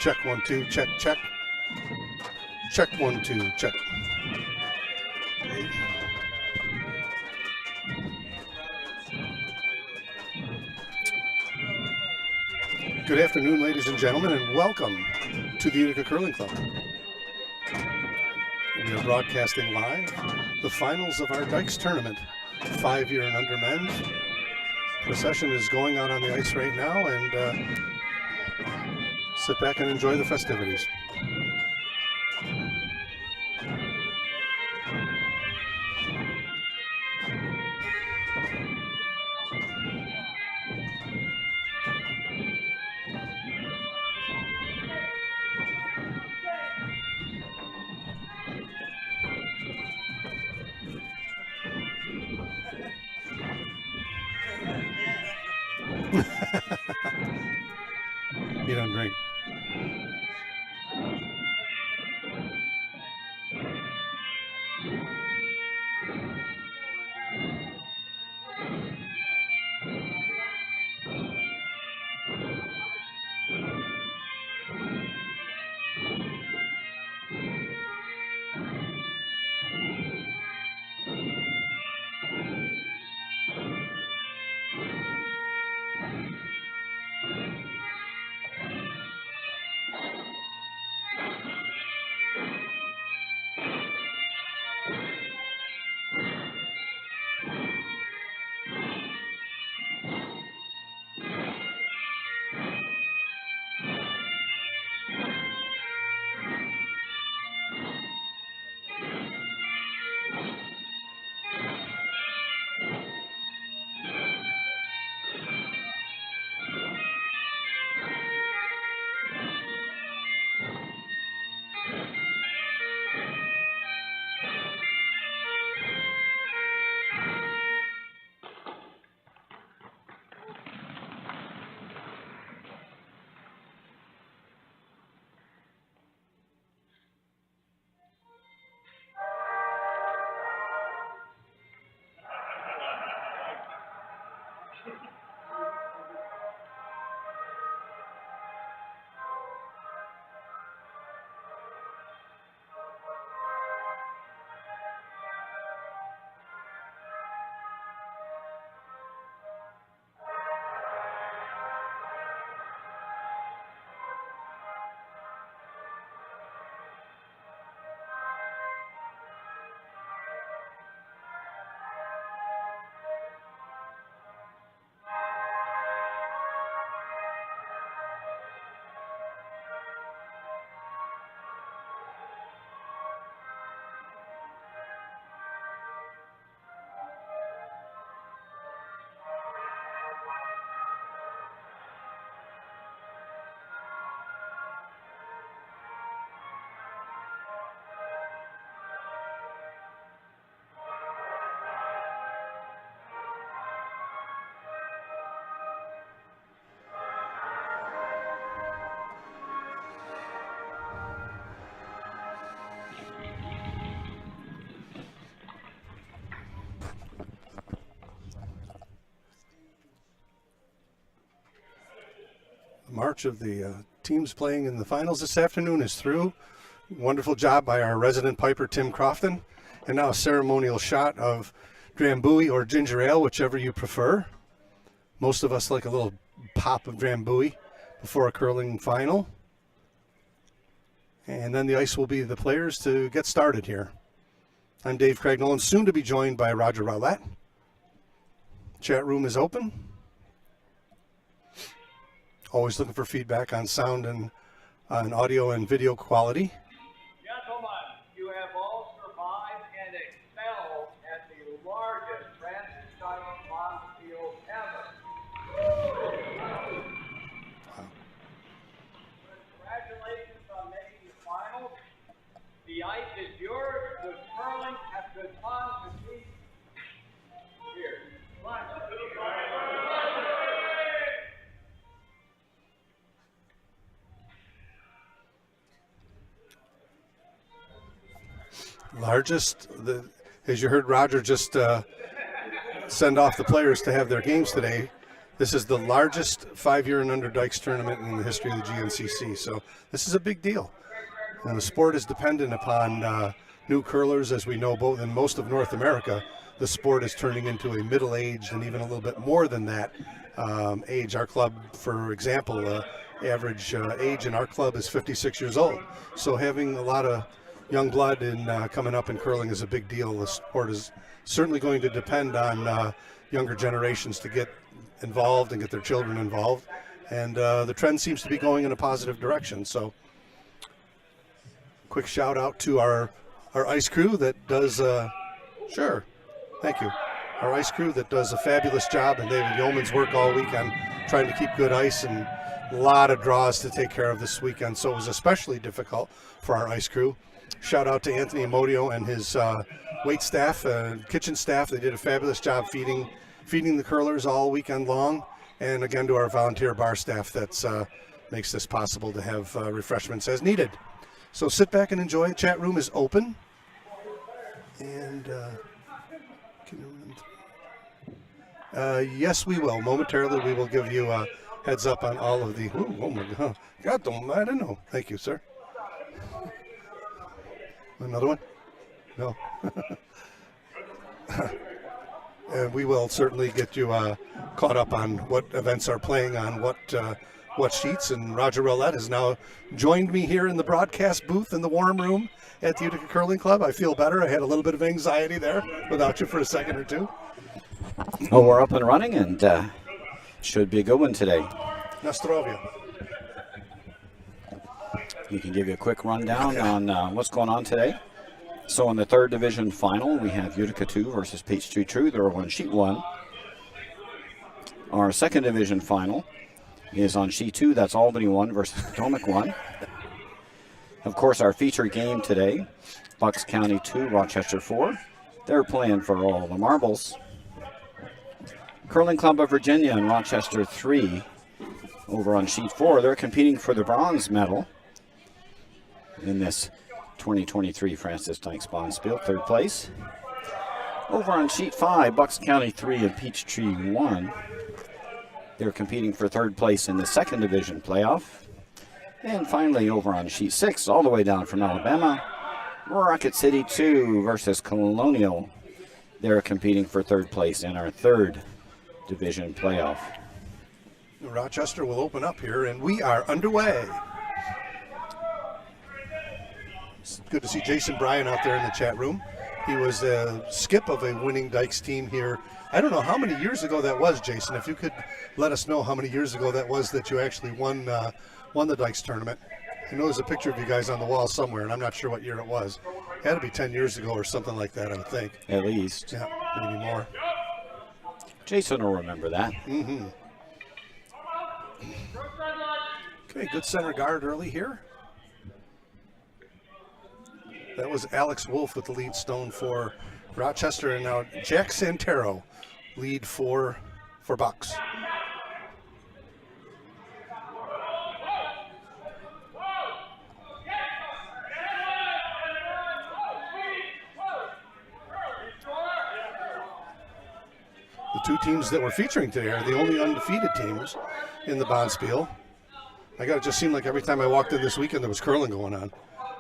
Check 1 2, check, check. Check 1 2, check. Good afternoon, ladies and gentlemen, and welcome to the Utica Curling Club. We are broadcasting live the finals of our Dykes tournament, 5-year and under men's. The session is going on the ice right now, and sit back and enjoy the festivities. You don't drink. March of the teams playing in the finals this afternoon is through. Wonderful job by our resident piper, Tim Crofton. And now a ceremonial shot of Drambuie or ginger ale, whichever you prefer. Most of us like a little pop of Drambuie before a curling final. And then the ice will be the players to get started here. I'm Dave Craig Nolan, soon to be joined by Roger Rowlett. Chat room is open. Always looking for feedback on sound and on audio and video quality. Gentlemen, you have all survived and excelled at the largest transit-style Bonspiel ever. Wow. Congratulations on making the finals. The ice is yours. Good curling and good fun to see. Here. Largest, as you heard Roger just send off the players to have their games today. This is the largest 5-year and under Dykes tournament in the history of the GNCC, so this is a big deal. And the sport is dependent upon new curlers, as we know, both in most of North America. The sport is turning into a middle-aged and even a little bit more than that age. Our club, for example, average age in our club is 56 years old. So having a lot of young blood coming up in curling is a big deal. The sport is certainly going to depend on younger generations to get involved and get their children involved. And the trend seems to be going in a positive direction. So quick shout out to our ice crew that does, sure, thank you. Our ice crew that does a fabulous job, and David Yeoman's work all weekend trying to keep good ice, and a lot of draws to take care of this weekend. So it was especially difficult for our ice crew. Shout out to Anthony Amodio and his wait staff, kitchen staff. They did a fabulous job feeding the curlers all weekend long. And again, to our volunteer bar staff that makes this possible to have refreshments as needed. So sit back and enjoy. The chat room is open. And yes, we will. Momentarily, we will give you a heads up on all of the. Oh my God! God, don't I don't know. Thank you, sir. Another one? No. And we will certainly get you caught up on what events are playing on what sheets. And Roger Roulette has now joined me here in the broadcast booth in the warm room at the Utica Curling Club. I feel better. I had a little bit of anxiety there without you for a second or two. Oh, we're up and running, and should be a good one today. Nastrovia. You can give you a quick rundown on what's going on today. So in the third division final, we have Utica 2 versus Peachtree True. They're on sheet 1. Our second division final is on sheet 2. That's Albany 1 versus Potomac 1. Of course, our feature game today, Bucks County 2, Rochester 4. They're playing for all the marbles. Curling Club of Virginia and Rochester 3 over on sheet 4. They're competing for the bronze medal in this 2023 Francis Dykes Bonspiel, third place. Over on sheet 5, Bucks County 3 and Peachtree 1. They're competing for third place in the second division playoff. And finally, over on sheet 6, all the way down from Alabama, Rocket City 2 versus Colonial. They're competing for third place in our third division playoff. Rochester will open up here, and we are underway. It's good to see Jason Bryan out there in the chat room. He was a skip of a winning Dykes team here. I don't know how many years ago that was, Jason. If you could let us know how many years ago that was that you actually won the Dykes tournament. I know there's a picture of you guys on the wall somewhere, and I'm not sure what year it was. It had to be 10 years ago or something like that, I would think. At least. Yeah, maybe more. Jason will remember that. Mm-hmm. Okay, good center guard early here. That was Alex Wolf with the lead stone for Rochester, and now Jack Santero lead for Bucks. The two teams that we're featuring today are the only undefeated teams in the Bonspiel. It just seemed like every time I walked in this weekend there was curling going on.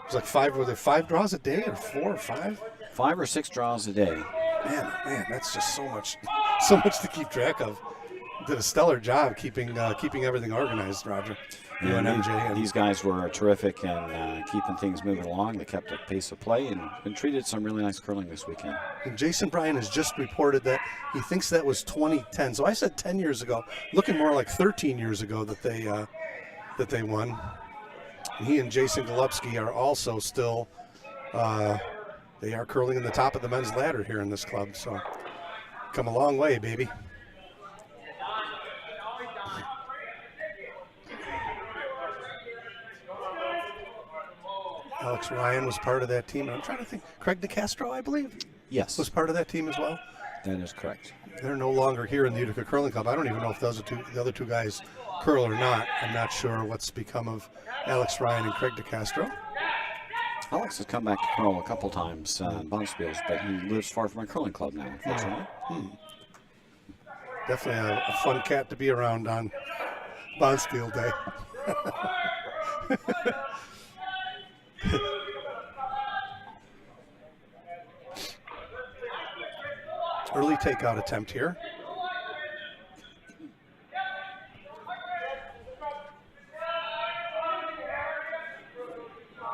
It was like were there 5 draws a day or 4 or 5? 5 or 6 draws a day. Man, that's just so much to keep track of. Did a stellar job keeping everything organized, Roger. You and MJ. And these guys were terrific in keeping things moving along. They kept a pace of play and treated some really nice curling this weekend. And Jason Bryan has just reported that he thinks that was 2010. So I said 10 years ago, looking more like 13 years ago that they won. And he and Jason Golubsky are also still, they are curling in the top of the men's ladder here in this club. So come a long way, baby. Alex Ryan was part of that team. I'm trying to think. Craig DeCastro, I believe, yes, was part of that team as well. That is correct. They're no longer here in the Utica Curling Club. I don't even know if the other two guys curl or not. I'm not sure what's become of Alex Ryan and Craig DeCastro. Alex has come back to curl a couple times in Bonspiels, but he lives far from a curling club now, unfortunately. Definitely a fun cat to be around on Bonspiel Day. Early takeout attempt here.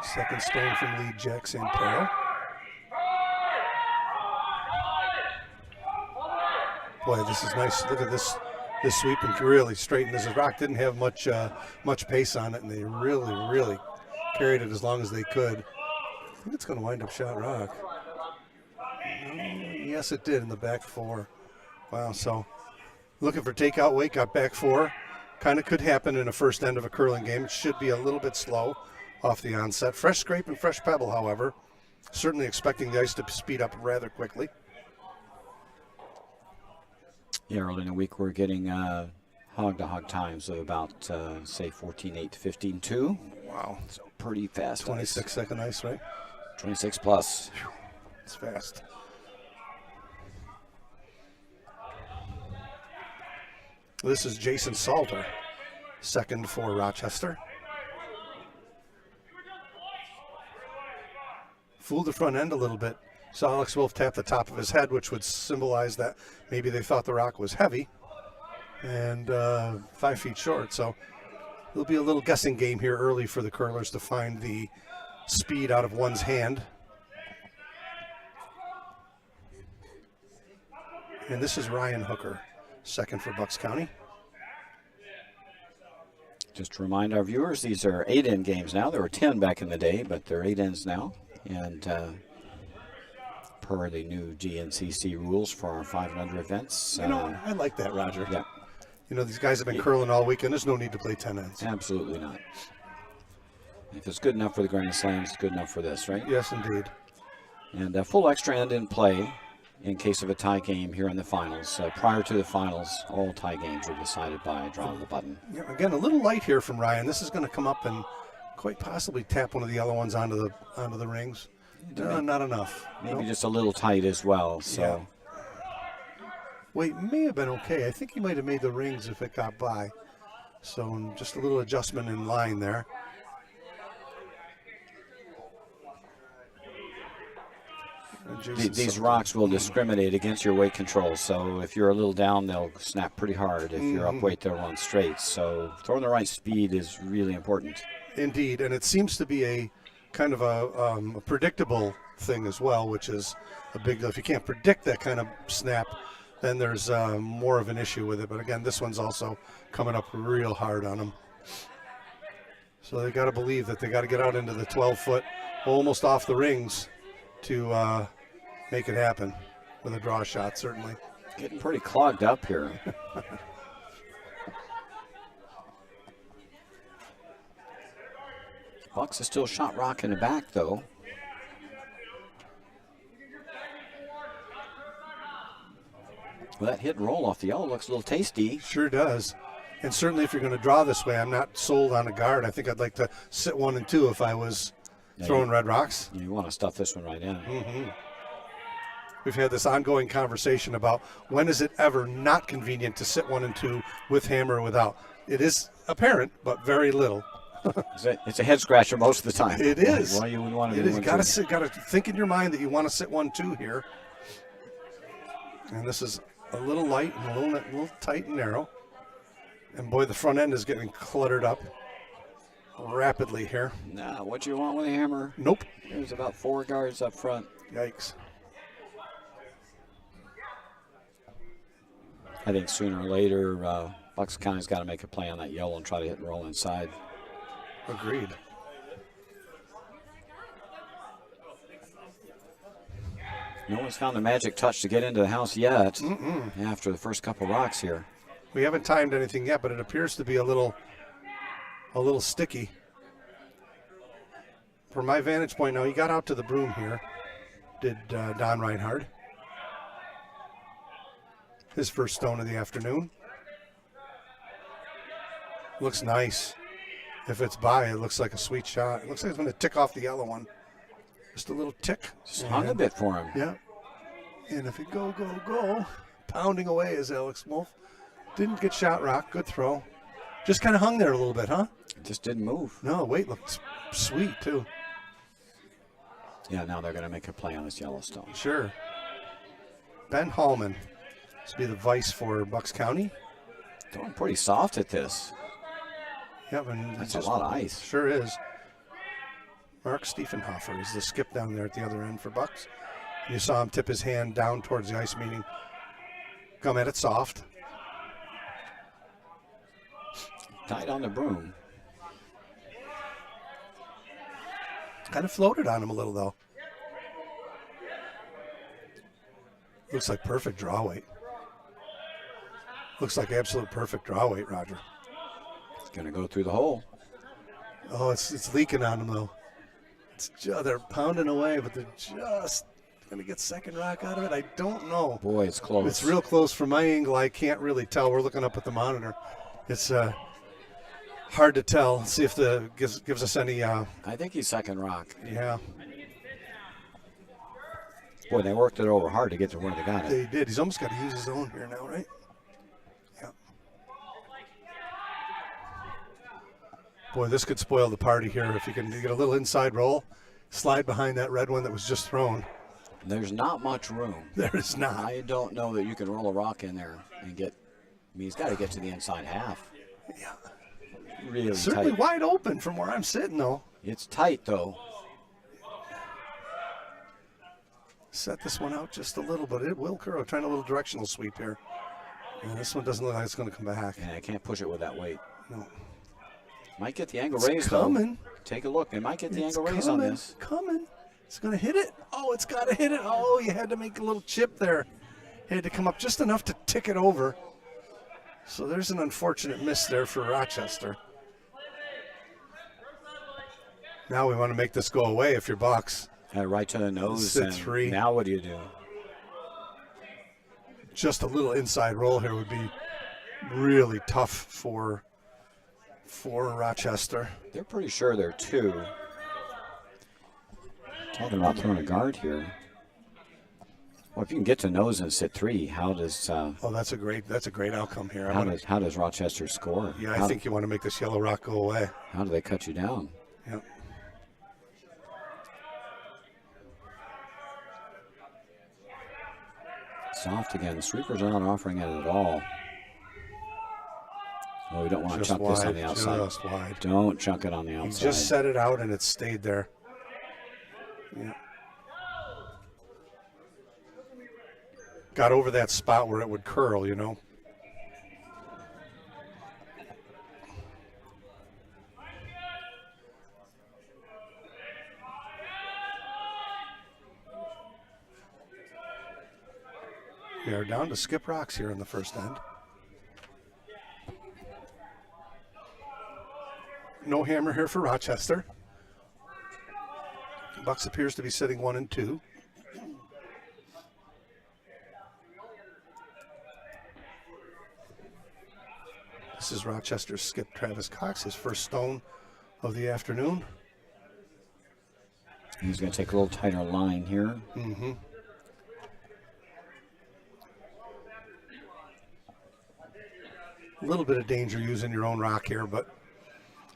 Second stone from lead Jack Santero. Boy, this is nice. Look at this sweep and really straightened. This rock didn't have much pace on it, and they really carried it as long as they could. I think it's going to wind up shot rock. Yes, it did in the back four. Wow, so looking for takeout weight, got back four. Kind of could happen in a first end of a curling game. It should be a little bit slow off the onset. Fresh scrape and fresh pebble, however. Certainly expecting the ice to speed up rather quickly. Yeah, early in the week we're getting hog-to-hog times of about, say, 14.8 to 15.2. Wow. So pretty fast 26-second ice, right? 26 plus. It's fast. This is Jason Salter, second for Rochester. Fooled the front end a little bit. Saw Alex Wolf tap the top of his head, which would symbolize that maybe they thought the rock was heavy and 5 feet short. So it'll be a little guessing game here early for the curlers to find the speed out of one's hand. And this is Ryan Hooker, second for Bucks County. Just to remind our viewers, these are 8-end games now. There were 10 back in the day, but they're 8 ends now. And per the new GNCC rules for our 5 and under events. I like that, Roger. Yeah. You know, these guys have been curling all weekend. There's no need to play 10 ends. Absolutely not. If it's good enough for the Grand Slams, it's good enough for this, right? Yes, indeed. And a full extra end in play in case of a tie game here in the finals. Prior to the finals, all tie games are decided by a draw of the button. Yeah, again, a little light here from Ryan. This is going to come up and quite possibly tap one of the yellow ones onto the rings. Not enough. Maybe just a little tight as well. So. Yeah. Wait, may have been okay. I think he might have made the rings if it got by. So just a little adjustment in line there. These rocks will discriminate against your weight control. So if you're a little down, they'll snap pretty hard. If you're up weight, they'll run straight. So throwing the right speed is really important. Indeed, and it seems to be a kind of a predictable thing as well, which is a big deal. If you can't predict that kind of snap, then there's more of an issue with it. But again, this one's also coming up real hard on them. So they got to believe that they got to get out into the 12-foot, almost off the rings, to make it happen with a draw shot, certainly. Getting pretty clogged up here. Bucks is still shot rock in the back, though. Well, that hit and roll off the yellow looks a little tasty. Sure does. And certainly if you're going to draw this way, I'm not sold on a guard. I think I'd like to sit 1 and 2 if I was throwing red rocks. You want to stuff this one right in. Mm-hmm. We've had this ongoing conversation about when is it ever not convenient to sit 1 and 2 with hammer or without. It is apparent, but very little. It's a head scratcher most of the time. It is. Why you would want to it do is. one, Got to think in your mind that you want to sit 1-2 here. And this is a little light and a little tight and narrow. And boy, the front end is getting cluttered up rapidly here. Nah, what you want with a hammer? Nope. There's about 4 guards up front. Yikes. I think sooner or later, Bucks County's got to make a play on that yellow and try to hit and roll inside. Agreed. No one's found the magic touch to get into the house yet. After the first couple rocks here. We haven't timed anything yet, but it appears to be a little sticky. From my vantage point now, he got out to the broom here, did Don Reinhardt. His first stone of the afternoon. Looks nice. If it's by, it looks like a sweet shot. It looks like it's going to tick off the yellow one. Just a little tick. Just hung a bit for him. Yeah. And if it go, pounding away is Alex Wolf. Didn't get shot rock. Good throw. Just kind of hung there a little bit, huh? It just didn't move. No, weight looked sweet, too. Yeah, now they're going to make a play on this Yellowstone. Sure. Ben Hallman. This will be the vice for Bucks County. Throwing pretty soft at this. Yep, and That's a lot of ice. Sure is. Mark Stiefenhofer is the skip down there at the other end for Bucks. You saw him tip his hand down towards the ice, meaning come at it soft. Tight on the broom. Kind of floated on him a little, though. Looks like perfect draw weight. Looks like absolute perfect draw weight, Roger. It's going to go through the hole. Oh, it's leaking on him, though. They're pounding away, but they're just going to get second rock out of it. I don't know. Boy, it's close. It's real close. From my angle, I can't really tell. We're looking up at the monitor. It's hard to tell. Let's see if gives us any. I think he's second rock. Yeah. Boy, they worked it over hard to get to where they got it. They did. He's almost got to use his own here now, right? Yeah. Boy, this could spoil the party here if you can get a little inside roll, slide behind that red one that was just thrown. There's not much room. There is not. I don't know that you can roll a rock in there and get. I mean, he's got to get to the inside half. Yeah. Really Certainly tight. wide open from where I'm sitting, though. It's tight, though. Set this one out just a little, but it will curl. Trying a little directional sweep here. And this one doesn't look like it's going to come back. Yeah, I can't push it with that weight. No. Might get the angle It's raised, coming. though. Take a look. They might get the It's angle raised on coming, this. Coming. It's going to hit it. Oh, it's got to hit it. Oh, you had to make a little chip there. Had to come up just enough to tick it over. So there's an unfortunate miss there for Rochester. Now we want to make this go away if you're Bucks. Right to the nose. Sit And three. now what do you do? Just a little inside roll here would be really tough for Rochester. They're pretty sure they're two. Talking about throwing a guard here. Well, if you can get to nose and sit three, how does Oh, that's a great outcome here. how does Rochester score? I think you want to make this yellow rock go away. How do they cut you down? Yep. Soft again. The sweepers are not offering it at all. Oh, we don't want to chunk this on the outside. Just wide. Don't chunk it on the He outside. just set it out and it stayed there. Yeah. Got over that spot where it would curl, you know. We are down to skip rocks here in the first end. No hammer here for Rochester. Bucks appears to be sitting 1 and 2. This is Rochester's skip Travis Cox, his first stone of the afternoon. He's going to take a little tighter line here. Mm-hmm. A little bit of danger using your own rock here, but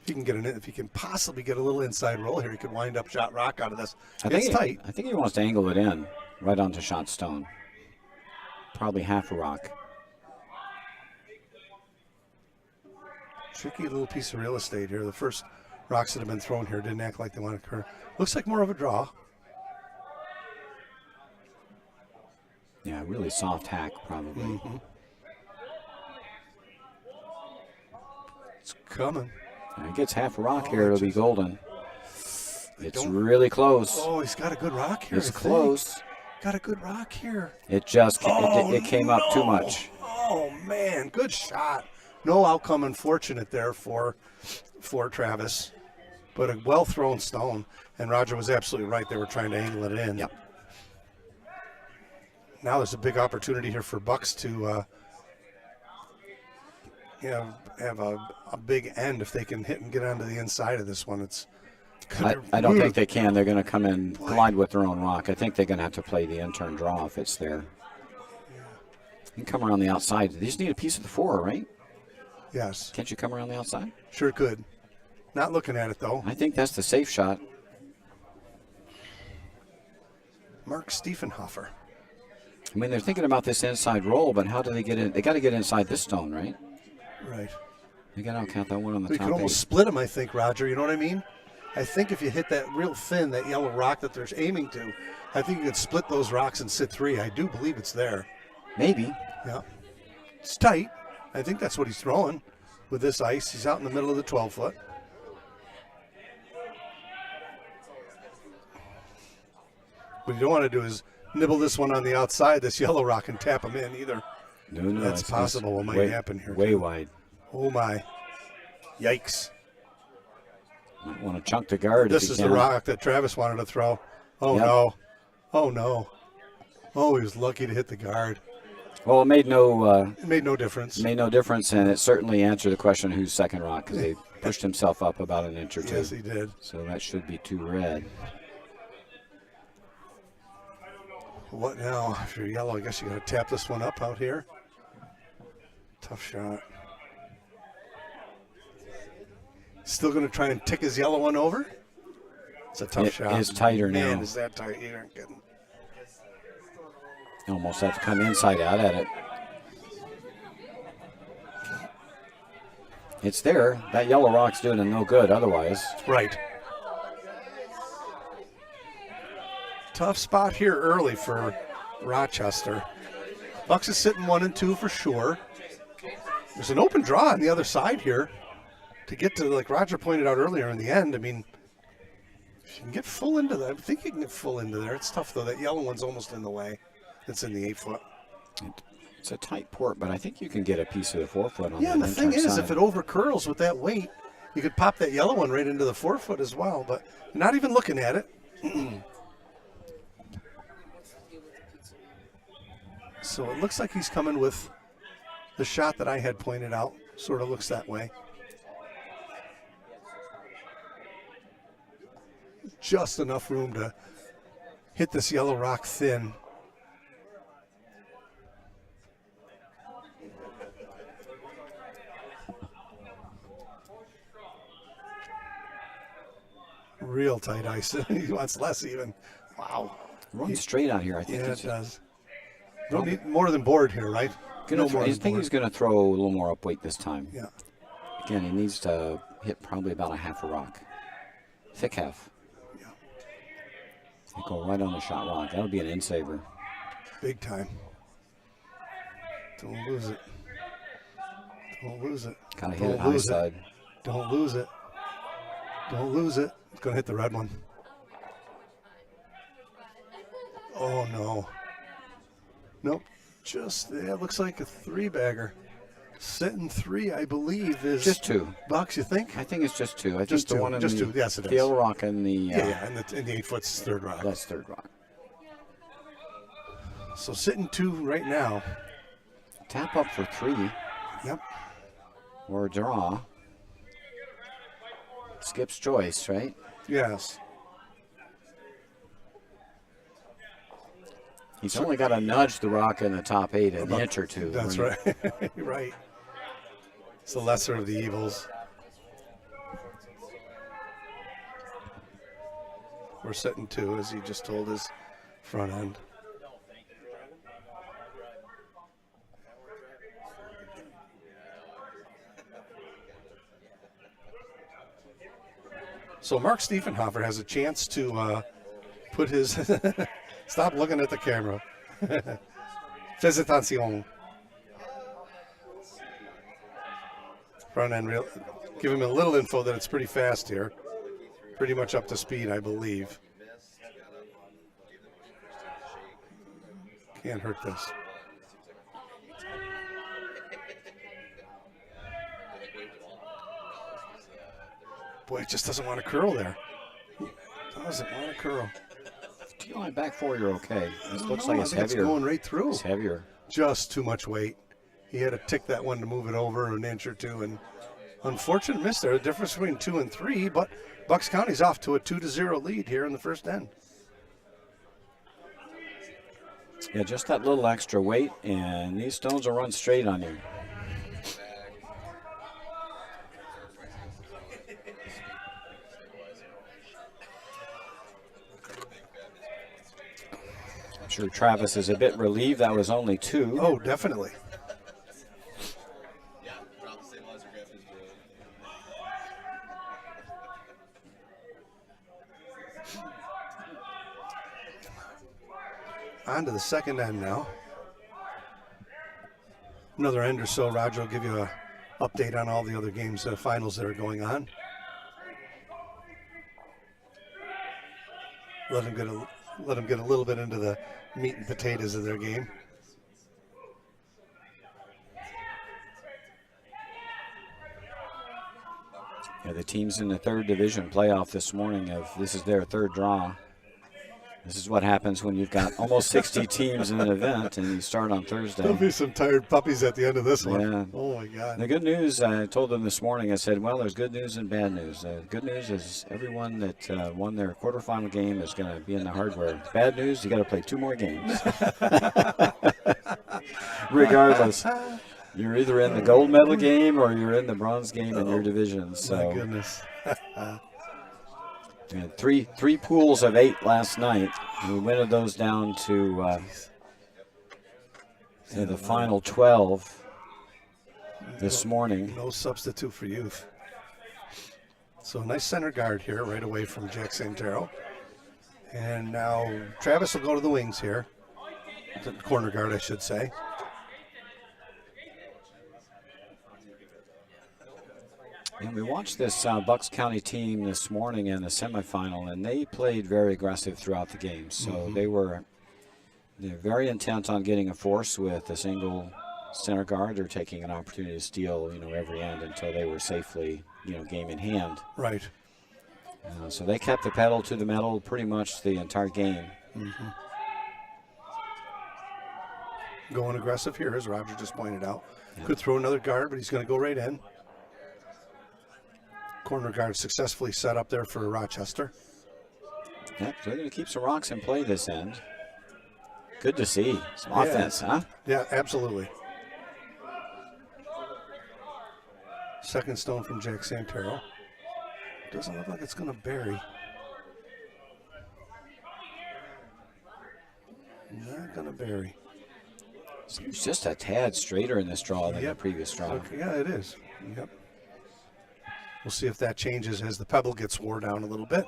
if you can possibly get a little inside roll here, you could wind up shot rock out of this. It's tight. I think he wants to angle it in right onto shot stone. Probably half a rock. Tricky little piece of real estate here. The first rocks that have been thrown here didn't act like they want to occur. Looks like more of a draw. Yeah, really soft hack probably. Mm-hmm. It's coming. If he gets half a rock here, it'll be golden. It's don't- really close. Oh, he's got a good rock here. It's I think. close. Got a good rock here. It just Oh, it came up too no. much. Oh man, good shot. No outcome unfortunate there for Travis, but a well thrown stone. And Roger was absolutely right. They were trying to angle it in. Yep. Now there's a big opportunity here for Bucks to have a big end if they can hit and get onto the inside of this one. It's I don't think they can. They're going to come in glide with their own rock. I think they're going to have to play the intern draw if it's there. You can come around the outside. They just need a piece of the 4, right? Yes, Can't you come around the outside? sure could. Not looking at it, though. I think that's the safe shot. Mark Stiefenhofer. I mean, they're thinking about this inside roll, but how do they get in? They got to get inside this stone, right? Right. They got to count that one on the We top could almost 8. split them, I think, Roger. You know what I mean? I think if you hit that real thin, that yellow rock that they're aiming to, I think you could split those rocks and sit 3. I do believe it's there. Maybe. Yeah. It's tight. I think that's what he's throwing with this ice. He's out in the middle of the 12-foot. What you don't want to do is nibble this one on the outside, this yellow rock, and tap him in either. No, That's it's possible. What might happen here. Way too. wide. Oh, my. Yikes. Might want to chunk the guard. This if is he the can. rock that Travis wanted to throw. Oh, Yep. no. Oh, no. Oh, he was lucky to hit the guard. Well, it made no It made no difference. difference, and it certainly answered the question who's second rock because they pushed himself up about an inch or 2. Yes, he did. So that should be 2 red. What now? If you're yellow, I guess you got to tap this one up out here. Tough shot. Still going to try and tick his yellow one over? It's a tough It shot. is tighter now. Man, is that tight? You aren't kidding. Almost have to come inside out at it. It's there. That yellow rock's doing him no good otherwise. Right. Tough spot here early for Rochester. Bucks is sitting 1 and 2 for sure. There's an open draw on the other side here to get to, like Roger pointed out earlier in the end. I mean, if you can get full into that, I think you can get full into there. It's tough, though. That yellow one's almost in the way. It's in the 8-foot. It's a tight port, but I think you can get a piece of the 4-foot on Yeah, that and the thing inside is, side. if it over curls with that weight, you could pop that yellow one right into the 4-foot as well. But you're not even looking at it. So it looks like he's coming with the shot that I had pointed out. Sort of looks that way. Just enough room to hit this yellow rock thin. Real tight ice. He wants less even. Wow. Runs straight out here, I think. Yeah, he's it does. Don't need more than board here, right? Gonna more I than think board. he's going to throw a little more up weight this time. Yeah. Again, he needs to hit probably about a half a rock. Thick half. Yeah. And go right on the shot rock. That would be an in-saver. Big time. Don't lose it. Don't lose it. Got to hit it Don't high lose it. side. Don't lose it. Don't lose it. It's going to hit the red one. Oh, no. Nope. Just, yeah, it looks like a 3-bagger. Sitting 3, I believe, is... Just 2. Bucks, you think? I think it's just 2. I think Just the 2. one in Just the 2. Yes, it is. yellow rock and the... Yeah, and the 8-foot's third rock. That's third rock. So sitting 2 right now. Tap up for 3 Yep. or draw. Skip's choice, right? Yes. He's only got to nudge the rock in the top 8 an inch or 2. That's right. Right. It's the lesser of the evils. We're sitting 2, as he just told his front end. So Mark Stiefenhofer has a chance to put his... Stop looking at the camera. Félicitations. Front end, give him a little info that it's pretty fast here. Pretty much up to speed, I believe. Can't hurt this. Boy, it just doesn't want to curl there. Doesn't want to curl. T-line back 4, you're okay. This looks No, like I it's think heavier. It's going right through. It's heavier. Just too much weight. He had to tick that one to move it over an inch or 2, and unfortunate miss there. The difference between 2 and 3, but Bucks County's off to a 2-0 lead here in the first end. Yeah, just that little extra weight, and these stones will run straight on you. I'm sure Travis is a bit relieved that was only 2. Oh, definitely. On to the second end now. Another end or so, Roger will give you an update on all the other games, finals that are going on. Let them get a little bit into the meat and potatoes of their game. Yeah, the teams in the 3rd division playoff this morning, this is their 3rd draw. This is what happens when you've got almost 60 teams in an event and you start on Thursday. There'll be some tired puppies at the end of this one. Yeah. Oh, my God. The good news, I told them this morning, I said, well, there's good news and bad news. Good news is everyone that won their quarterfinal game is going to be in the hardware. Bad news, you got to play 2 more games. Regardless, you're either in the gold medal game or you're in the bronze game in your division. So. My goodness. We had three pools of 8 last night. We winnow those down to the final 12 this morning. No substitute for youth. So a nice center guard here right away from Jack Santero. And now Travis will go to the wings here. The corner guard, I should say. And we watched this Bucks County team this morning in the semifinal, and they played very aggressive throughout the game. So they're very intent on getting a force with a single center guard or taking an opportunity to steal, every end until they were safely, game in hand. Right. So they kept the pedal to the metal pretty much the entire game. Going aggressive here, as Roger just pointed out. Yeah. Could throw another guard, but he's going to go right in. Corner guard successfully set up there for Rochester. Yep, so they're going to keep some rocks in play this end. Good to see. Some offense, huh? Yeah, absolutely. Second stone from Jack Santero. Doesn't look like it's going to bury. Not going to bury. Seems just a tad straighter in this draw than the previous draw. Okay, yeah, it is. Yep. We'll see if that changes as the pebble gets wore down a little bit.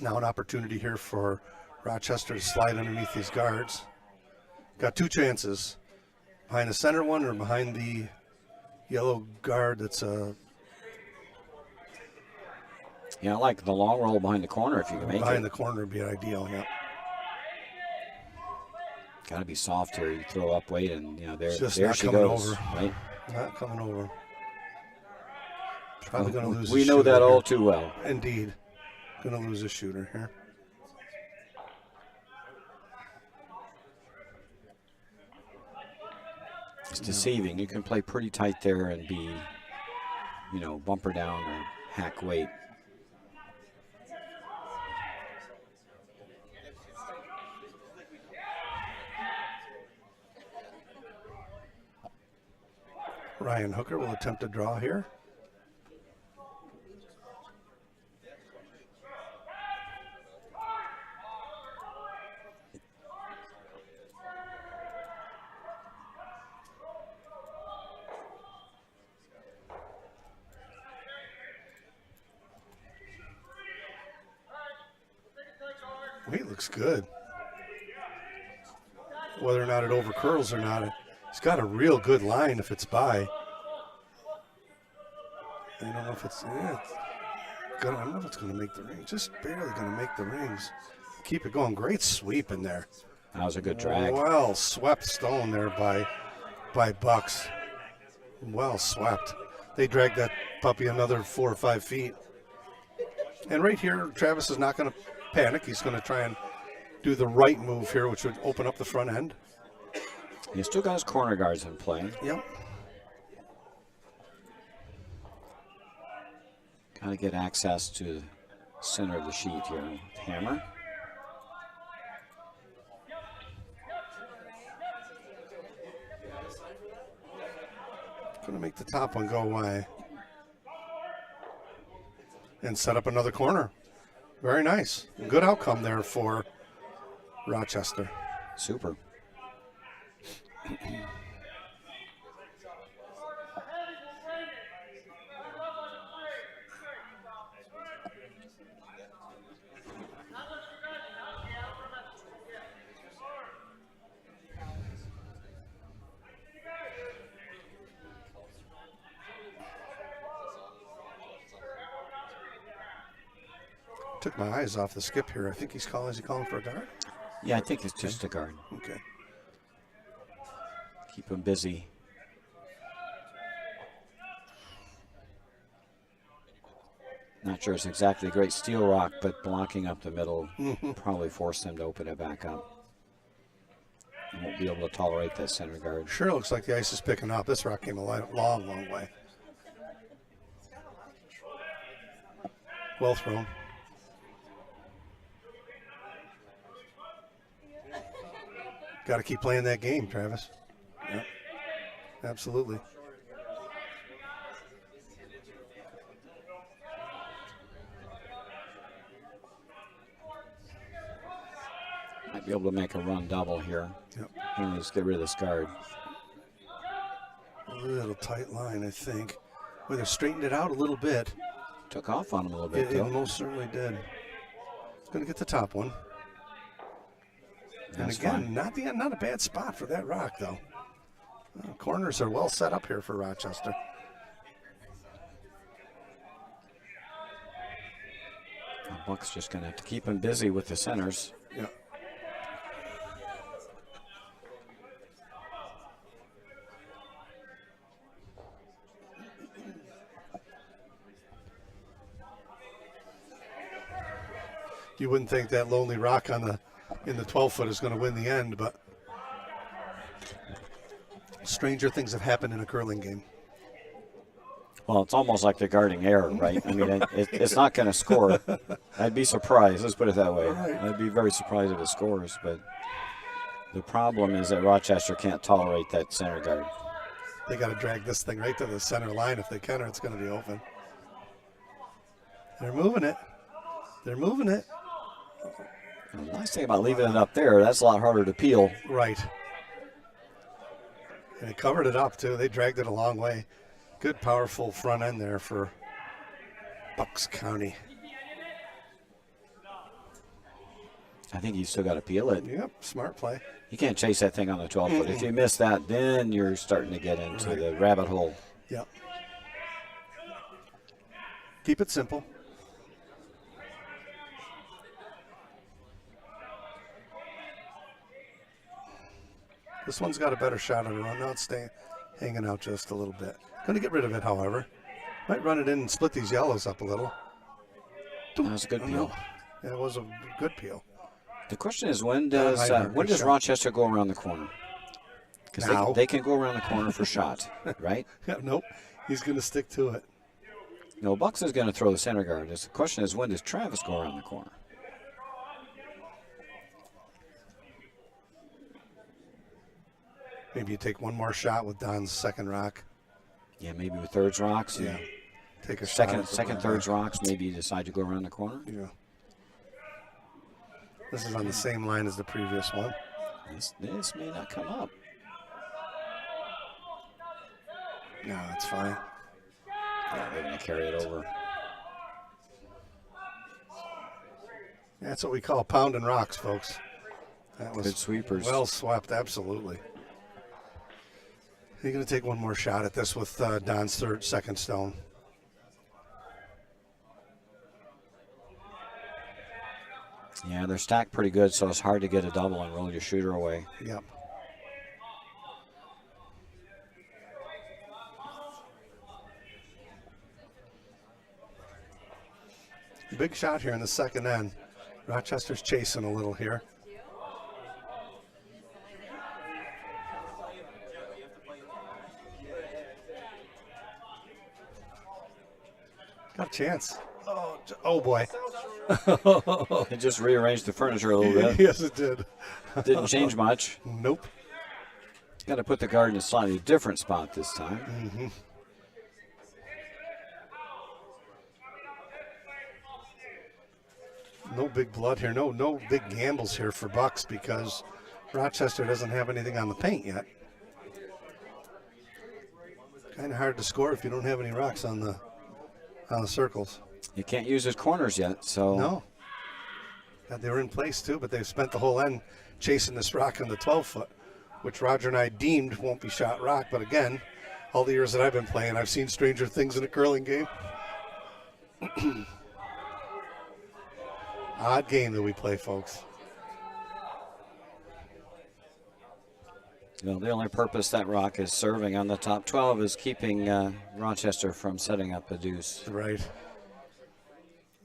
Now an opportunity here for Rochester to slide underneath these guards. Got 2 chances. Behind the center one or behind the yellow guard that's Yeah, I like the long roll behind the corner if you can make it. behind the corner would be ideal, yeah. Got to be soft here. You throw up weight and, there Just there not she coming goes. over. Right? Not coming over. Probably going to lose We a know shooter that all here. too well. Indeed. Going to lose a shooter here. It's deceiving. You can play pretty tight there and be, bumper down or hack weight. Ryan Hooker will attempt a draw here. Weight looks good. Whether or not it overcurls or not, it's got a real good line if it's by. I don't know if it's, I don't know if it's going to make the rings. Just barely going to make the rings. Keep it going. Great sweep in there. That was a good drag. Well swept stone there by Bucks. Well swept. They dragged that puppy another 4 or 5 feet. And right here, Travis is not going to panic. He's going to try and do the right move here, which would open up the front end. He's still got his corner guards in play. Yep. Got to get access to the center of the sheet here. Hammer. Going to make the top one go away. And set up another corner. Very nice. Good outcome there for Rochester. Super. Took my eyes off the skip here. I think he's calling. Is he calling for a guard? Yeah, I think it's just a guard. Okay. Keep him busy. Not sure it's exactly a great steel rock, but blocking up the middle probably forced them to open it back up. And won't be able to tolerate that center guard. Sure looks like the ice is picking up. This rock came a long, long way. Well thrown. Got to keep playing that game, Travis. Yep. Absolutely. Might be able to make a run double here. Yep. And just get rid of this guard. A little tight line, I think. Well, they straightened it out a little bit. Took off on him a little bit, It though. most certainly did. It's going to get the top one. And That's again, fine. not a bad spot for that rock, though. Corners are well set up here for Rochester. The Buck's just going to have to keep him busy with the centers. Yeah. You wouldn't think that lonely rock in the 12-foot is going to win the end, but stranger things have happened in a curling game. Well, it's almost like they're guarding air, right? I mean, it's not going to score. I'd be surprised. Let's put it that way. Right. I'd be very surprised if it scores. But the problem is that Rochester can't tolerate that center guard. They got to drag this thing right to the center line if they can, or it's going to be open. They're moving it. They're moving it. And the nice thing about leaving it up there, that's a lot harder to peel. Right. And they covered it up, too. They dragged it a long way. Good, powerful front end there for Bucks County. I think you still got to peel it. Yep, smart play. You can't chase that thing on the 12-foot. If you miss that, then you're starting to get into the rabbit hole. Yep. Keep it simple. This one's got a better shot at a run. Now it's staying, hanging out just a little bit. Going to get rid of it, however. Might run it in and split these yellows up a little. That was a good peel. Yeah, it was a good peel. The question is, when does Rochester go around the corner? Now. Because they can go around the corner for shot, right? Yeah, nope. He's going to stick to it. No, Bucks is going to throw the center guard. The question is, when does Travis go around the corner? Maybe you take one more shot with Don's second rock. Yeah, maybe with thirds rocks. Yeah. Take a Second, shot. thirds rocks. Maybe you decide to go around the corner. Yeah. This is on the same line as the previous one. This may not come up. No, it's fine. Yeah, they're going to carry it over. That's what we call pounding rocks, folks. That was Good sweepers. well swept, absolutely. You're going to take one more shot at this with Don's second stone. Yeah, they're stacked pretty good, so it's hard to get a double and roll your shooter away. Yep. Big shot here in the second end. Rochester's chasing a little here. Got a chance. Oh boy. It just rearranged the furniture a little bit. Yes, it did. Didn't change much. Nope. Got to put the guard in a slightly different spot this time. Mm-hmm. No big blood here. No big gambles here for Bucks because Rochester doesn't have anything on the paint yet. Kind of hard to score if you don't have any rocks on the circles. You can't use his corners yet, so. No. They were in place too, but they've spent the whole end chasing this rock on the 12-foot, which Roger and I deemed won't be shot rock. But again, all the years that I've been playing, I've seen stranger things in a curling game. Odd game that we play, folks. Well, the only purpose that rock is serving on the top 12 is keeping Rochester from setting up a deuce. Right.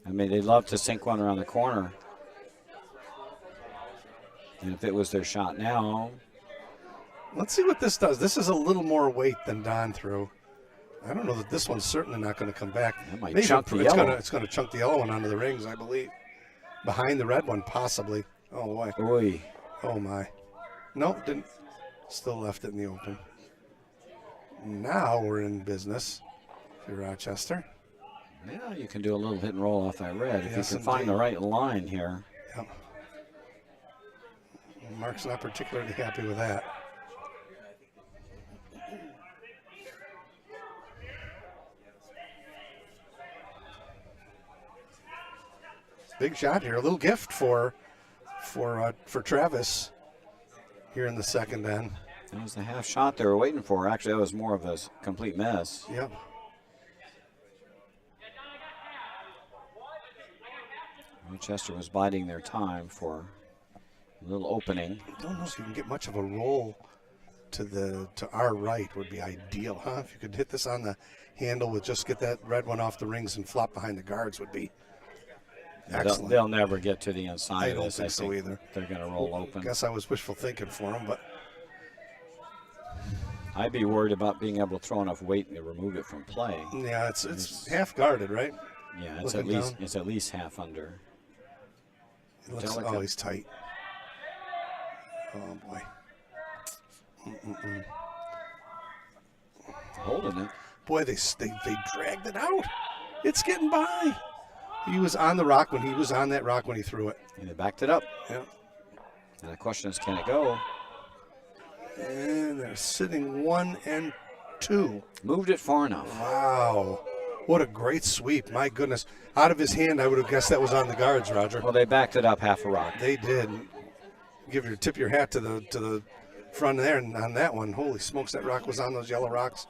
I mean, they'd love to sink one around the corner. And if it was their shot now. Let's see what this does. This is a little more weight than Don threw. I don't know that this one's certainly not going to come back. That might chunk the yellow. It's going to chunk the yellow one onto the rings, I believe. Behind the red one, possibly. Oh, boy. Oy. Oh, my. No, didn't. Still left it in the open. Now we're in business for Rochester. Yeah, you can do a little hit and roll off that red. Yes, if you can find the right line here. Yep. Mark's not particularly happy with that. Big shot here. A little gift for Travis here in the second end. That was the half shot they were waiting for. Actually, that was more of a complete mess. Yep. Rochester was biding their time for a little opening. I don't know if you can get much of a roll to our right would be ideal, huh? If you could hit this on the handle with just get that red one off the rings and flop behind the guards would be excellent. They'll never get to the inside I of don't this. think so either. They're going to roll open. I guess I was wishful thinking for them, but I'd be worried about being able to throw enough weight to remove it from play. yeah, it's half guarded, right? Yeah, it's at least half under. It looks, oh, he's tight. Oh boy. Holding it. Boy, they dragged it out. It's getting by. He was on the rock when he was on that rock when he threw it. And they backed it up. Yeah. And the question is, can it go? And they're sitting 1 and 2. Moved it far enough. Wow. What a great sweep. My goodness. Out of his hand, I would have guessed that was on the guards, Roger. Well, they backed it up half a rock. They did. Tip your hat to the front there, and on that one, holy smokes, that rock was on those yellow rocks.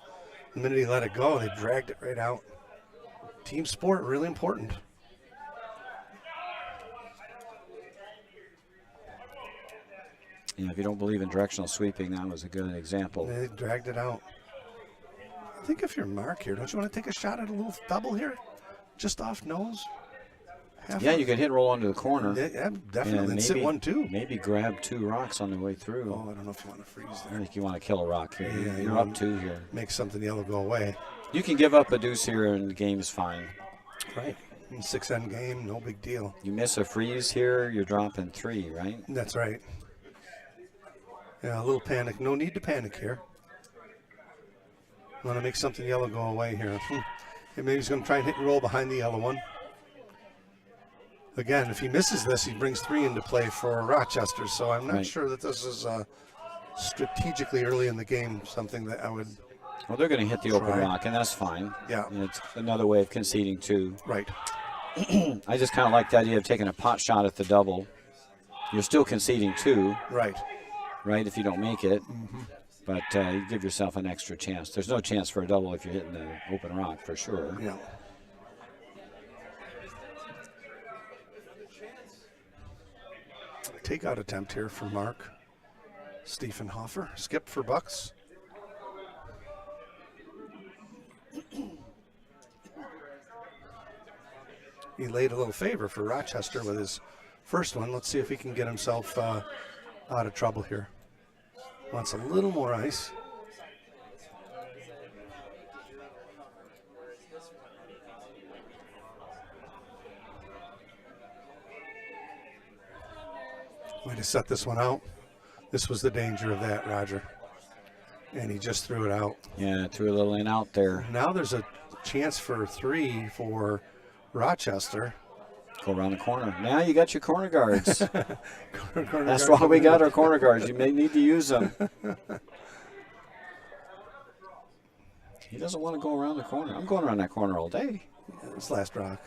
The minute he let it go, they dragged it right out. Team sport, really important. You know, if you don't believe in directional sweeping, that was a good example. They dragged it out. I think if you're Mark here, don't you want to take a shot at a little double here? Just off nose? You could hit roll onto the corner. Yeah, definitely. And sit 1, 2. Maybe grab 2 rocks on the way through. Oh, I don't know if you want to freeze there. I think you want to kill a rock here. Yeah, you're up 2 here. Make something yellow go away. You can give up a deuce here and the game's fine. Right. 6-end game, no big deal. You miss a freeze here, you're dropping 3, right? That's right. Yeah, a little panic. No need to panic here. Want to make something yellow go away here. And maybe he's going to try and hit and roll behind the yellow one. Again, if he misses this, he brings 3 into play for Rochester. So I'm not sure that this is strategically early in the game something that I would. Well, they're going to hit the open rock, and that's fine. Yeah. And it's another way of conceding 2. Right. I just kind of like the idea of taking a pot shot at the double. You're still conceding 2. Right. Right, if you don't make it. Mm-hmm. But you give yourself an extra chance. There's no chance for a double if you're hitting the open rock, for sure. Yeah. Takeout attempt here for Mark Stiefenhofer. Skip for Bucks. He laid a little favor for Rochester with his first one. Let's see if he can get himself out of trouble here. Wants a little more ice. Might have set this one out. This was the danger of that, Roger. And he just threw it out. Yeah, threw a little in out there. Now there's a chance for 3 for Rochester. Go around the corner. Now you got your corner guards. Corner That's guard. why we got our corner guards. You may need to use them. He doesn't want to go around the corner. I'm going around that corner all day. It's last rock.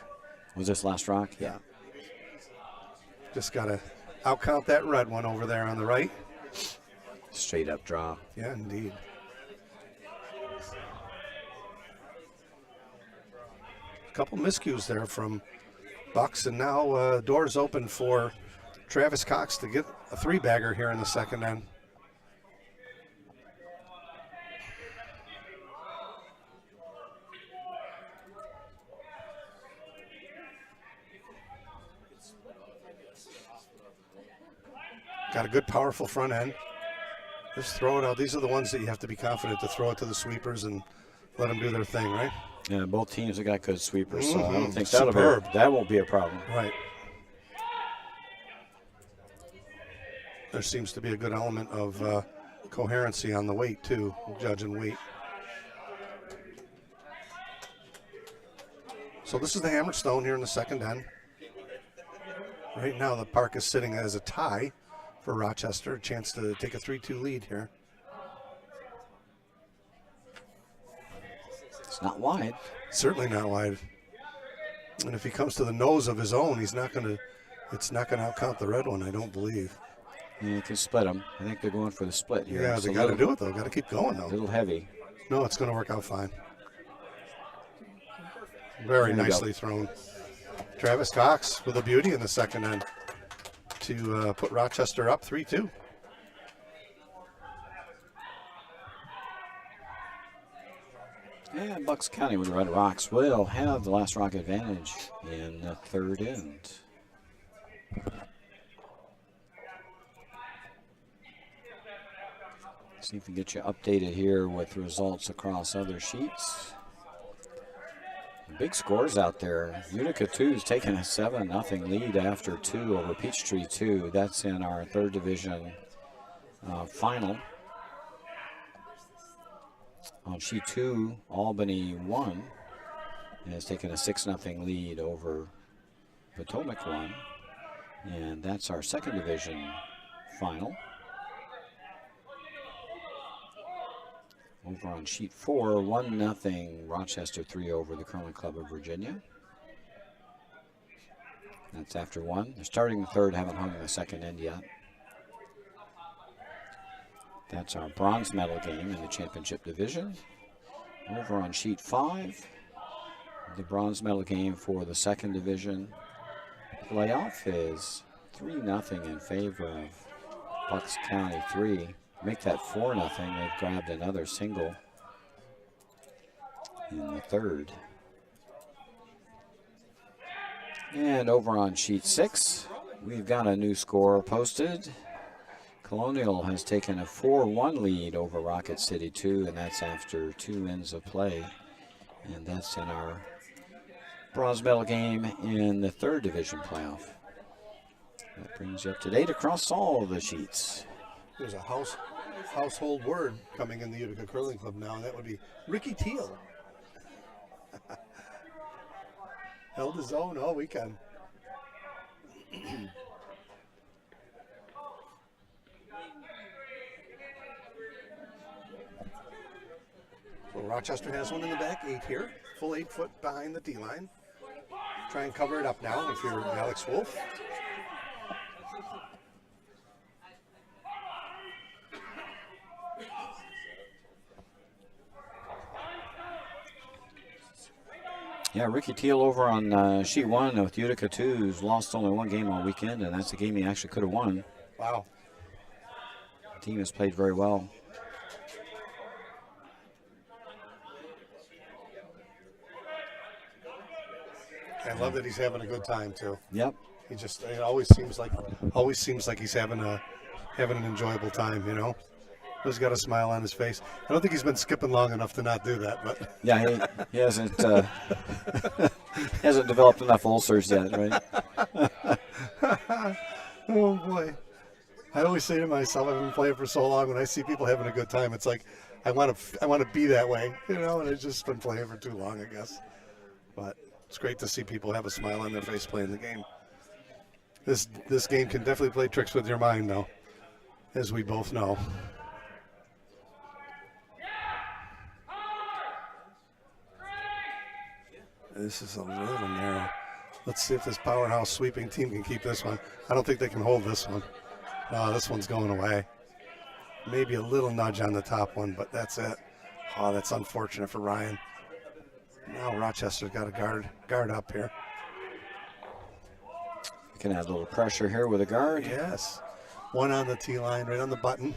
Was this last rock? Yeah. Just got to outcount that red one over there on the right. Straight up draw. Yeah, indeed. A couple miscues there from Bucks, and now doors open for Travis Cox to get a 3-bagger here in the second end. Got a good, powerful front end. Just throw it out. These are the ones that you have to be confident to throw it to the sweepers and let them do their thing, right? Yeah, both teams have got good sweepers, so I Mhm. don't think Superb. that won't be a problem. Right. There seems to be a good element of coherency on the weight, too, judging weight. So this is the Hammered Stone here in the second end. Right now the park is sitting as a tie for Rochester, a chance to take a 3-2 lead here. It's not wide. Certainly not wide. And if he comes to the nose of his own, it's not going to outcount the red one, I don't believe. Yeah, you can split them. I think they're going for the split here. Yeah, It's they a got to little- do it, though. Got to keep going, A though. little heavy. No, it's going to work out fine. Very There you nicely thrown. Travis Cox with a beauty in the second end to put Rochester up 3-2. And Bucks County with the Red Rocks will have the last rock advantage in the third end. See if we can get you updated here with results across other sheets. Big scores out there. Utica 2 is taking a 7-0 lead after 2 over Peachtree 2. That's in our third division final. On sheet 2, Albany 1 and has taken a 6-0 lead over Potomac 1. And that's our second division final. Over on sheet 4, 1-0 Rochester 3 over the Curling Club of Virginia. That's after 1. They're starting the third, haven't hung the second end yet. That's our bronze medal game in the championship division. Over on sheet 5, the bronze medal game for the second division playoff is 3-0 in favor of Bucks County 3. Make that 4-0. They've grabbed another single in the third. And over on sheet 6, we've got a new score posted. Colonial has taken a 4-1 lead over Rocket City 2, and that's after 2 ends of play. And that's in our bronze medal game in the third division playoff. That brings you up to date across all of the sheets. There's a household word coming in the Utica Curling Club now, and that would be Ricky Teal. Held his own all weekend. So Rochester has one in the back, 8 here. Full 8 foot behind the D-line. Try and cover it up now if you're Alex Wolf. Yeah, Ricky Teal over on sheet 1 with Utica 2, who's lost only 1 game all weekend, and that's a game he actually could have won. Wow. The team has played very well. I love that he's having a good time too. Yep. It always seems like he's having an enjoyable time, you know. He's got a smile on his face. I don't think he's been skipping long enough to not do that, but Yeah, he hasn't hasn't developed enough ulcers yet, right? oh boy. I always say to myself, I've been playing for so long, when I see people having a good time, it's like I want to be that way, you know. And I've just been playing for too long, I guess. But it's great to see people have a smile on their face playing the game. This game can definitely play tricks with your mind, though, as we both know. This is a little narrow. Let's see if this powerhouse sweeping team can keep this one. I don't think they can hold this one. This one's going away. Maybe a little nudge on the top one, but that's it. Oh, that's unfortunate for Ryan. Now Rochester's got a guard up here. You can add a little pressure here with a guard. Yes. One on the tee line, right on the button.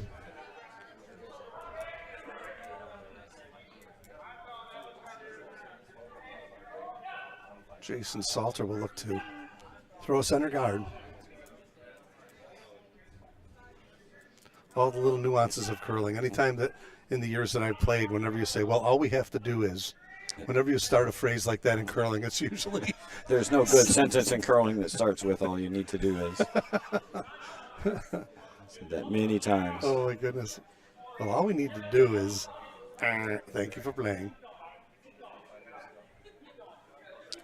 Jason Salter will look to throw center guard. All the little nuances of curling. Anytime that in the years that I've played, whenever you say, well, all we have to do is, whenever you start a phrase like that in curling, it's usually... There's no good sentence in curling that starts with all you need to do is. Said that many times. Oh, my goodness. Well, all we need to do is, thank you for playing.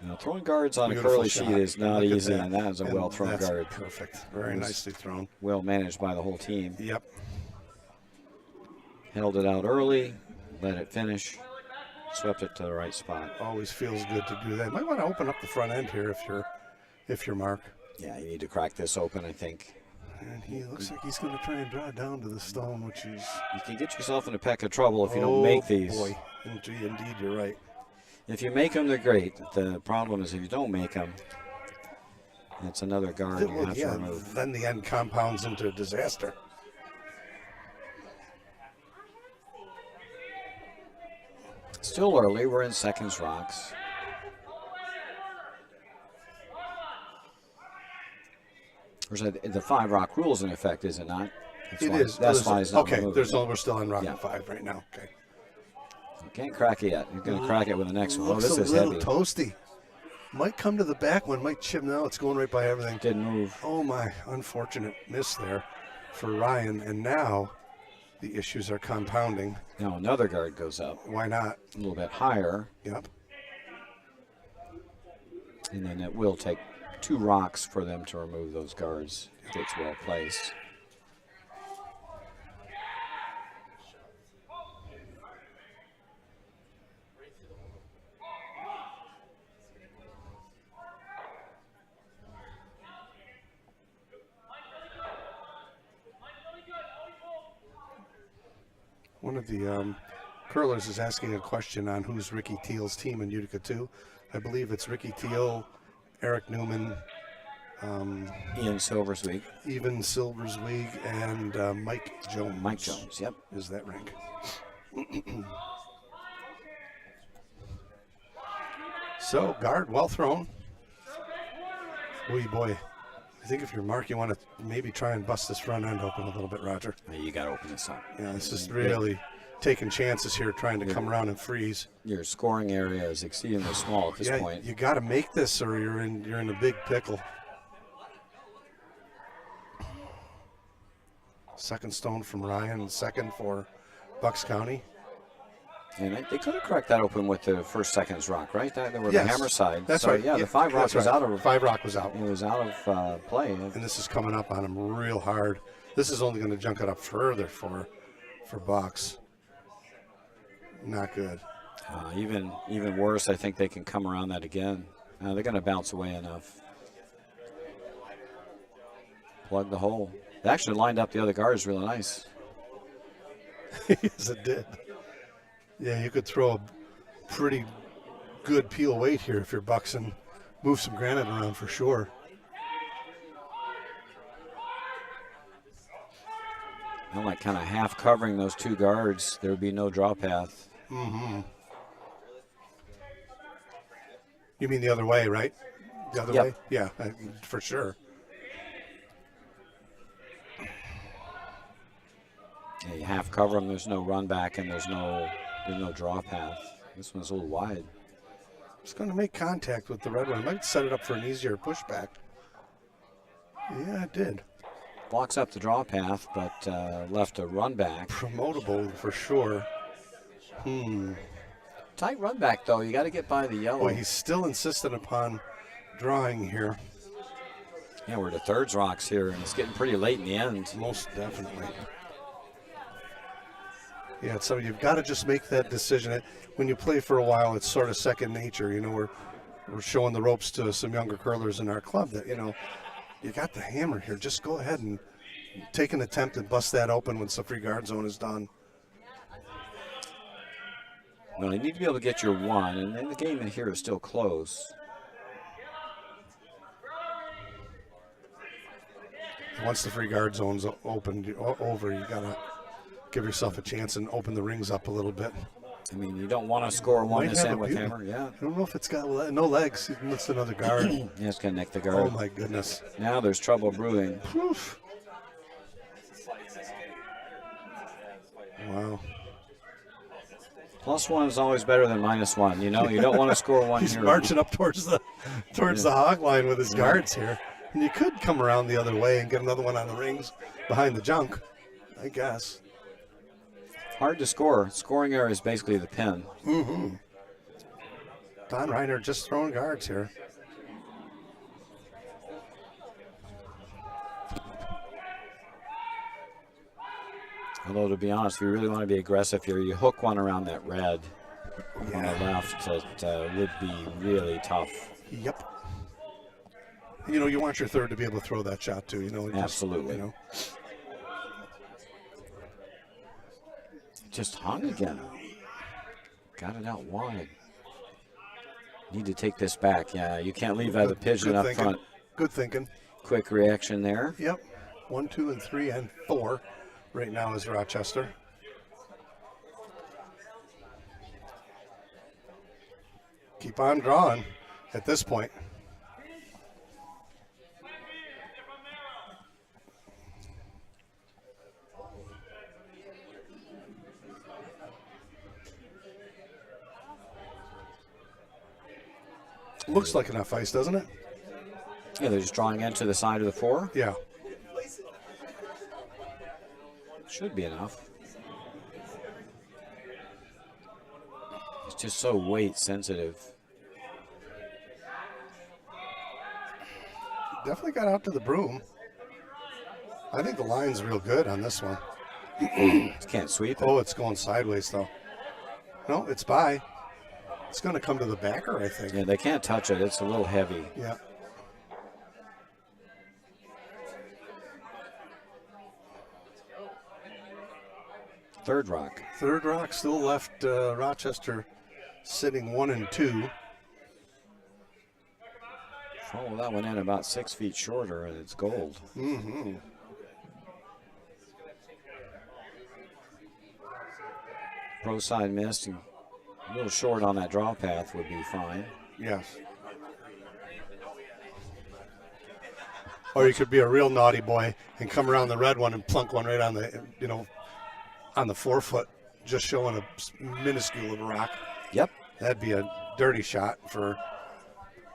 Now, throwing guards on Beautiful a curly shot. sheet is not Look at easy, that. and that is a And well-thrown that's guard. Perfect. Very nicely thrown. Well managed by the whole team. Yep. Held it out early, let it finish, swept it to the right spot. Always feels good to do that. Might want to open up the front end here if you're Mark. Yeah, you need to crack this open, I think. And he looks like he's going to try and draw down to the stone, which is... You can get yourself in a peck of trouble if you don't make these. Oh, boy. Indeed, you're right. If you make them, they're great. The problem is if you don't make them, it's another guard you have to remove. Then the end compounds into a disaster. Still early. We're in seconds rocks. The 5 rock rules in effect, is it not? That's why it's not okay, removed. we're still on rock 5 right now. Okay. You can't crack it yet. You're going to crack it with the next one. Oh, Looks this is a little heavy. toasty. Might come to the back one, might chip. Now it's going right by everything. Didn't move. Oh my, unfortunate miss there for Ryan. And now the issues are compounding. Now another guard goes up. Why not? A little bit higher. Yep. And then it will take 2 rocks for them to remove those guards if it's well placed. One of the curlers is asking a question on who's Ricky Teal's team in Utica 2. I believe it's Ricky Teal, Eric Newman, Ian Silversweek. Even Silversweek, and Mike Jones. Mike Jones, yep. Is that rank? So, guard, well thrown. Oy boy. I think if you're Mark, you want to maybe try and bust this front end open a little bit, Roger. You got to open this up. Yeah, this is really taking chances here, trying to come around and freeze. Your scoring area is exceedingly small at this point. You got to make this, or you're in a big pickle. Second stone from Ryan, second for Bucks County. And they could have cracked that open with the first seconds rock, right? They were Yes, the hammer side. That's so, right. Yeah, the 5 rock that's was right. out of 5 rock was out. It was out of play. And this is coming up on him real hard. This is only going to junk it up further for Bucks. Not good. Even worse, I think they can come around that again. They're going to bounce away enough. Plug the hole. They actually lined up the other guards really nice. Yes, it did. Yeah, you could throw a pretty good peel weight here if you're Bucks and move some granite around for sure. And like kind of half covering those 2 guards, there would be no draw path. Mm-hmm. You mean the other way, right? The other Yep. way? Yeah, for sure. Yeah, you half cover them, there's no run back, and there's no draw path. This one's a little wide. It's going to make contact with the red one. Might set it up for an easier pushback. Yeah, it did. blocks up the draw path, but left a run back. Promotable for sure. Tight run back, though. You got to get by the yellow. Oh, he's still insistent upon drawing here. Yeah, we're to thirds rocks here, and it's getting pretty late in the end. Most definitely. Yeah, so you've got to just make that decision. When you play for a while, it's sort of second nature. You know, we're showing the ropes to some younger curlers in our club that, you know, you got the hammer here. Just go ahead and take an attempt and bust that open once the free guard zone is done. Well, you need to be able to get your one, and then the game in here is still close. Once the free guard zone's opened over, you got to give yourself a chance and open the rings up a little bit. I mean, you don't want to score one Might this have end a with beauty. hammer. Yeah. I don't know if it's got no legs. It's another guard. Yeah, it's going to nick the guard. Oh, my goodness. Now there's trouble brewing. Oof. Wow. +1 is always better than -1. You know, you don't want to score one He's here. marching up towards the hog line with his guards here. And you could come around the other way and get another one on the rings behind the junk, I guess. Hard to score. Scoring error is basically the pin. Don Reiner just throwing guards here. Although, to be honest, if you really want to be aggressive here, you hook one around that red on the left. That would be really tough. Yep. You know, you want your third to be able to throw that shot too. You know, Absolutely. You know. Just hung again. Got it out wide. Need to take this back. Yeah, you can't leave out the pigeon up thinking. front. Good thinking. Quick reaction there. Yep. 1, 2, and 3, and 4 right now is Rochester. Keep on drawing at this point. Looks like enough ice, doesn't it? Yeah, they're just drawing into the side of the 4. Yeah. Should be enough. It's just so weight sensitive. Definitely got out to the broom. I think the line's real good on this one. Can't sweep it. Oh, it's going sideways though. No, it's by. It's going to come to the backer, I think. Yeah, they can't touch it. It's a little heavy. Yeah. Third rock. Third rock still left Rochester sitting 1 and 2. Follow that one in about 6 feet shorter, and it's gold. Mm-hmm. Pro side missed, and a little short on that draw path would be fine. Yes. Or you could be a real naughty boy and come around the red one and plunk one right on the, on the 4-foot, just showing a minuscule of a rock. Yep. That'd be a dirty shot for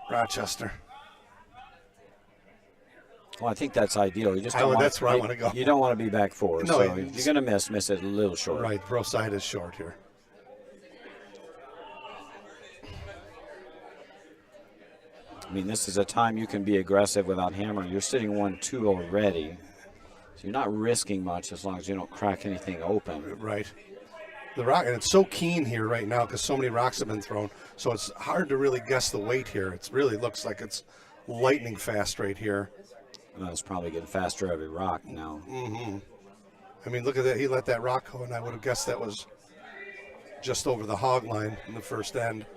Rochester. Well, I think that's ideal. You just don't want, that's where I want to go. You don't want to be back 4. No, so if you're going to miss it a little short. Right, pro side is short here. I mean, this is a time you can be aggressive without hammering. You're sitting 1-2 already. So you're not risking much as long as you don't crack anything open. Right. The rock, and it's so keen here right now because so many rocks have been thrown. So it's hard to really guess the weight here. It really looks like it's lightning fast right here. Well, it's probably getting faster every rock now. Mm-hmm. I mean, look at that. He let that rock go, and I would have guessed that was just over the hog line in the first end.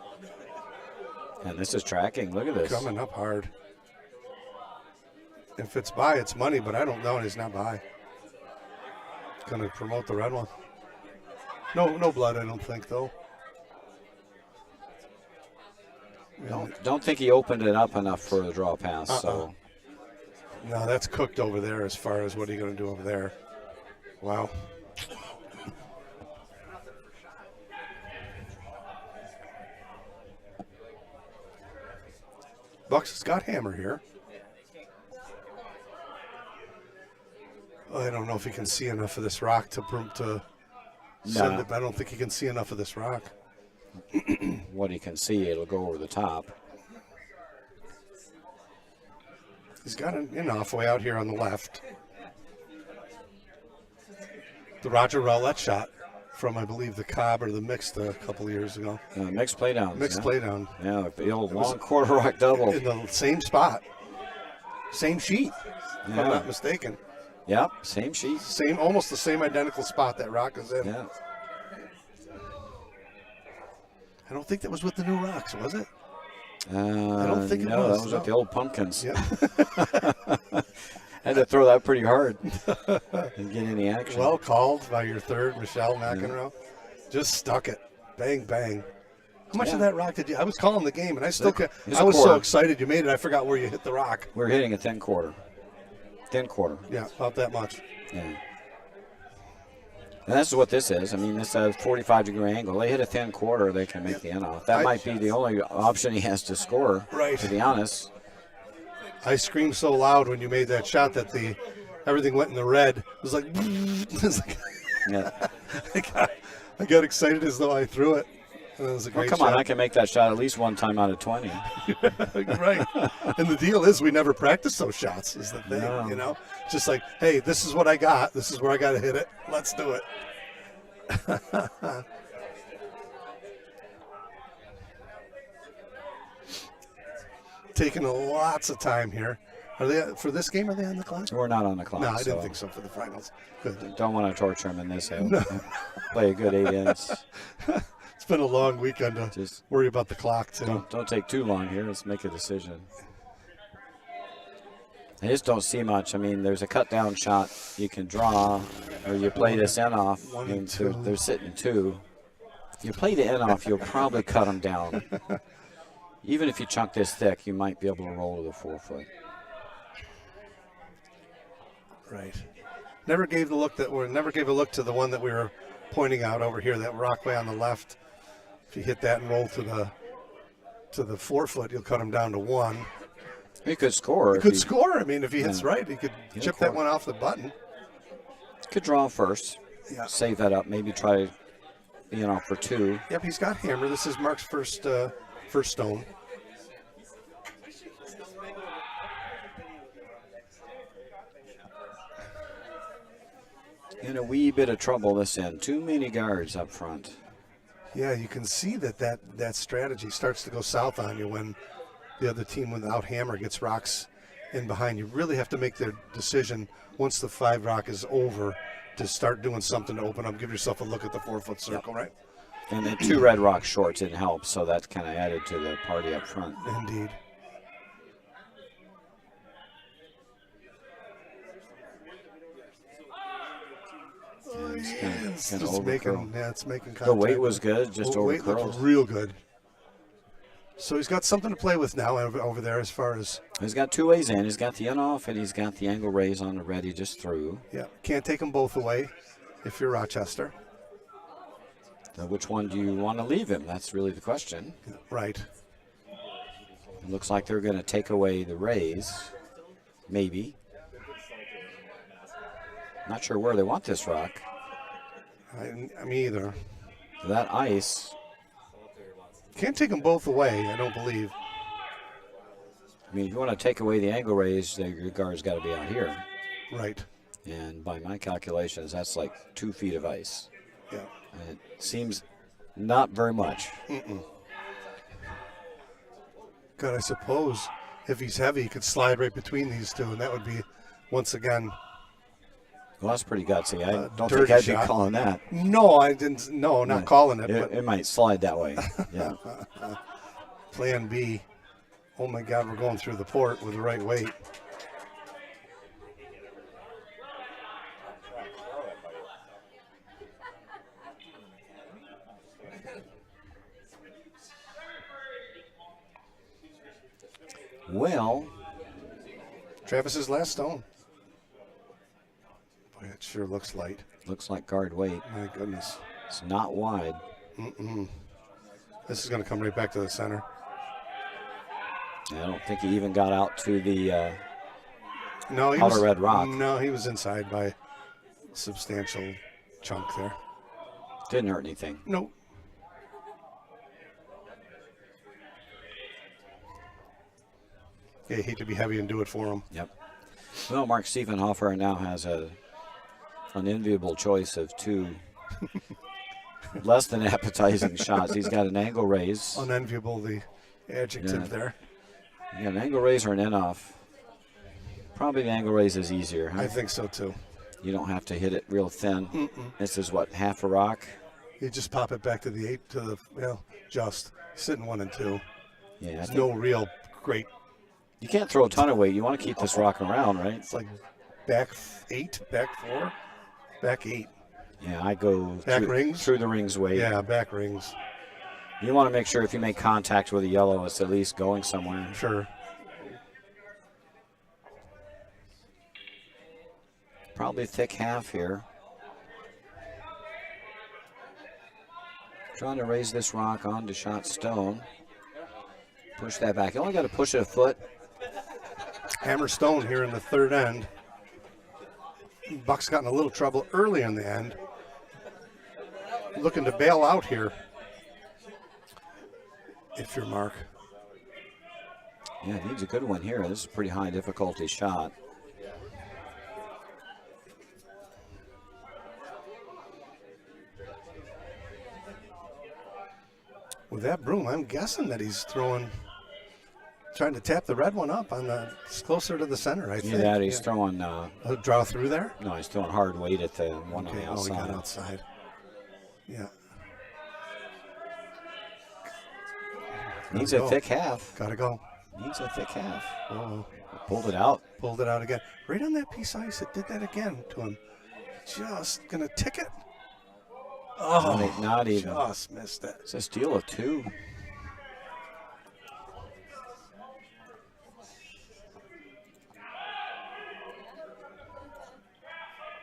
And this is tracking. Look at this. Coming up hard. If it's by, it's money, but I don't know. He's not by. Going to promote the red one. No blood, I don't think, though. Don't think he opened it up enough for the draw pass. So No, that's cooked over there as far as what are you going to do over there. Wow. Bucks has got hammer here. I don't know if he can see enough of this rock to send it. I don't think he can see enough of this rock. What he can see, it'll go over the top. He's got an in-off way out here on the left. The Roger Rowlett shot from, I believe, the Cobb or the Mixed a couple years ago. Mixed play down. Mixed play down. Yeah, the old long quarter rock double. In the same spot. Same sheet, if I'm not mistaken. Yep, same sheet. Almost the same identical spot that rock is in. Yeah. I don't think that was with the new rocks, was it? I don't think it no, was. that was with the old pumpkins. Yep. Had to throw that pretty hard and get any action. Well called by your third, Michelle McEnroe. Just stuck it. Bang, bang. How much of that rock did you? I was calling the game, and I still I was so excited you made it, I forgot where you hit the rock. We're hitting a thin quarter. Thin quarter. Yeah, about that much. Yeah. And that's what this is. I mean, this is a 45-degree angle. They hit a thin quarter, they can make the end off. That might be the only option he has to score, to be honest. I screamed so loud when you made that shot that everything went in the red. It was like, Yeah. I got excited as though I threw it. And it was a great Come shot. on, I can make that shot at least one time out of 20. Right. And the deal is we never practice those shots is the thing, No. you know. Just like, hey, this is what I got. This is where I got to hit it. Let's do it. Taking lots of time here. Are they for this game? Are they on the clock? We're not on the clock. No, I didn't think so for the finals. Good. Don't want to torture him in this. Play a good 8 ends. It's been a long weekend to Just worry about the clock too. Don't take too long here. Let's make a decision. I just don't see much. I mean, there's a cut down shot you can draw, or you play this end off. One I mean, and two. they're sitting 2. If you play the end off, you'll probably cut them down. Even if you chunk this thick, you might be able to roll to the 4 foot. Right. Never gave a look to the one that we were pointing out over here, that rockway on the left. If you hit that and roll to the 4 foot, you'll cut him down to 1. He could score. He could score. I mean, if he hits right, he could chip score. that one off the button. Could draw first. Yeah. Save that up. Maybe try, for 2. Yep, he's got hammer. This is Mark's first stone. In a wee bit of trouble this end. Too many guards up front. Yeah, you can see that strategy starts to go south on you when the other team without hammer gets rocks in behind. You really have to make the decision once the 5 rock is over to start doing something to open up. Give yourself a look at the 4 foot circle, right? And then 2 red rock shorts didn't help, so that kind of added to the party up front. Indeed. It's making contact. The weight was good, just The over weight looked curls. real good. So he's got something to play with now over there as far as. He's got 2 ways in. He's got the in off, and he's got the angle raise on the red he just threw. Yeah, can't take them both away if you're Rochester. Now, which one do you want to leave him? That's really the question. Right. It looks like they're going to take away the raise, maybe. Not sure where they want this rock. Me either. That ice. Can't take them both away, I don't believe. I mean, if you want to take away the angle raise, your guard's got to be out here. Right. And by my calculations, that's like 2 feet of ice. Yeah. And it seems not very much. God, I suppose if he's heavy, he could slide right between these two, and that would be, once again. Well, that's pretty gutsy. I don't dirty think I'd shot. be calling that. No, I didn't. No, not calling it. But It might slide that way. Yeah. Plan B. Oh my God, we're going through the port with the right weight. Well, Travis's last stone. Boy, it sure looks light. looks like guard weight. My goodness. It's not wide. This is going to come right back to the center. I don't think he even got out to the No, he outer was, red rock. No, he was inside by substantial chunk there. Didn't hurt anything. Nope. Yeah, hate to be heavy and do it for him. Yep. Well, Mark Stephenhofer now has an enviable choice of two less than appetizing shots. He's got an angle raise. Unenviable, the adjective there. You got an angle raise or an in-off. Probably the angle raise is easier, huh? I think so, too. You don't have to hit it real thin. This is what, half a rock? You just pop it back to the 8 to the, well, just sitting 1 and 2. Yeah, There's no real great. you can't throw a ton of weight. You want to keep this rock around, right? It's like back 8, back 4, back 8. Yeah, I go Back rings? through the rings weight. Yeah, back rings. You want to make sure if you make contact with a yellow, it's at least going somewhere. Sure. Probably a thick half here. Trying to raise this rock onto shot stone. Push that back. You only got to push it a foot. Hammer stone here in the third end. Buck's gotten a little trouble early in the end. Looking to bail out here. If you're Mark. Yeah, needs a good one here. This is a pretty high difficulty shot. With that broom, I'm guessing that he's trying to tap the red one up on the, it's closer to the center, I think. Yeah, that he's throwing, draw through there? no, he's throwing hard weight at the one on Okay, the oh, he got outside. outside. Yeah. Needs Gotta a go. thick half. Gotta go. Needs a thick half. Oh, Pulled it out. pulled it out again. Right on that piece of ice, it did that again to him. Just gonna tick it. Oh, Not even. just missed it. It's a steal of 2.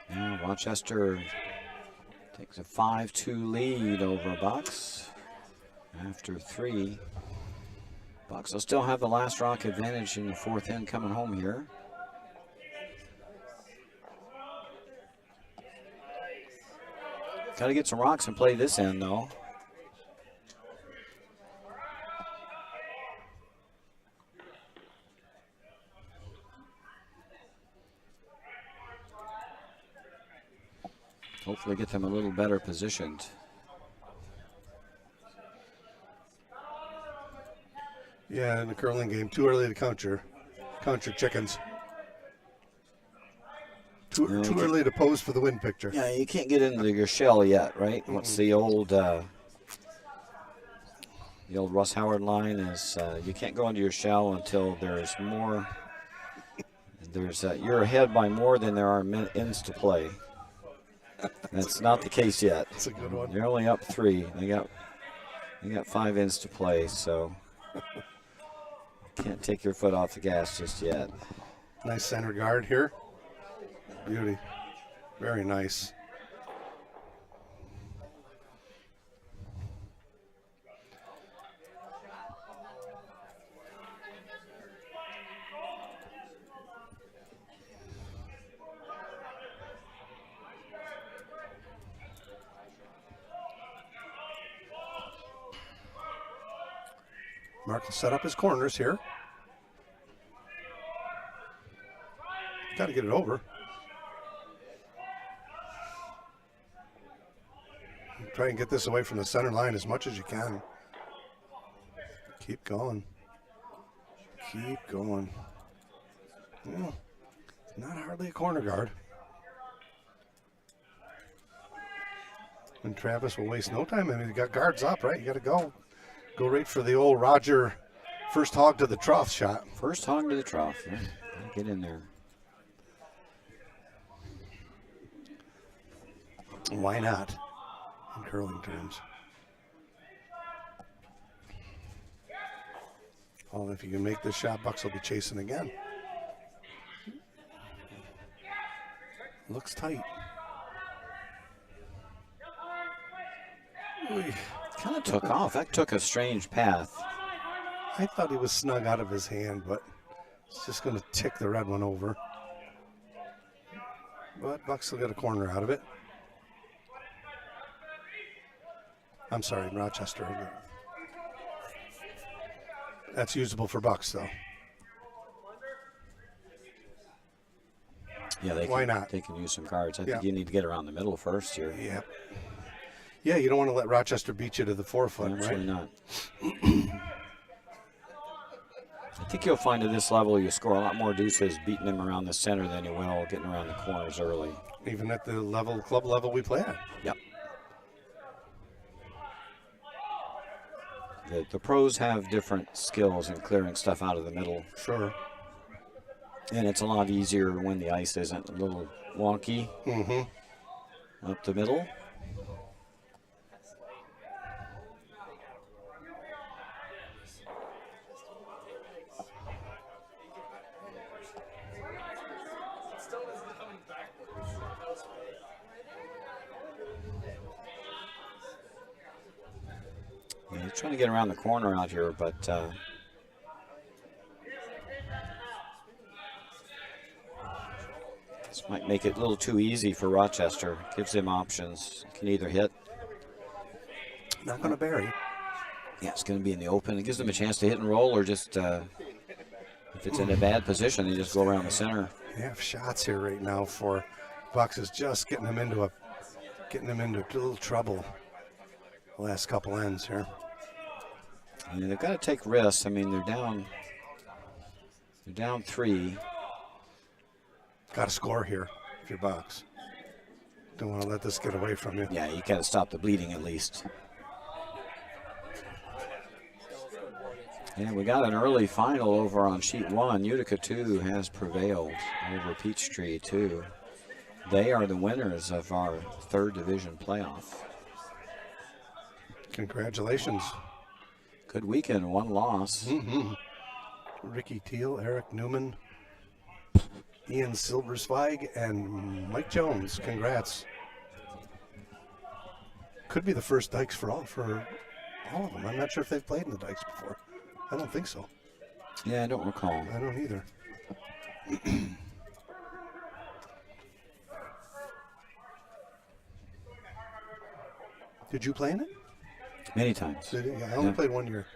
Now Rochester takes a 5-2 lead over Bucks after 3. Bucks will still have the last rock advantage in the fourth end coming home here. Got to get some rocks and play this end, though. Hopefully get them a little better positioned. Yeah, in the curling game, too early to count your chickens. Too early to pose for the win picture. Yeah, you can't get into your shell yet, right? What's the old Russ Howard line is you can't go into your shell until there's more. You're ahead by more than there are ends to play. That's not the case yet. That's a good one. They're only up 3. They got 5 ends to play, so can't take your foot off the gas just yet. Nice center guard here. Beauty. Very nice. Mark will set up his corners here. Got to get it over. Try and get this away from the center line as much as you can. Keep going. Keep going. Yeah, not hardly a corner guard. And Travis will waste no time. I mean, you got guards up, right? You got to go. Go right for the old Roger first hog to the trough shot. First hog to the trough. Yeah. Get in there. Why not? In curling terms. Well, if you can make this shot, Bucks will be chasing again. Looks tight. Kind of took off. That took a strange path. I thought he was snug out of his hand, but it's just going to tick the red one over. but Bucks will get a corner out of it. I'm sorry, Rochester. That's usable for Bucks, though. Yeah, Why not? They can use some cards. I Yeah. think you need to get around the middle first here. Yeah. Yeah, you don't want to let Rochester beat you to the 4-foot, Absolutely right? not. I think you'll find at this level you score a lot more deuces beating them around the center than you will getting around the corners early. Even at the club level we play at. Yep. The pros have different skills in clearing stuff out of the middle. Sure. And it's a lot easier when the ice isn't a little wonky up the middle. Yeah, he's trying to get around the corner out here, but this might make it a little too easy for Rochester. Gives him options. Can either hit. Not going to bury. Yeah, it's going to be in the open. It gives them a chance to hit and roll, or just if it's in a bad position, they just go around the center. They have shots here right now for Bucks is just getting them into a little trouble. The last couple ends here. And they've got to take risks. I mean, they're down 3. Got to score here if you're Bucks. Don't want to let this get away from you. Yeah, you got to stop the bleeding at least. And we got an early final over on sheet 1. Utica 2 has prevailed over Peachtree 2. They are the winners of our 3rd division playoff. Congratulations. Good weekend, 1 loss. Ricky Teal, Eric Newman, Ian Silversweig, and Mike Jones. Congrats. Could be the first Dykes for all of them. I'm not sure if they've played in the Dykes before. I don't think so. Yeah, I don't recall. I don't either. Did you play in it? Many times. Did you? Yeah, I only played 1 year.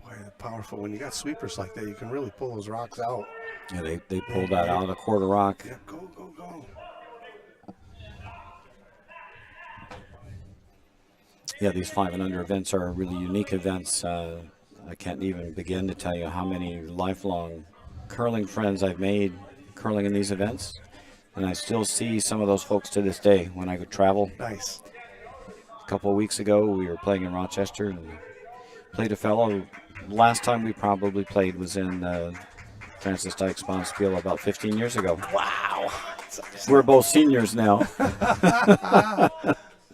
Boy, they're powerful. When you got sweepers like that, you can really pull those rocks out. Yeah, they pulled that out of the quarter rock. Yeah, go, go, go. Yeah, these 5 and under events are really unique events. I can't even begin to tell you how many lifelong curling friends I've made curling in these events. And I still see some of those folks to this day when I go travel. Nice. A couple of weeks ago, we were playing in Rochester and played a fellow. Last time we probably played was in Francis Dykes Bonspiel about 15 years ago. Wow. We're both seniors now.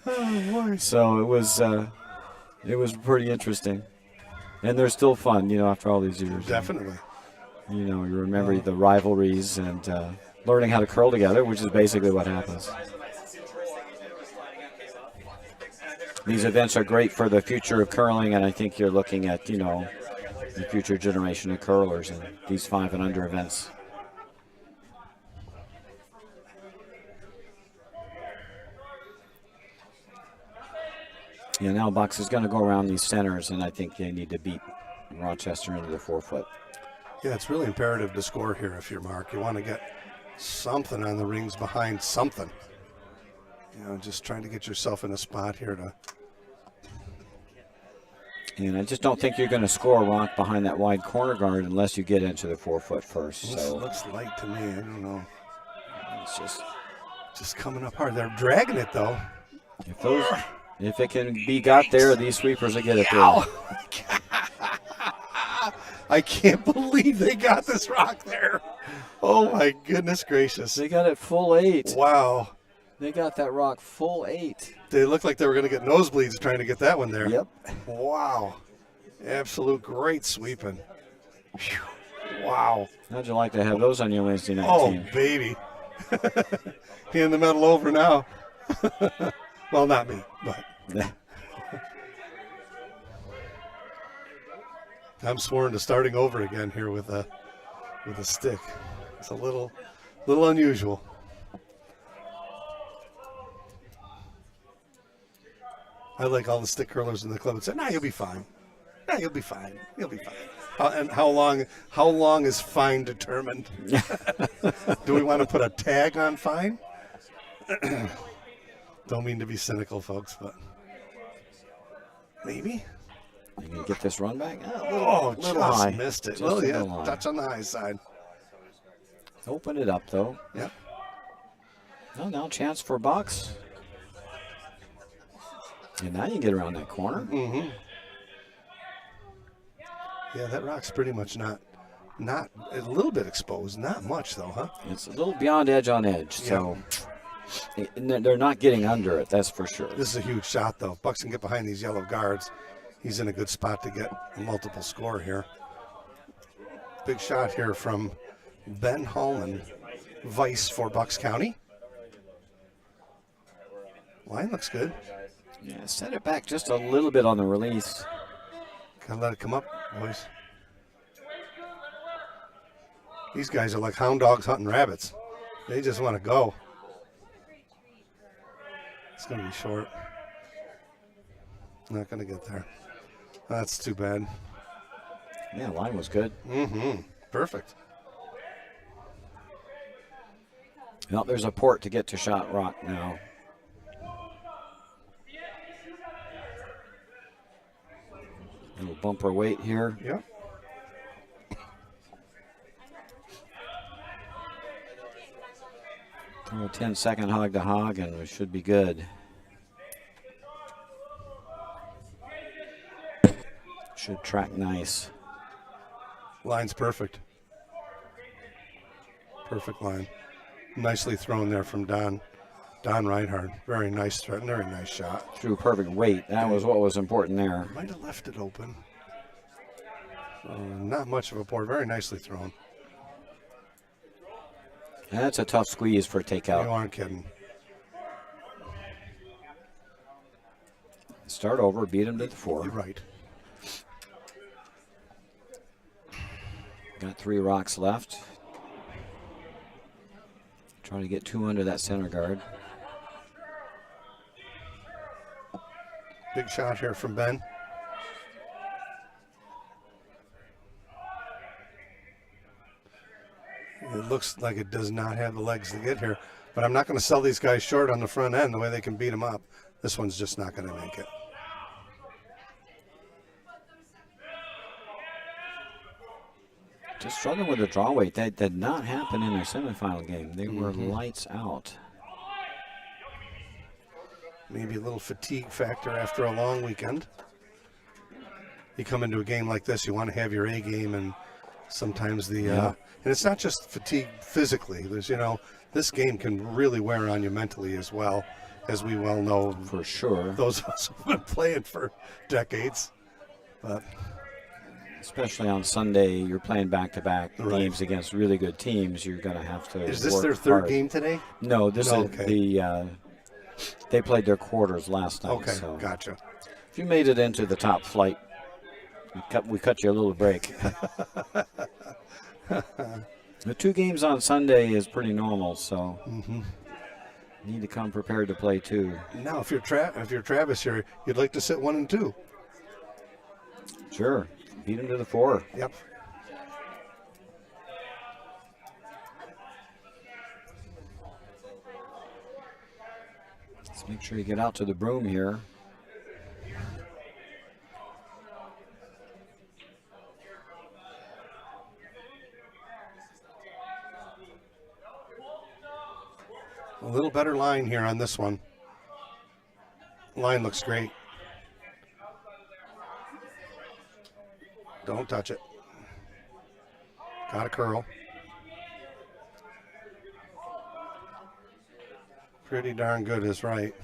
Oh, boy. So it was pretty interesting. And they're still fun, after all these years. Definitely. You remember the rivalries and learning how to curl together, which is basically what happens. These events are great for the future of curling, and I think you're looking at, the future generation of curlers and these 5 and under events. Yeah, now Bucks is going to go around these centers, and I think they need to beat Rochester into the 4-foot. Yeah, it's really imperative to score here if you're Mark. You want to get something on the rings behind something. Just trying to get yourself in a spot here to... And I just don't think you're going to score a rock behind that wide corner guard unless you get into the 4-foot first. This So looks light to me. I don't know. it's Just coming up hard. They're dragging it, though. if it can be got there, these sweepers will get it there. I can't believe they got this rock there. Oh, my goodness gracious. They got it full 8. Wow. They got that rock full 8. They looked like they were going to get nosebleeds trying to get that one there. Yep. Wow. Absolute great sweeping. Whew. Wow. How'd you like to have those on your Wednesday night Oh, team? baby. Hand the medal over now. Well, not me, but I'm sworn to starting over again here with a stick. It's a little unusual. I like all the stick curlers in the club and say, "Nah, you'll be fine. Nah, you'll be fine. You'll be fine." And how long is fine determined? Do we want to put a tag on fine? Don't mean to be cynical, folks, but maybe. You gonna get this run back? Oh, little just high. missed it. Just Well, a yeah, little high. touch on the high side. Open it up though. Yep. Well, now chance for Bucks. And now you can get around that corner. Mm-hmm. Yeah, that rock's pretty much not a little bit exposed. Not much though, huh? It's a little beyond edge on edge, so they're not getting under it. That's for sure. This is a huge shot though. Bucks can get behind these yellow guards. He's in a good spot to get a multiple score here. Big shot here from Ben Hallman, vice for Bucks County. Line looks good. Yeah, set it back just a little bit on the release. Gotta let it come up, boys. These guys are like hound dogs hunting rabbits. They just want to go. It's going to be short. Not going to get there. That's too bad. Yeah, line was good. Mm-hmm. Perfect. Well, there's a port to get to shot rock now. Little bumper weight here. Yep. Throw a 10-second hog to hog, and we should be good. Should track nice. Line's perfect. Perfect line. Nicely thrown there from Don Reinhardt. Very nice threat. Very nice shot. Threw perfect weight. That was what was important there. Might have left it open. Not much of a port. Very nicely thrown. That's a tough squeeze for a You takeout. aren't kidding. Start over, beat him to the 4. You're right. Got 3 rocks left. Trying to get 2 under that center guard. Big shot here from Ben. It looks like it does not have the legs to get here, but I'm not going to sell these guys short on the front end the way they can beat them up. This one's just not going to make it. Just struggling with the draw weight. That did not happen in their semifinal game. They were lights out. Maybe a little fatigue factor after a long weekend. You come into a game like this, you want to have your A game, and sometimes and it's not just fatigue physically. There's, this game can really wear on you mentally as well, as we well know. For sure. Those of us who've been playing for decades. But especially on Sunday, you're playing back-to-back Right. games against really good teams. You're going to have to is this work their third hard. game today? No, this No, is okay. the they played their quarters last night. Okay, So gotcha. if you made it into the top flight, we cut you a little break. The 2 games on Sunday is pretty normal, so you need to come prepared to play 2. Now, if you're Travis here, you'd like to sit 1 and 2. Sure, beat him to the 4. Yep. Let's make sure you get out to the broom here. A little better line here on this one. Line looks great. Don't touch it. Got a curl. Pretty darn good is right.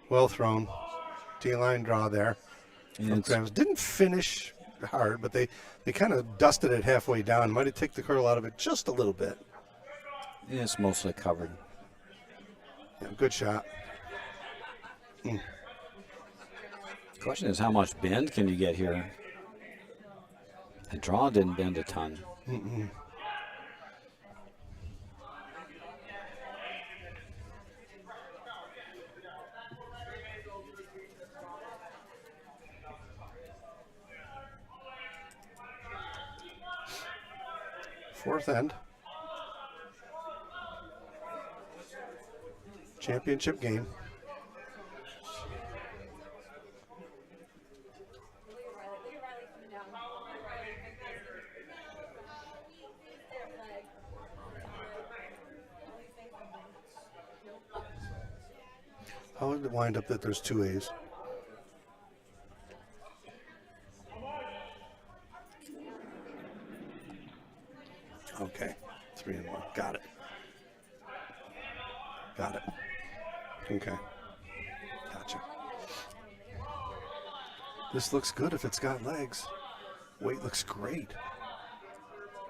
Well thrown. T-line draw there. And From it's Travis. Didn't finish hard, but they kind of dusted it halfway down. Might have taken the curl out of it just a little bit. It's mostly covered. Yeah, good shot. The question is, how much bend can you get here? The draw didn't bend a ton. Fourth end. Championship game. How did it wind up that there's 2 A's? Okay, 3 and 1. Got it. Got it. Okay. Gotcha. This looks good if it's got legs. Weight looks great.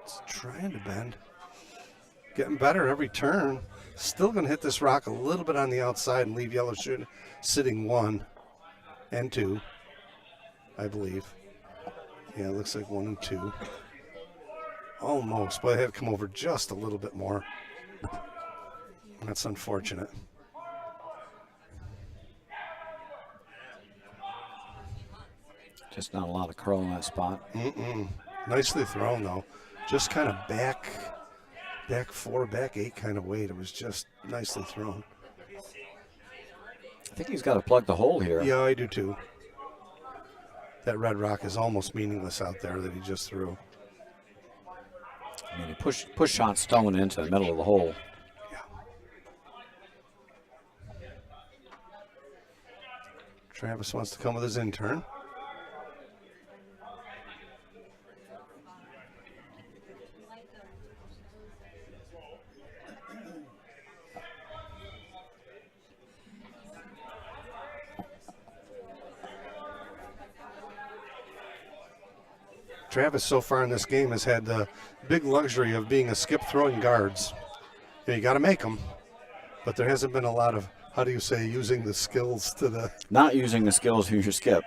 It's trying to bend. Getting better every turn. Still going to hit this rock a little bit on the outside and leave yellow sitting 1 and 2, I believe. Yeah, it looks like 1 and 2. Almost, but I had to come over just a little bit more. That's unfortunate. Just not a lot of curl in that spot. Nicely thrown, though. Just kind of back 4, back 8 kind of weight. It was just nicely thrown. I think he's got to plug the hole here. Yeah, I do too. That red rock is almost meaningless out there that he just threw. I mean, he push shot stone into the middle of the hole. Yeah. Travis wants to come with his intern. Travis so far in this game has had the big luxury of being a skip throwing guards. You got to make them, but there hasn't been a lot of, how do you say, using the skills to the... Not using the skills of your skip.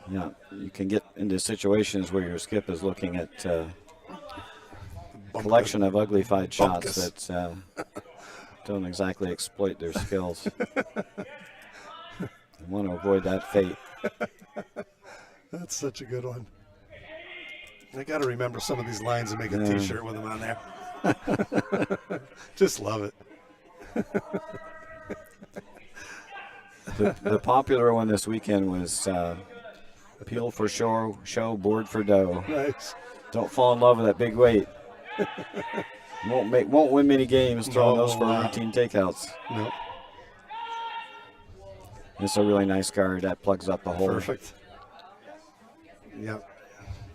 Yeah, you can get into situations where your skip is looking at a collection of uglified shots that don't exactly exploit their skills. You want to avoid that fate. That's such a good one. I got to remember some of these lines and make a T-shirt with them on there. Just love it. The popular one this weekend was peel for show, board for dough. Nice. Don't fall in love with that big weight. Won't win many games throwing those for routine takeouts. Nope. It's a really nice guard that plugs up the hole. Perfect. Yep.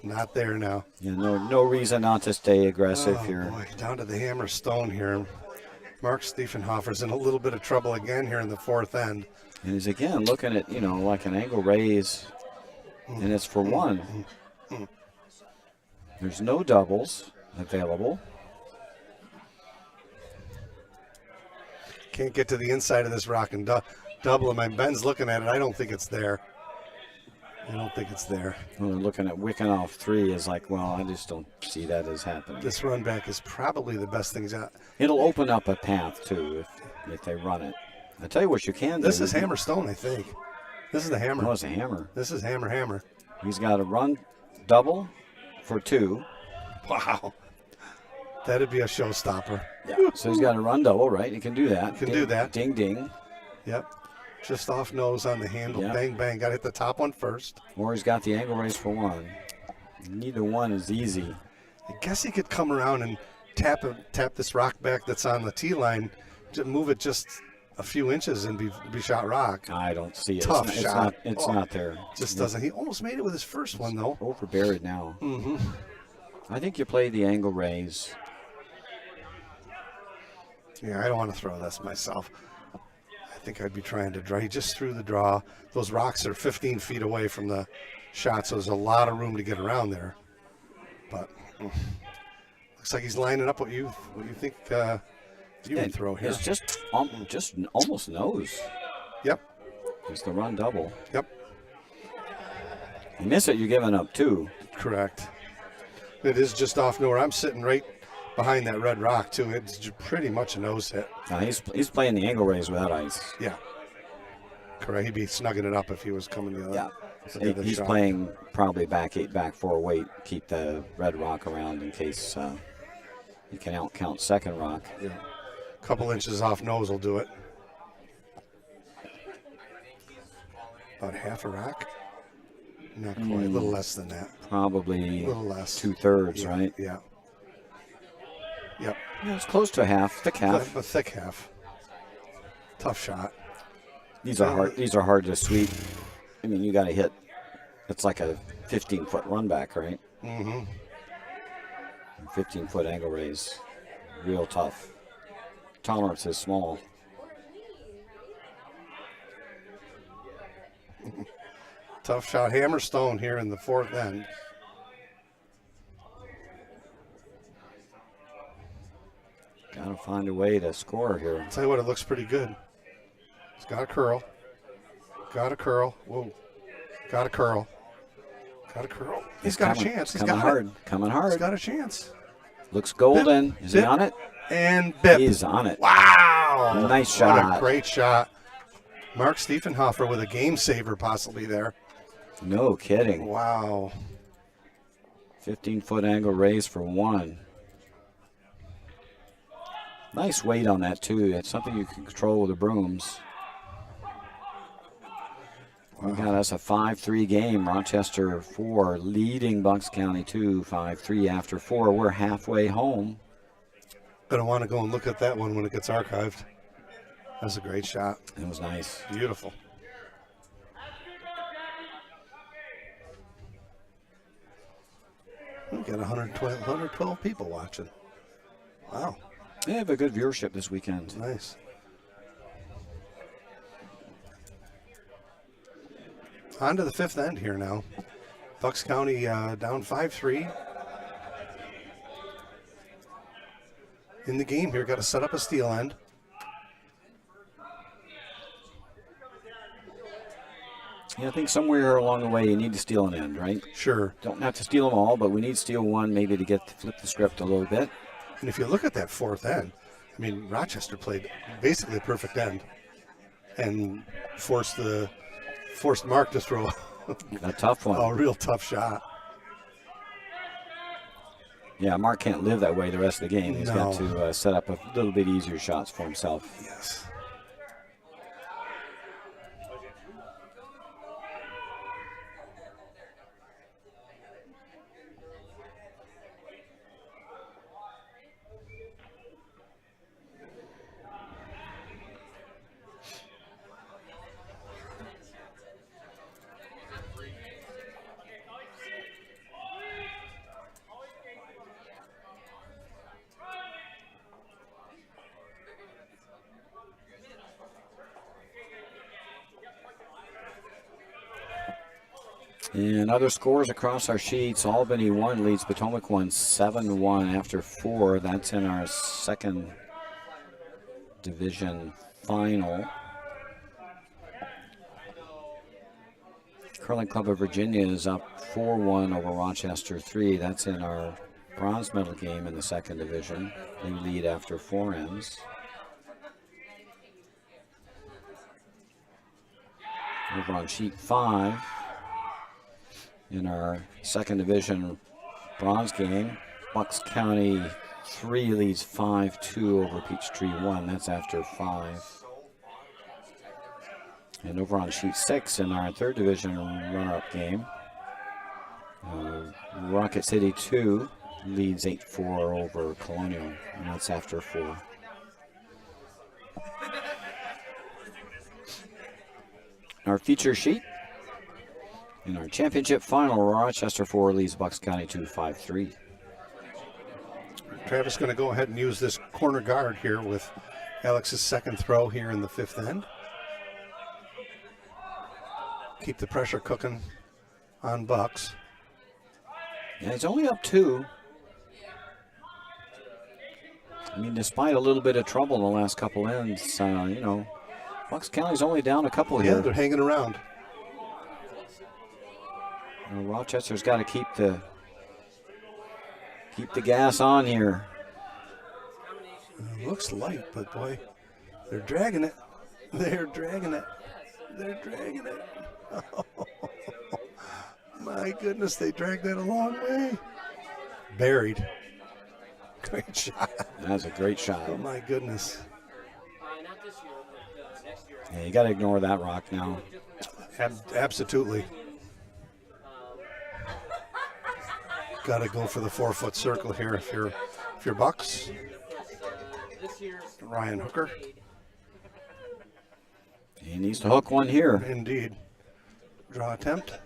Not there now. Yeah, no reason not to stay aggressive here. Boy, down to the hammer stone here. Mark Stiefenhofer's in a little bit of trouble again here in the fourth end. And he's again looking at, like an angle raise, and it's for 1. There's no doubles available. Can't get to the inside of this rock and double him. And Ben's looking at it. I don't think it's there. Well, they're looking at wicking off 3 is like, well, I just don't see that as happening. This run back is probably the best thing's out. It'll open up a path, too, if they run it. I tell you what you can do. This is hammer stone, I think. This is the hammer. Oh, it's a hammer. This is hammer. He's got to run double for 2. Wow. That'd be a showstopper. Yeah. So he's got to run double, right? He can do that. Do that. Ding, ding. Yep. Just off nose on the handle. Yep. Bang, bang. Got to hit the top one first. Or he's got the angle raise for 1. Neither one is easy. I guess he could come around and tap this rock back that's on the tee line, to move it just a few inches and be shot rock. I don't see it. Tough shot. It's not there. Just doesn't. He almost made it with his first one, though. Overburied now. I think you play the angle raise. Yeah, I don't want to throw this myself. I think I'd be trying to draw. He just threw the draw. Those rocks are 15 feet away from the shot, so there's a lot of room to get around there. But looks like he's lining up what you think you would throw here. It's just almost nose. Yep. It's the run double. Yep. You miss it, you're giving up 2. Correct. It is just off nowhere. I'm sitting right behind that red rock, too. It's pretty much a nose hit. He's playing the angle raise without ice. Yeah. Correct. He'd be snugging it up if he was coming the other. Yeah. He's playing probably back 8, back 4 weight. Keep the red rock around in case you can out-count second rock. Yeah. A couple inches off nose will do it. About half a rock? Not quite. A little less than that. Probably a little less. 2/3, right? Yeah. Yep. Yeah, it's close to a half, thick half. A thick half. Tough shot. These are hard. These are hard to sweep. I mean, you got to hit. It's like a 15-foot run back, right? Mm-hmm. 15-foot angle raise. Real tough. Tolerance is small. Tough shot. Hammerstone here in the 4th end. Got to find a way to score here. I'll tell you what, it looks pretty good. It's got a curl. Got a curl. Whoa. Got a curl. Got a curl. He's got a chance. He's coming got hard. it. Coming hard. He's got a chance. Looks golden. Bip, Is bip, he on it? And bip. He's on it. Wow. Nice What shot. a great shot. Mark Stiefenhofer with a game saver possibly there. No kidding. Wow. 15-foot angle raise for 1. Nice weight on that, too. It's something you can control with the brooms. We got us a 5-3 game. Rochester 4 leading Bucks County 2, 5-3 after 4. We're halfway home. Gonna want to go and look at that one when it gets archived. That's a great shot. It was nice. Beautiful. We got 112 people watching. Wow. They have a good viewership this weekend. Nice. On to the 5th end here now. Bucks County down 5-3. In the game here, got to set up a steal end. Yeah, I think somewhere along the way you need to steal an end, right? Sure. Don't have to steal them all, but we need to steal one maybe to flip the script a little bit. And if you look at that 4th end, I mean, Rochester played basically a perfect end and forced Mark to throw A tough one. a real tough shot. Yeah, Mark can't live that way the rest of the game. He's No. got to set up a little bit easier shots for himself. Yes. And other scores across our sheets. Albany 1 leads Potomac 1 7-1 after 4. That's in our 2nd division final. Curling Club of Virginia is up 4-1 over Rochester 3. That's in our bronze medal game in the 2nd division. They lead after 4 ends. Over on sheet 5. In our 2nd division bronze game, Bucks County 3 leads 5-2 over Peachtree 1. That's after 5. And over on sheet 6 in our 3rd division runner-up game, Rocket City 2 leads 8-4 over Colonial, and that's after 4. Our feature sheet. In our championship final, Rochester 4 leads Bucks County 2, 5-3. Travis going to go ahead and use this corner guard here with Alex's 2nd throw here in the 5th end. keep the pressure cooking on Bucks. Yeah, he's only up 2. I mean, despite a little bit of trouble in the last couple ends, you know, Bucks County's only down a couple Yeah, here. they're hanging around. Rochester's got to keep the gas on here. Looks light, but boy, they're dragging it. They're dragging it. They're dragging it. My goodness, they dragged that a long way. Buried. Great shot. That's a great shot. Oh my goodness. Yeah, you got to ignore that rock now. Absolutely. Got to go for the 4-foot circle here if you're Bucks. Ryan Hooker. He needs to hook one here. Indeed. Draw attempt.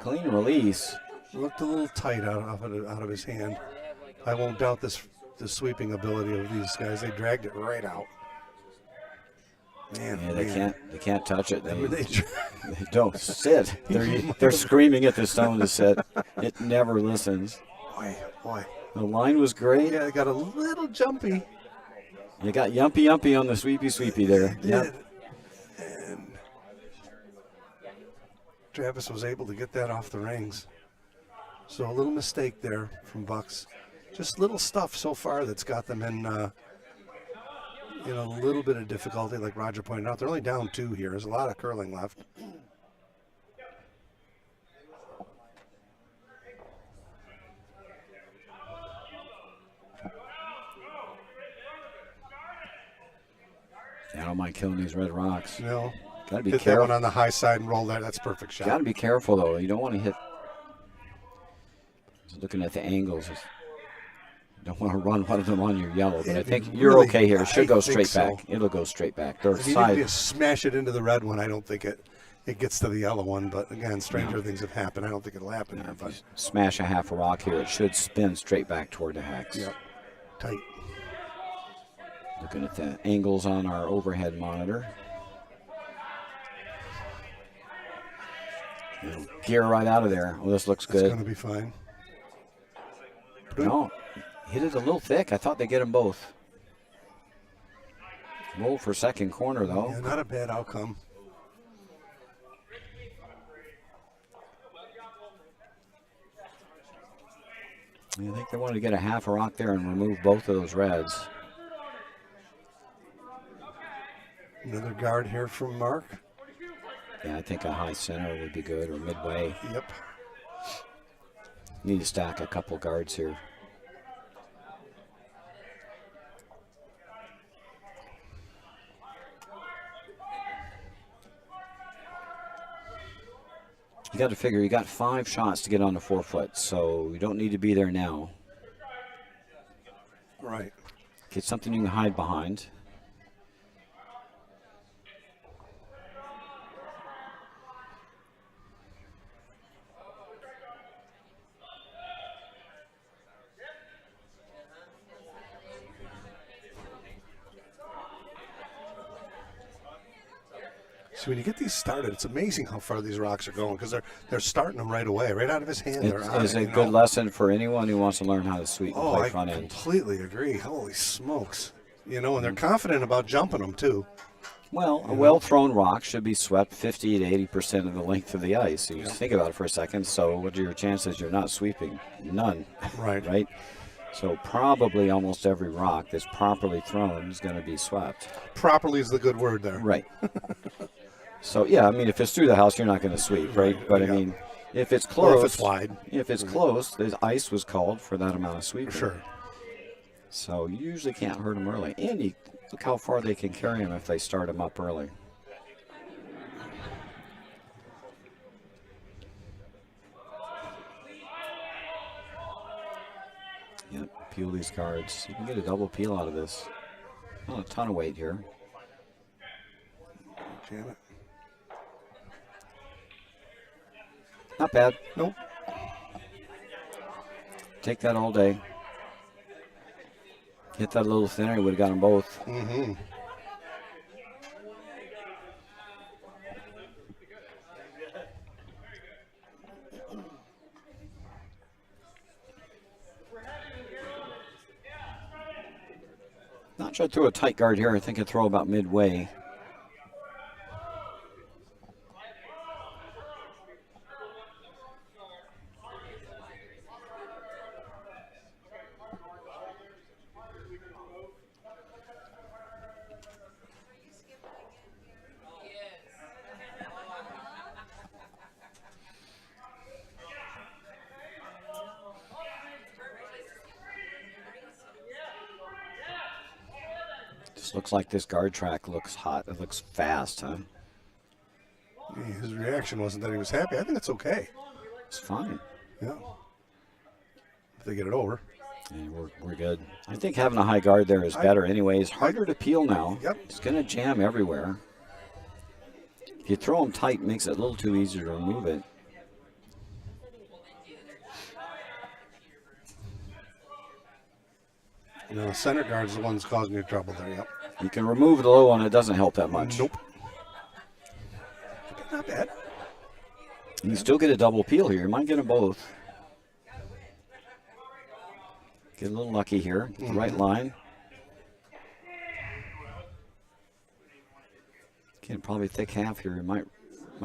Clean release. Looked a little tight out of his hand. I won't doubt the sweeping ability of these guys. They dragged it right out. Man, yeah, they can't touch it. They They don't sit. They're screaming at the stone to sit. It never listens. Boy. The line was great. Yeah, it got a little jumpy. You got yumpy on the sweepy there. Yep. And Travis was able to get that off the rings. So a little mistake there from Bucks. Just little stuff so far that's got them in a little bit of difficulty, like Roger pointed out. They're only down 2 here. There's a lot of curling left. I don't mind killing these red rocks. No. Gotta be Hit that careful. one on the high side and roll that. That's a perfect shot. Gotta be careful though. You don't want to hit. Just looking at the angles. You don't want to run one of them on your yellow, but I think you're really, okay here. It should I go think straight so. back. It'll go straight back. Their If you side. didn't just smash it into the red one, I don't think it gets to the yellow one. But again, stranger things have happened. I don't think it'll happen here. But Smash a half a rock here. It should spin straight back toward the hex. yep, tight. Looking at the angles on our overhead monitor. And gear right out of there. Well, this looks It's good. going to be fine. No, hit it a little thick. I thought they'd get them both. Roll for second corner, though. Yeah, not a bad outcome. I think they wanted to get a half a rock there and remove both of those reds. Another guard here from Mark. Yeah, I think a high center would be good, or midway. Yep. Need to stack a couple guards here. You got to figure you got 5 shots to get on the 4-foot, so you don't need to be there now. Right. Get something you can hide behind. So when you get these started, it's amazing how far these rocks are going because they're starting them right away, right out of his hand. It is a good lesson for anyone who wants to learn how to sweep and play I front end. completely agree. Holy smokes. And they're confident about jumping them, too. Well, a well-thrown rock should be swept 50 to 80% of the length of the ice. So you just think about it for a second. So what are your chances you're not sweeping? None. Right. Right? So probably almost every rock that's properly thrown is going to be swept. Properly is the good word there. Right. So, yeah, I mean, if it's through the house, you're not going to sweep, right? But, I mean, if it's close. Or if it's wide. If it's close, the ice was called for that amount of sweeping. Sure. So you usually can't hurt them early. And look how far they can carry them if they start them up early. Yep, peel these cards. You can get a double peel out of this. Not a ton of weight here. Jam it. Not bad. Nope. Take that all day. Hit that a little thinner, he would have got them both. Mm-hmm. Not sure I'd throw a tight guard here. I think I'd throw about midway. Just looks like this guard track looks hot. It looks fast, huh? Yeah, his reaction wasn't that he was happy. I think it's okay. It's fine. Yeah. If they get it over. Yeah, we're good. I think having a high guard there is better anyways. Harder to peel now. Yep. It's going to jam everywhere. If you throw them tight, it makes it a little too easy to remove it. You know, the center guard's the one that's causing you trouble there, yep. You can remove the low one. It doesn't help that much. Nope. Not bad. You can still get a double peel here. You might get them both. Get a little lucky here. Get the right line. Get probably thick half here. You might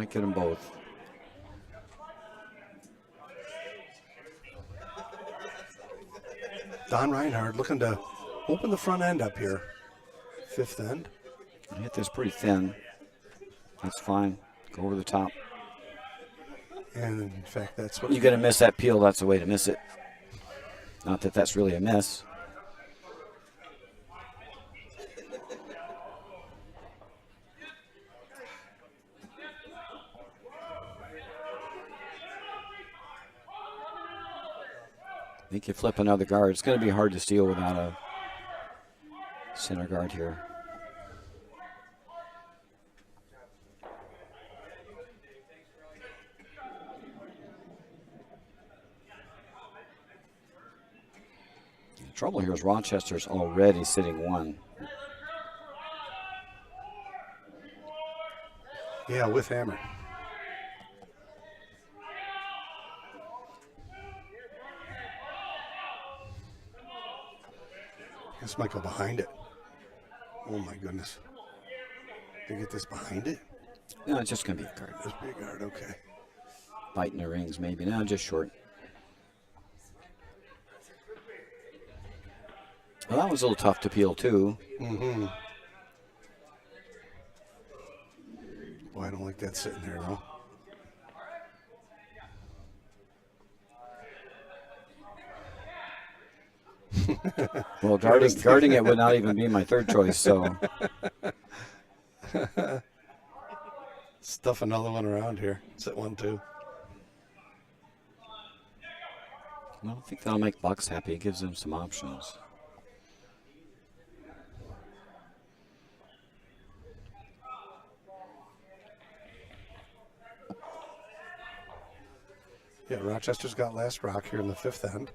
get them both. Don Reinhardt looking to open the front end up here. Fifth end. I hit this pretty thin. That's fine. Go over the top. And in fact, that's what You're going to miss that peel. That's the way to miss it. Not that that's really a miss. I think you flip another guard. It's going to be hard to steal without a center guard here. The trouble here is Rochester's already sitting one. Yeah, with hammer. This might go behind it. Oh my goodness. They get this behind it? No, it's just going to be a guard. This big guard, okay. Biting the rings maybe. No, just short. Well, that was a little tough to peel too. Mm-hmm. Boy, I don't like that sitting there, though. Well, guarding it would not even be my third choice, so. Stuff another one around here. Sit one, too. I don't think that'll make Bucks happy. It gives them some options. Yeah, Rochester's got last rock here in the fifth end.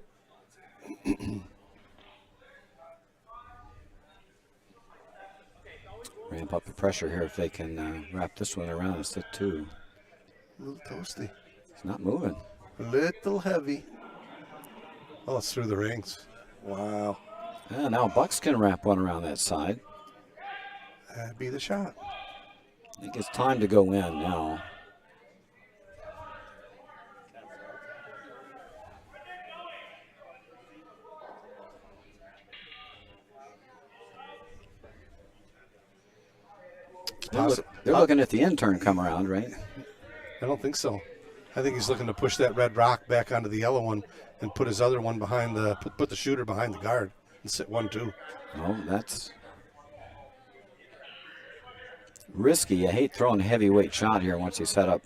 Ramp up the pressure here if they can wrap this one around and sit two. A little toasty. It's not moving. A little heavy. Oh, it's through the rings. Wow. Yeah, now Bucks can wrap one around that side. That'd be the shot. I think it's time to go in now. They're looking at the intern come around, right? I don't think so. I think he's looking to push that red rock back onto the yellow one and put his other one behind the, put the shooter behind the guard and sit 1-2. Oh, that's risky. I hate throwing a heavyweight shot here once you set up.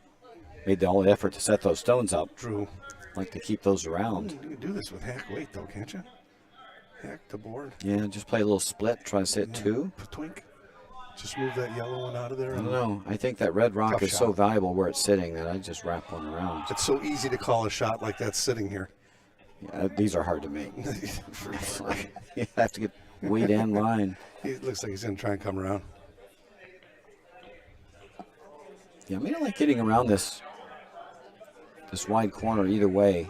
Made all the effort to set those stones up. True. Like to keep those around. You can do this with hack weight, though, can't you? Hack the board. Yeah, just play a little split, try to sit two. Twink. Just move that yellow one out of there. I don't know. I think that red rock Tough is shot. so valuable where it's sitting that I just wrap one around. It's so easy to call a shot like that's sitting here. Yeah, these are hard to make. You have to get weight and line. He looks like he's going to try and come around. Yeah, I mean, I like getting around this wide corner either way.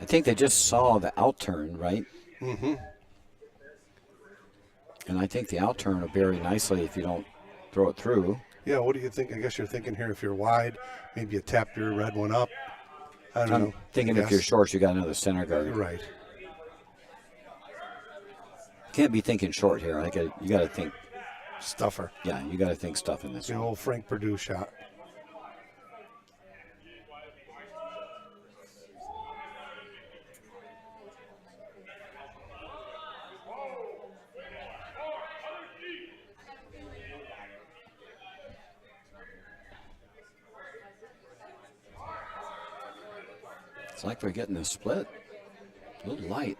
I think they just saw the out turn, right? Mm-hmm. And I think the out turn will bury nicely if you don't throw it through. Yeah, what do you think? I guess you're thinking here if you're wide, maybe you tap your red one up. I don't know. I'm thinking if you're short, you got another center guard. Right. Can't be thinking short here. You got to think. Stuffer. Yeah, you got to think stuff in this The one. old Frank Perdue shot. It's like they're getting a split. A little light.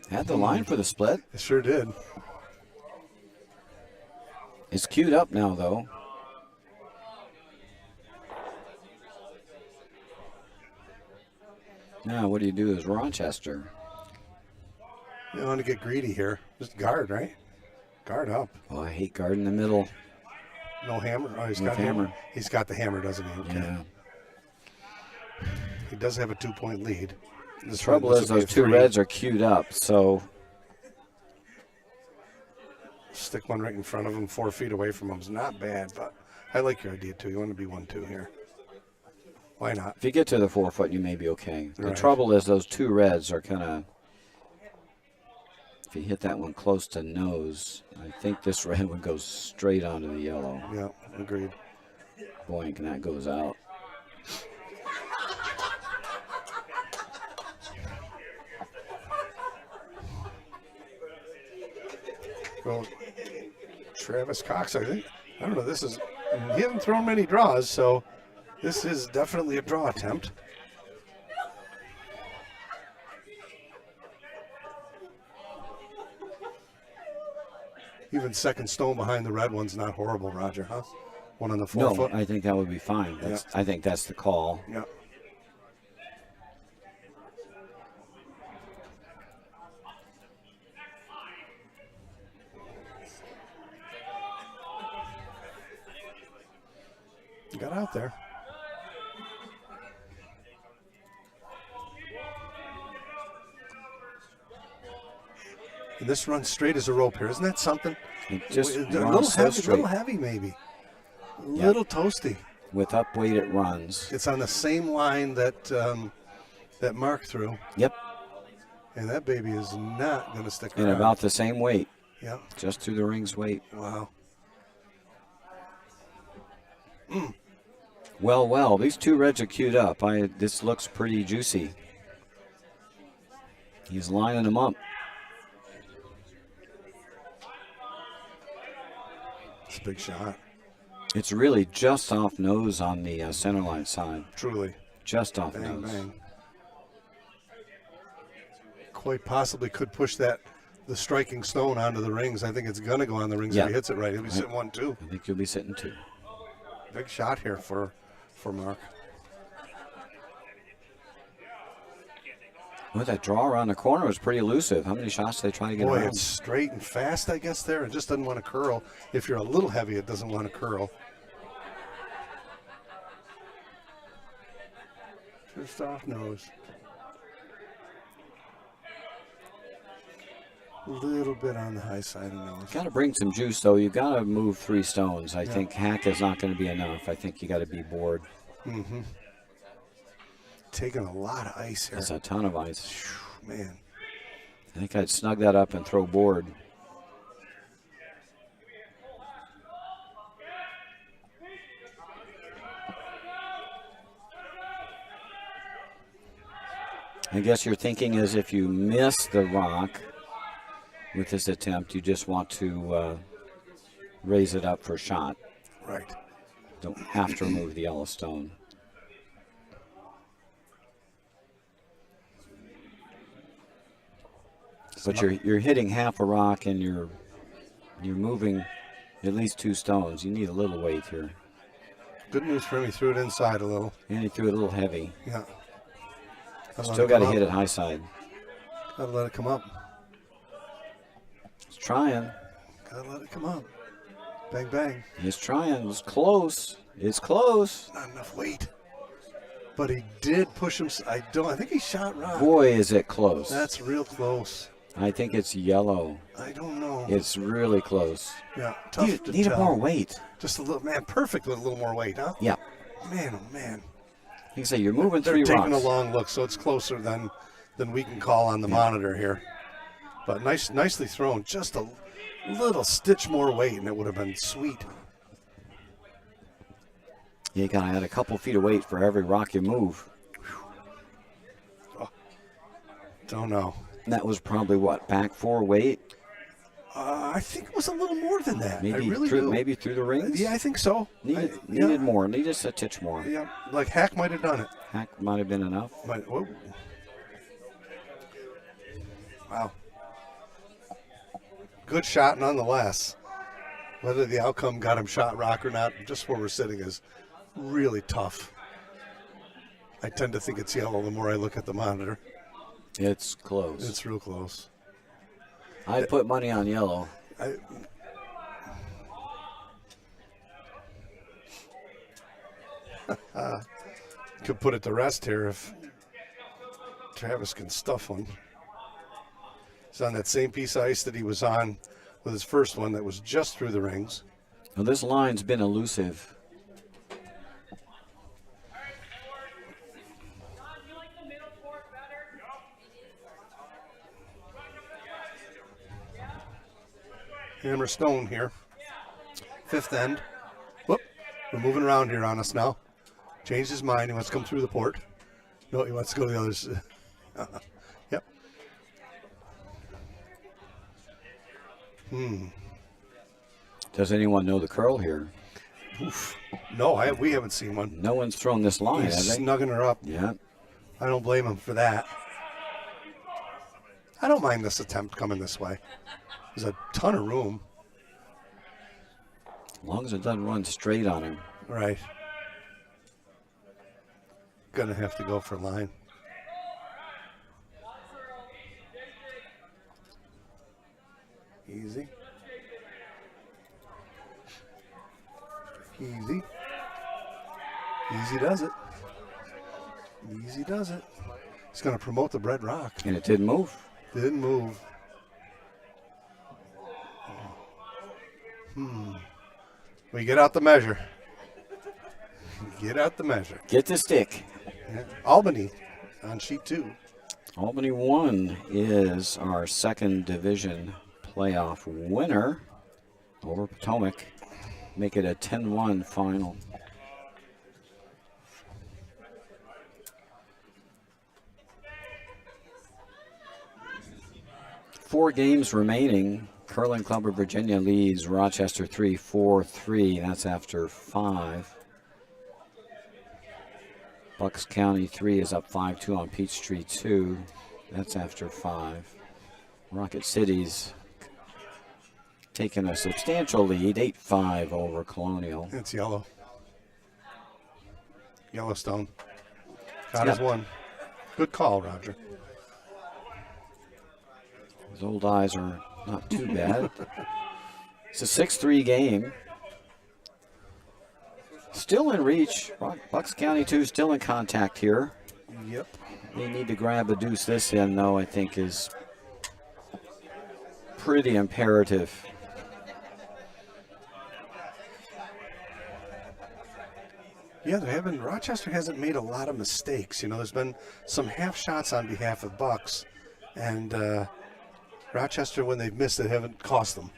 Had the line for the split. It sure did. It's queued up now, though. Now, what do you do as Rochester? You don't want to get greedy here. Just guard, right? Guard up. Oh, I hate guard in the middle. No hammer. Oh, he's No got hammer. hammer. He's got the hammer, doesn't he? Okay. Yeah. He does have a 2-point lead. The trouble is those two reds are queued up, so stick one right in front of him, 4 feet away from him is not bad, but I like your idea too. You want to be 1-2 here. Why not? if you get to the 4 foot, you may be okay. The Right. trouble is those two reds are kind of, if you hit that one close to nose, I think this red one goes straight onto the yellow. Yeah, agreed. Boink, and that goes out. Well, Travis Cox, I don't know, he hasn't thrown many draws, so this is definitely a draw attempt. Even second stone behind the red one's not horrible, Roger, huh? One on the 4 No, foot. I think that would be fine. I think that's the call. Yeah. Got out there. And this runs straight as a rope here. Isn't that something? It just a runs little so heavy, straight. little heavy maybe. A little toasty. With up weight, it runs. It's on the same line that that Mark threw, Yep, and that baby is not going to stick and around. about the same weight, Yeah. just through the ring's weight. Wow. Well, these two reds are queued up. This looks pretty juicy. He's lining them up. It's a big shot. It's really just off nose on the center line side. Truly. Just off Bang, nose. bang. Quite possibly could push the striking stone onto the rings. I think it's going to go on the rings Yeah. if he hits it right. He'll be sitting 1-2. I think you'll be sitting two. Big shot here for Mark. Well, that draw around the corner was pretty elusive. How many shots did they try to get Boy, around? it's straight and fast, I guess, there. It just doesn't want to curl. If you're a little heavy, it doesn't want to curl. Just off nose. A little bit on the high side of nose. Got to bring some juice, though. You got to move 3 stones. I think hack is not going to be enough. I think you got to be bored. Mm-hmm. Taking a lot of ice here. That's a ton of ice. Phew, man. I think I'd snug that up and throw board. I guess your thinking is if you miss the rock with this attempt, you just want to raise it up for a shot. Right. Don't have to remove the yellow stone. But you're hitting half a rock and you're moving at least 2 stones. You need a little weight here. Good news for him, he threw it inside a little. And he threw it a little heavy. Yeah. Still got to hit it high side. Gotta let it come up. He's trying. Gotta let it come up. Bang, bang. He's trying. It's close. It's close. Not enough weight. But he did push him. I think he shot rock. Boy, is it close. That's real close. I think it's yellow. I don't know. It's really close. Yeah, tough to Needed tell. more weight. Just a little, man, perfect with a little more weight, huh? Yeah. Man, oh man. You can say you're moving They're 3 taking rocks. a long look, so it's closer than we can call on the monitor here. But nicely thrown. Just a little stitch more weight, and it would have been sweet. You got to add a couple feet of weight for every rock you move. Oh, don't know. And that was probably what, back 4 weight? I think it was a little more than that. I Maybe really through do. maybe through the rings. Yeah, I think so. Needed more. Needed just a titch more. Yeah, like Hack might have done it. Hack might have been enough. Whoa. Wow. Good shot nonetheless. Whether the outcome got him shot rock or not, just where we're sitting is really tough. I tend to think it's yellow the more I look at the monitor. It's close. It's real close. I'd put money on yellow. Could put it to rest here if Travis can stuff one. He's on that same piece of ice that he was on with his first one that was just through the rings. Well, this line's been elusive. Hammer stone here. Fifth end. Whoop. We're moving around here on us now. Changed his mind. He wants to come through the port. No, he wants to go to the others. Yep. Does anyone know the curl here? Oof. No, we haven't seen one. No one's thrown this line, He's have they? snugging her up. Yeah. I don't blame him for that. I don't mind this attempt coming this way. There's a ton of room. As long as it doesn't run straight on him. Right. Gonna have to go for line. Easy. Easy. Easy does it. Easy does it. He's gonna promote the bread rock. And it didn't move. Didn't move. We get out the measure. Get out the measure. Get the stick. Yeah. Albany on sheet 2. Albany 1 is our second division playoff winner over Potomac. Make it a 10-1 final. Four games remaining. Curling Club of Virginia leads Rochester 4-3. That's after 5. Bucks County 3 is up 5-2 on Peachtree 2. That's after 5. Rocket City's taking a substantial lead, 8-5 over Colonial. It's yellow. Yellowstone. Got his one. Good call, Roger. His old eyes are not too bad. It's a 6-3 game. Still in reach. Bucks County 2 still in contact here. Yep. They need to grab a deuce this in, though, I think is pretty imperative. Yeah, Rochester hasn't made a lot of mistakes. You know, there's been some half shots on behalf of Bucks, and Rochester, when they've missed it, haven't cost them.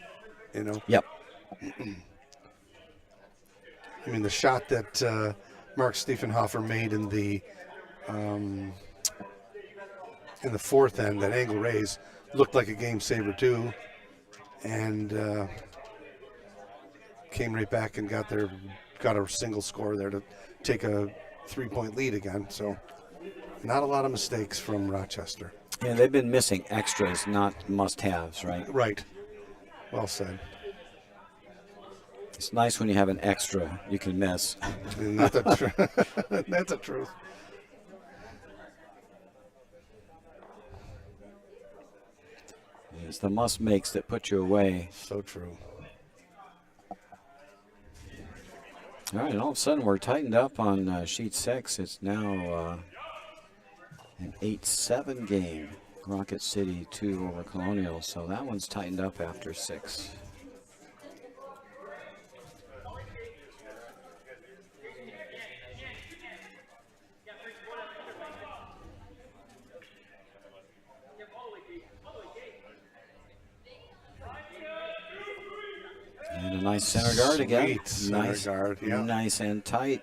You know. Yep. I mean, the shot that Mark Stiefenhofer made in the fourth end, that angle raise, looked like a game saver too, and came right back and got a single score there to take a 3-point lead again. So, not a lot of mistakes from Rochester. Yeah, they've been missing extras, not must-haves, right? Right. Well said. It's nice when you have an extra you can miss. That's the truth. It's the must-makes that put you away. So true. All right, and all of a sudden we're tightened up on sheet 6. It's now an 8-7 game. Rocket City 2 over Colonial, so that one's tightened up after 6. And a nice center guard again. Sweet center guard, yeah. Nice and tight.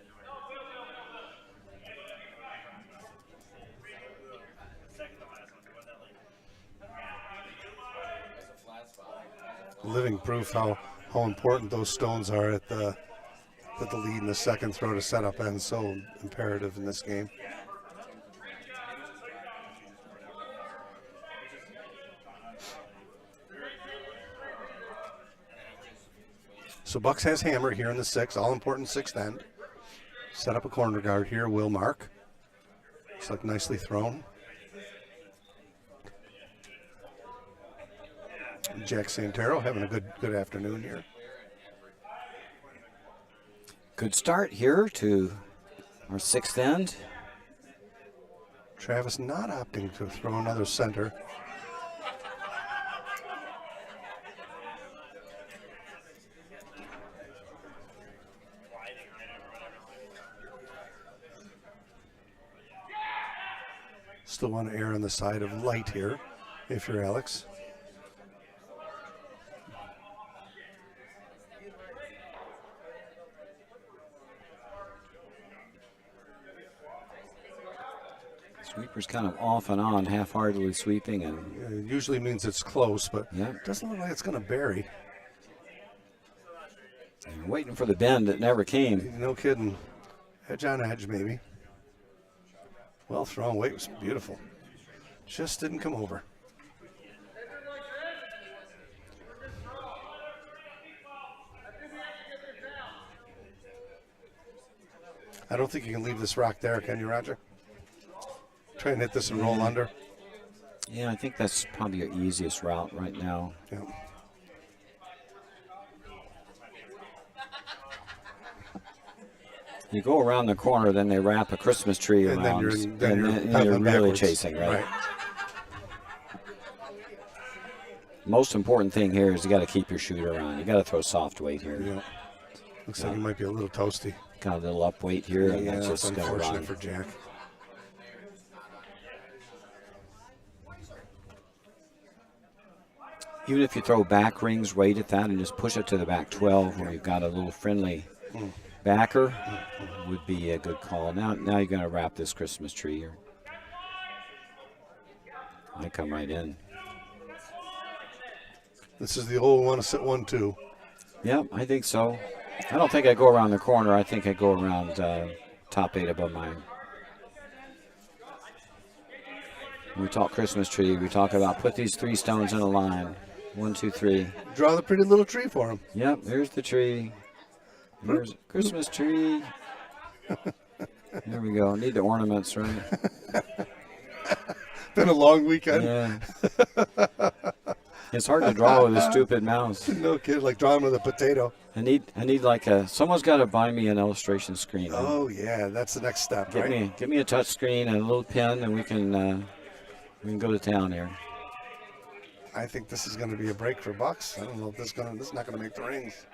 Living proof how important those stones are at the lead in the second throw to set up end. So imperative in this game. So Bucks has hammer here in the 6th, all important 6th end. Set up a corner guard here, will mark. Looks like nicely thrown. Jack Santero having a good afternoon here. Good start here to our 6th end. Travis not opting to throw another center. Still want to err on the side of light here, if you're Alex. Sweeper's kind of off and on, half-heartedly sweeping, and It usually means it's close, but yeah, it doesn't look like it's going to bury. and waiting for the bend that never came. No kidding. Edge on edge, maybe. Well thrown. Weight was beautiful. Just didn't come over. I don't think you can leave this rock there, can you, Roger? Try and hit this and roll under. Yeah, I think that's probably your easiest route right now. Yeah. You go around the corner, then they wrap a Christmas tree And around, then you're and pedaling really backwards. chasing, right? Most important thing here is you got to keep your shooter on. You got to throw soft weight here. Yeah. Looks like he might be a little toasty. Got a little up weight here, and Yeah, that's it's just going to unfortunate run. for Jack. Even if you throw back rings right at that and just push it to the back 12 where you've got a little friendly backer, would be a good call. Now you're going to wrap this Christmas tree here. I come right in. This is the old one, sit 1-2. Yep, I think so. I don't think I go around the corner. I think I go around top 8 above mine. When we talk Christmas tree, we talk about put these 3 stones in a line. 1, 2, 3. Draw the pretty little tree for him. Yep, here's the tree. Here's Christmas tree. There we go. Need the ornaments, right? Been a long weekend. Yeah. It's hard to draw with a stupid mouse. No kid, like drawing with a potato. I need like a. Someone's got to buy me an illustration screen. Oh yeah, that's the next step, right? Give me a touch screen and a little pen, and we can go to town here. I think this is going to be a break for Bucks. I don't know if this is not going to make the rings.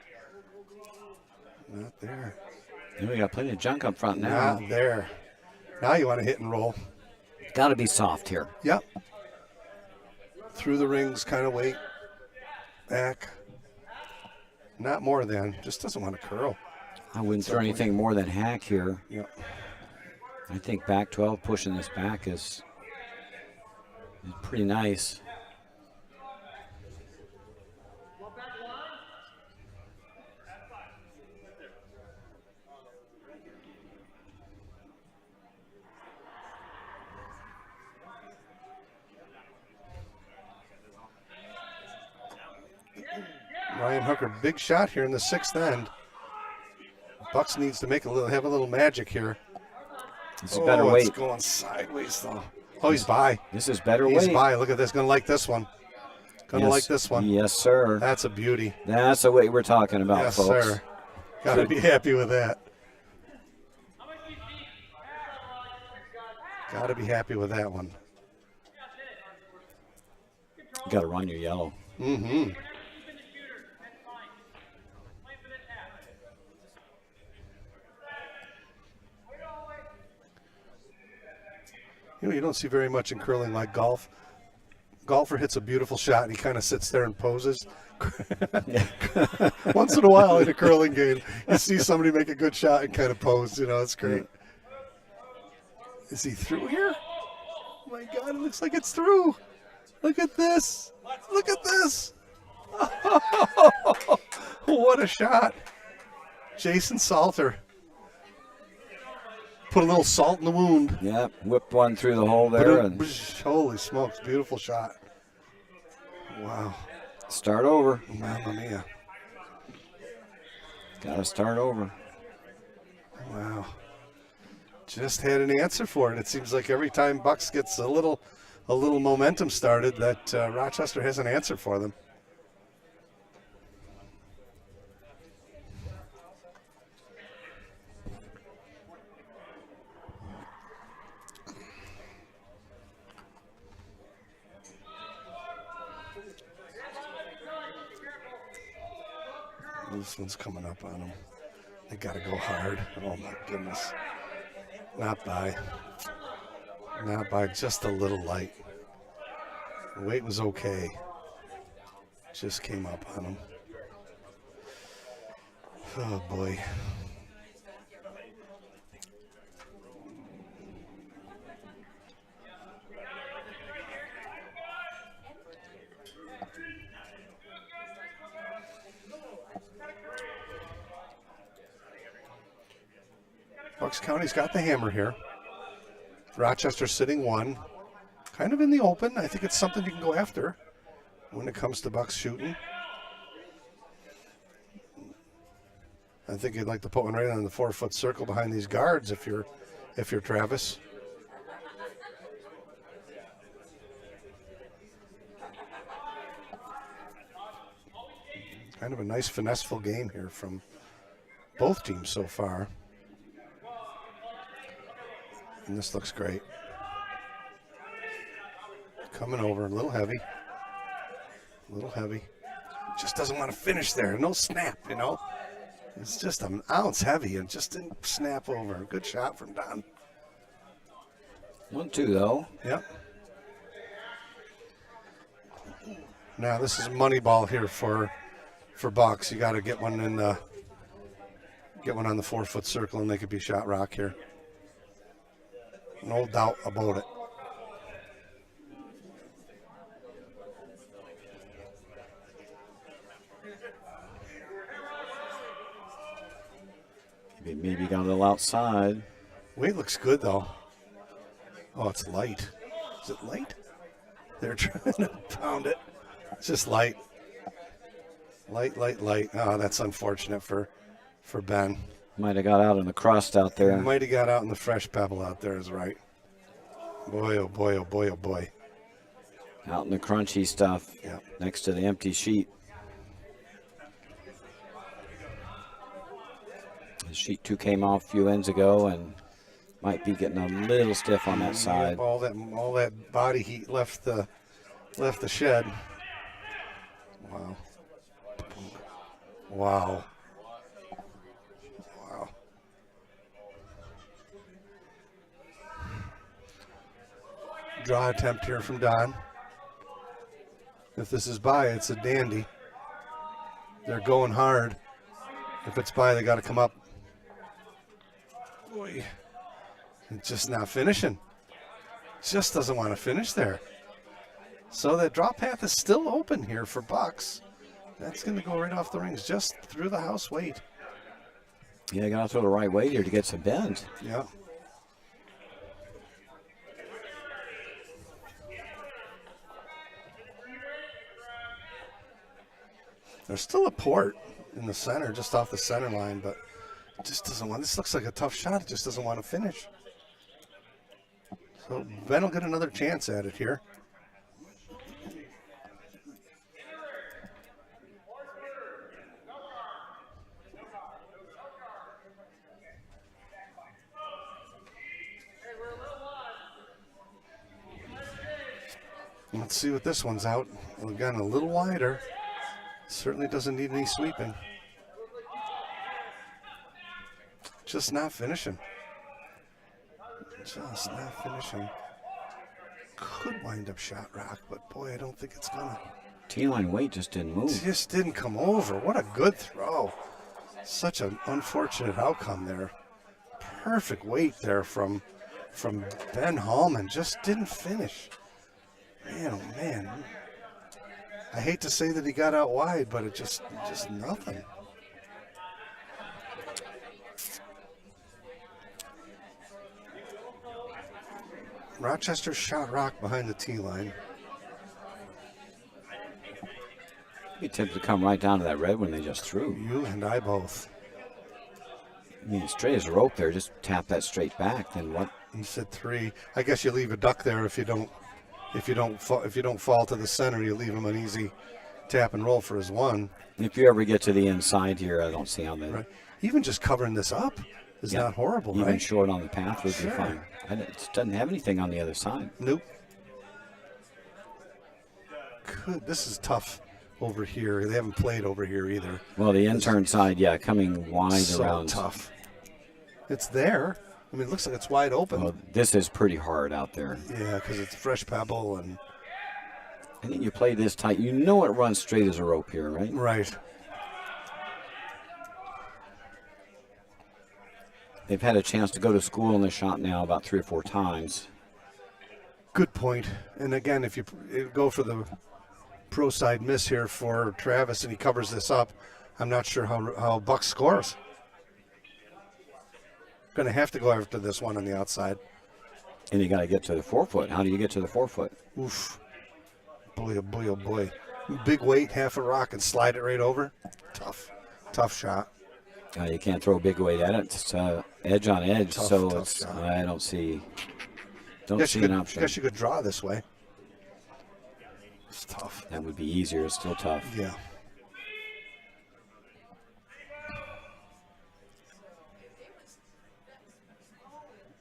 Not there. And we got plenty of junk up front now. Not there. Now you want to hit and roll. Got to be soft here. Yep. Through the rings, kind of weight. Back. Not more than. Just doesn't want to curl. I wouldn't throw anything more than hack here. Yep. I think back 12 pushing this back is pretty nice. Ryan Hooker, big shot here in the 6th end. Bucks needs to have a little magic here. It's a better weight. It's going sideways though. Oh, he's by. This is better He's weight. by. Look at this. Going to like this one. Gonna like this one. Yes, sir. That's a beauty. That's the way we're talking about, Yes, folks. sir. Gotta be happy with that. Gotta be happy with that one. You got to run your yellow. Mm-hmm. You know, you don't see very much in curling like golf. Golfer hits a beautiful shot and he kind of sits there and poses. Once in a while in a curling game, you see somebody make a good shot and kind of pose. You know, it's great. Is he through here? Oh my God, it looks like it's through. Look at this. Look at this. What a shot. Jason Salter. Put a little salt in the wound. Yep, whipped one through the hole there. And Holy smokes, beautiful shot. Wow. start over. Mamma mia. Got to start over. Wow. Just had an answer for it. It seems like every time Bucks gets a little momentum started, that Rochester has an answer for them. This one's coming up on them. They got to go hard. Oh my goodness. Not by. Not by, just a little light. The weight was okay. Just came up on him. Oh boy. Bucks County's got the hammer here. Rochester sitting one. Kind of in the open. I think it's something you can go after when it comes to Bucks shooting. I think you'd like to put one right on the 4-foot circle behind these guards if you're Travis. Kind of a nice finesseful game here from both teams so far. And this looks great. Coming over, a little heavy. A little heavy. Just doesn't want to finish there. No snap, you know. It's just an ounce heavy and just didn't snap over. Good shot from Don. 1-2 though. Yep. Now this is money ball here for Bucks. You got to get one on the 4-foot circle and they could be shot rock here. No doubt about it. Maybe got a little outside. Weight looks good though. Oh, it's light. Is it light? They're trying to pound it. It's just light. Light. Oh, that's unfortunate for Ben. Might have got out in the crust out there. Might have got out in the fresh pebble out there is right. Boy, oh boy, oh boy, oh boy. Out in the crunchy stuff. Yep. Next to the empty sheet. The sheet 2 came off a few ends ago and might be getting a little stiff on that side. Yep, all that body heat left the shed. Wow. Wow. Wow. Draw attempt here from Don. If this is by, it's a dandy. They're going hard. If it's by, they got to come up. Boy, it's just not finishing. Just doesn't want to finish there. So that drop path is still open here for Bucks. That's going to go right off the rings, just through the house weight. Yeah, got to throw the right way here to get some bend. Yeah. There's still a port in the center, just off the center line, but it just doesn't want. This looks like a tough shot. It just doesn't want to finish. So Ben will get another chance at it here. Let's see what this one's out. Well, again, a little wider. Certainly doesn't need any sweeping. Just not finishing. Just not finishing. Could wind up shot rock, but boy, I don't think it's gonna. T-line weight just didn't move. Just didn't come over. What a good throw. Such an unfortunate outcome there. Perfect weight there from Ben Hallman. Just didn't finish. Man, oh man. I hate to say that he got out wide, but it just nothing. Rochester shot rock behind the tee line. Be tempted to come right down to that red one they just threw. You and I both. I mean, straight as a rope there. Just tap that straight back. Then what? You said 3. I guess you leave a duck there if you don't fall to the center. You leave him an easy tap and roll for his 1. If you ever get to the inside here, I don't see how that. Right. Even just covering this up is not horrible, Even right? short on the path would Sure. be fine. It doesn't have anything on the other side. Nope. This is tough over here. They haven't played over here either. Well, the intern side, yeah, coming wide So around. tough. It's there. I mean, it looks like it's wide open. Well, this is pretty hard out there. Yeah, because it's fresh pebble and I think you play this tight. You know it runs straight as a rope here, right? right. They've had a chance to go to school in the shot now about 3 or 4 times. Good point. And again, if you go for the pro side miss here for Travis and he covers this up, I'm not sure how Buck scores. Going to have to go after this one on the outside. And you got to get to the 4-foot. How do you get to the 4-foot? Oof. Boy, oh boy, oh boy. Big weight, half a rock, and slide it right over. Tough shot. You can't throw a big weight at it. It's edge on edge, Tough so it's. shot. I don't see Guess an option. Guess you could draw this way. It's tough. That would be easier. It's still tough. Yeah.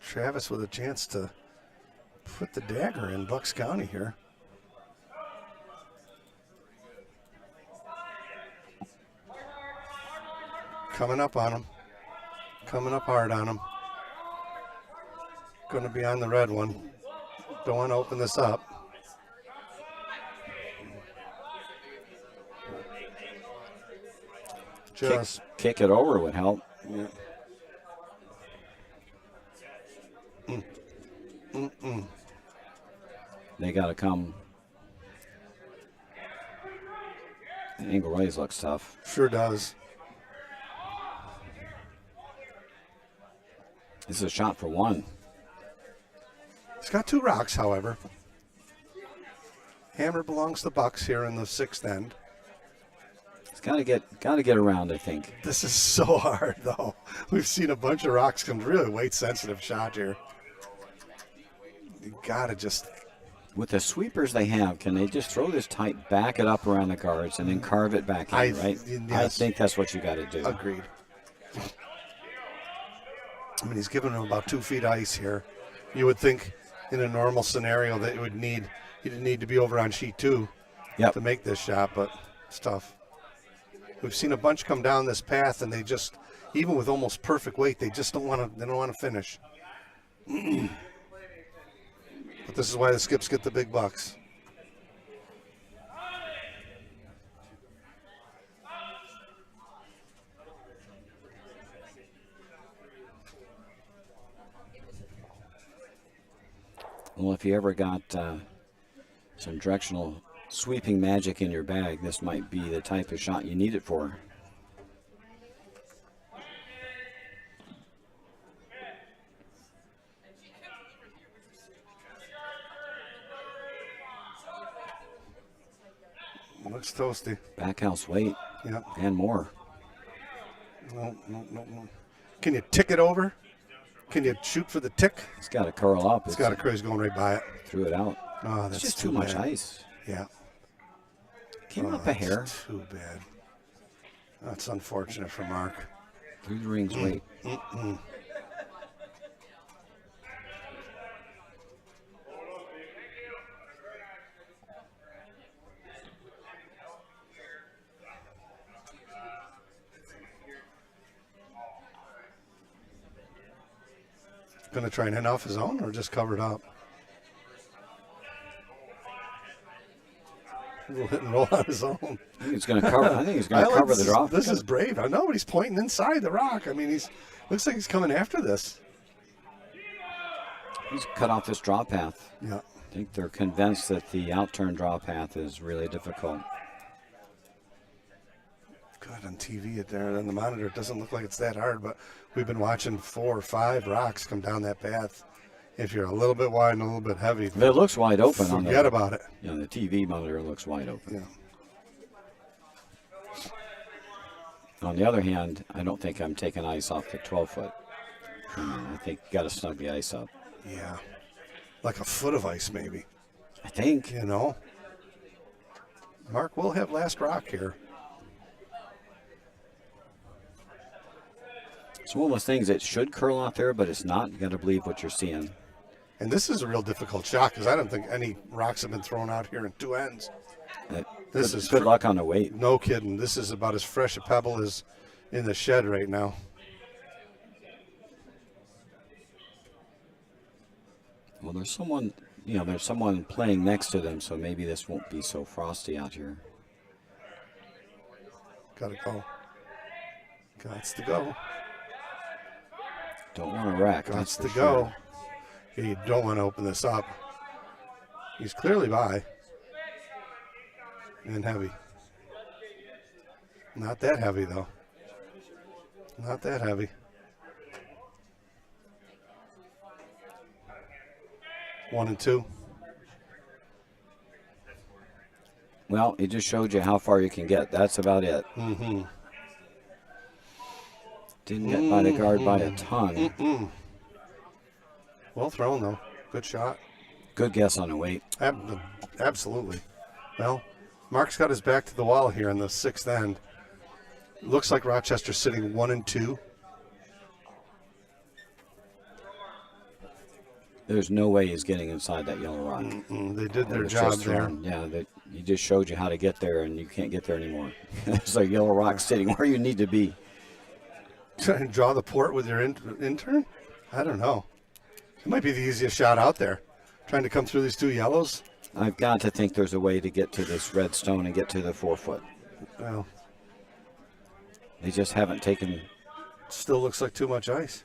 Travis with a chance to put the dagger in Bucks County here. Coming up on him. Coming up hard on him. Going to be on the red one. Don't want to open this up. Just Kick it over would help. yeah. They got to come. Angle raise looks tough. Sure does. This is a shot for 1. It's got 2 rocks, however. Hammer belongs to Bucks here in the 6th end. It's got to get around, I think. This is so hard, though. We've seen a bunch of rocks come really weight-sensitive shot here. You gotta just. With the sweepers they have, can they just throw this tight, back it up around the guards, and then carve it back in, right? Yes. I think that's what you got to do. Agreed. I mean, he's giving him about 2 feet ice here. You would think in a normal scenario that he'd need to be over on sheet 2 Yep. to make this shot, but it's tough. We've seen a bunch come down this path, and they just, even with almost perfect weight, they just don't want to finish. But this is why the skips get the big bucks. Well, if you ever got some directional sweeping magic in your bag, this might be the type of shot you need it for. Looks toasty. Backhouse weight Yep. and more. No. Can you tick it over? Can you shoot for the tick? It's got to curl up. It's got a cruise going right by it. Threw it out. Oh, It's that's just too much bad. ice. Yeah. Came up a that's hair. Too bad. That's unfortunate for Mark. Through the rings weight. Going to try and hit off his own or just cover it up? A little hit and roll on his own. I think he's going to cover. I think he's going to cover the drop. This is brave. I know, but he's pointing inside the rock. I mean, looks like he's coming after this. He's cut off this draw path. Yeah. I think they're convinced that the outturn draw path is really difficult. Good on TV there on the monitor. It doesn't look like it's that hard, but we've been watching 4 or 5 rocks come down that path. If you're a little bit wide and a little bit heavy, If it looks wide open. Forget about it. Yeah, the TV monitor looks wide open. Yeah. On the other hand, I don't think I'm taking ice off the 12-foot. I think you got to snug the ice up. Yeah. Like a foot of ice, maybe. I think. You know? Mark will have last rock here. It's one of those things that should curl out there, but it's not. You got to believe what you're seeing. And this is a real difficult shot because I don't think any rocks have been thrown out here in 2 ends. This is good luck on the weight. No kidding. This is about as fresh a pebble as in the shed right now. Well, there's someone playing next to them, so maybe this won't be so frosty out here. Gotta go. Gots to go. Don't want to wreck. Gots to that's for go. sure. Yeah, you don't want to open this up. He's clearly by. And heavy. Not that heavy, though. Not that heavy. One and two. Well, it just showed you how far you can get. That's about it. Mm-hmm. Didn't get by the guard by a ton. Well thrown, though. Good shot. Good guess on the weight. Absolutely. Well, Mark's got his back to the wall here in the 6th end. Looks like Rochester's sitting 1 and 2. There's no way he's getting inside that yellow rock. They did their It's job just there. thrown. Yeah, he just showed you how to get there, and you can't get there anymore. There's a yellow rock sitting where you need to be. Trying to draw the port with your intern? I don't know. It might be the easiest shot out there. Trying to come through these 2 yellows. I've got to think there's a way to get to this red stone and get to the 4-foot. Well, They just haven't taken. still looks like too much ice.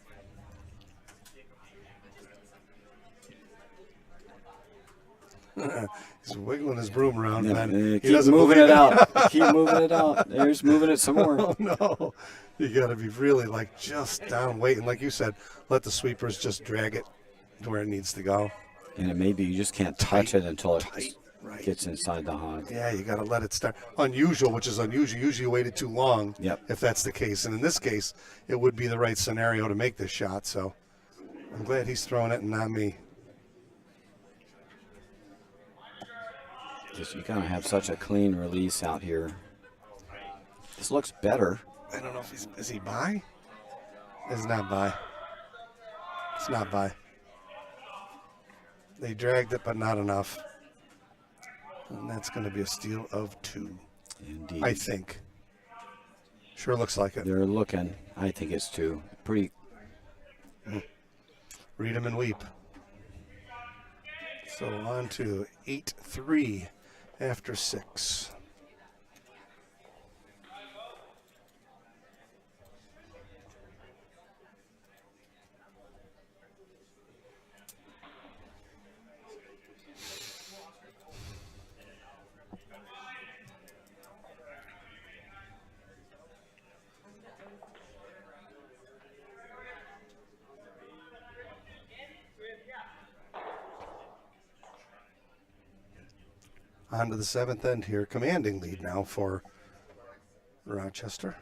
He's wiggling his broom around, man. He Keep doesn't moving believe it out. Keep moving it out. There's moving it some more. Oh, no. You got to be really, just down waiting. Like you said, let the sweepers just drag it to where it needs to go. And maybe you just can't touch it until it Right. gets inside the hog. Yeah, you got to let it start. Unusual, which is unusual. Usually you waited too long. Yep. If that's the case. And in this case, it would be the right scenario to make this shot. So I'm glad he's throwing it and not me. You gotta have such a clean release out here. This looks better. I don't know if is he by? It's not by. It's not by. They dragged it, but not enough. And that's going to be a steal of 2. Indeed. I think. Sure looks like it. They're looking. I think it's 2. Pretty. Read them and weep. So on to 8-3 after 6. On to the 7th end here. Commanding lead now for Rochester.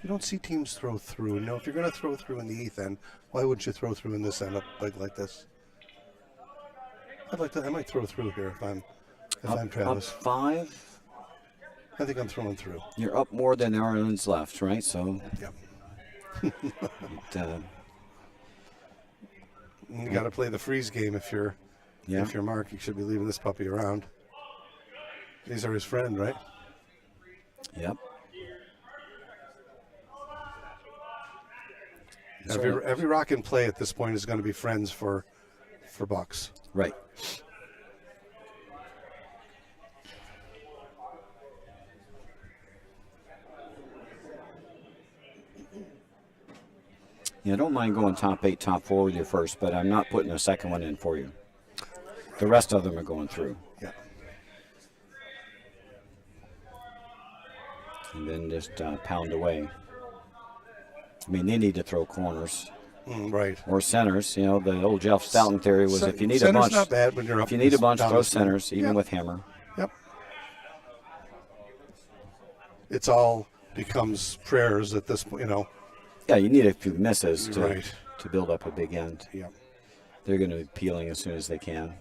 You don't see teams throw through. No, if you're going to throw through in the 8th end, why wouldn't you throw through in this end up like this? I might throw through here if I'm Travis. Up 5. I think I'm throwing through. You're up more than there are ends left, right? So. Yep. You got to play the freeze game if you're Mark. You should be leaving this puppy around. These are his friend, right? Yep. Every rock in play at this point is going to be friends for Bucks. Right. Yeah, I don't mind going top 8, top 4 with you first, but I'm not putting a second one in for you. The rest of them are going through. Yeah. And then just pound away. I mean, they need to throw corners. Right. Or centers. You know, the old Jeff Stoughton theory was if you need a center's bunch, not bad when you're up if you need a bunch, down throw this low. centers, even Yep. with hammer. Yep. It's all becomes prayers at this point, you know. Yeah, you need a few misses to Right. to build up a big end. Yep. They're going to be peeling as soon as they can.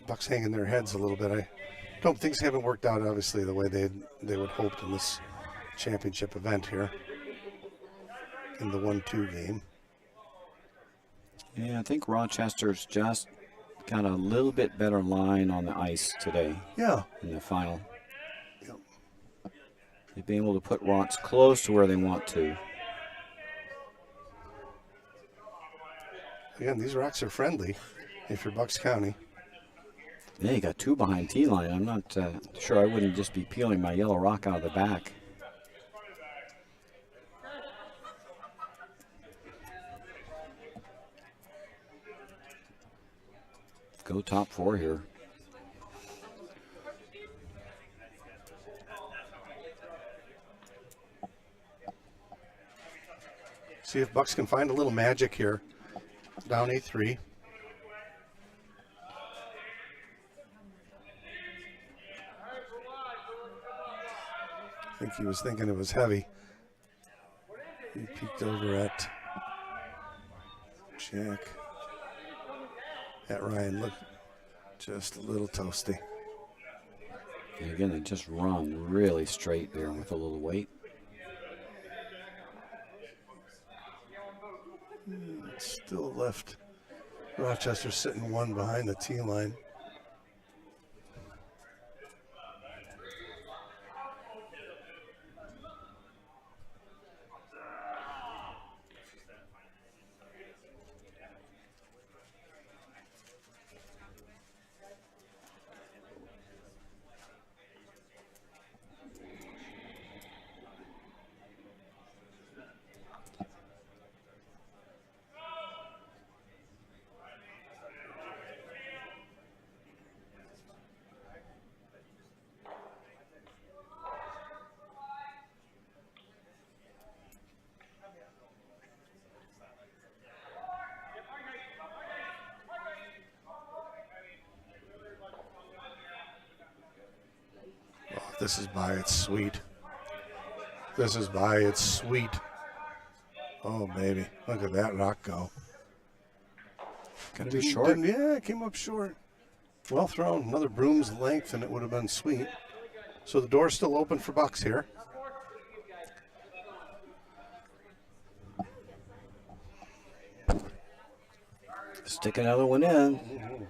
Bucks hanging their heads a little bit. I don't things haven't worked out obviously the way they would hoped in this championship event here in the 1-2 game. Yeah, I think Rochester's just got a little bit better line on the ice today Yeah. in the final. Yep. They've been able to put Rots close to where they want to. Again, these rocks are friendly if you're Bucks County. Yeah, you got 2 behind T-line. I'm not sure I wouldn't just be peeling my yellow rock out of the back. Go top 4 here. See if Bucks can find a little magic here. Down 8-3. I think he was thinking it was heavy. He peeked over at Jack. At Ryan looked just a little toasty. And again, they just run really straight there with a little weight. Still left Rochester sitting 1 behind the T line. This is by its sweet. This is by its sweet. Oh, baby. Look at that rock go. Got to be short. Yeah, it came up short. Well thrown. Another broom's length, and it would have been sweet. So the door's still open for Bucks here. Stick another one in.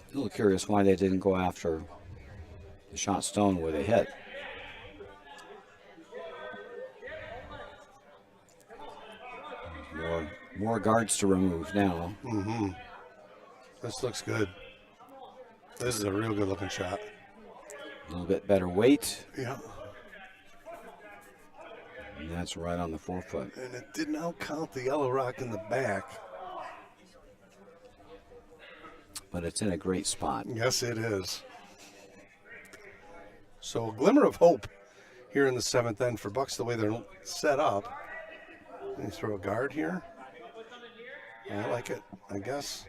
A little curious why they didn't go after the shot stone where they hit. More guards to remove now. Mm-hmm. This looks good. This is a real good looking shot. A little bit better weight. Yeah. And that's right on the 4-foot. And it did not count the yellow rock in the back. But it's in a great spot. Yes, it is. So a glimmer of hope here in the 7th end for Bucks, the way they're set up. And you throw a guard here. I like it, I guess.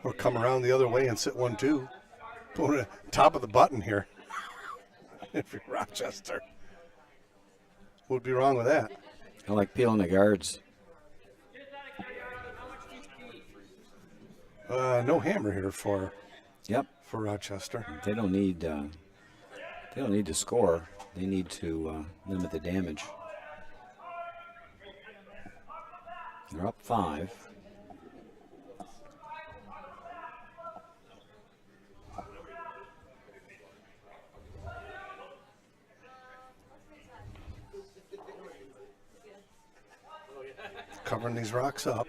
Or come around the other way and sit 1-2. Going to top of the button here. If you're Rochester. What would be wrong with that? I like peeling the guards. No hammer here for Yep. Rochester. They don't need to score. They need to limit the damage. They're up 5. Covering these rocks up.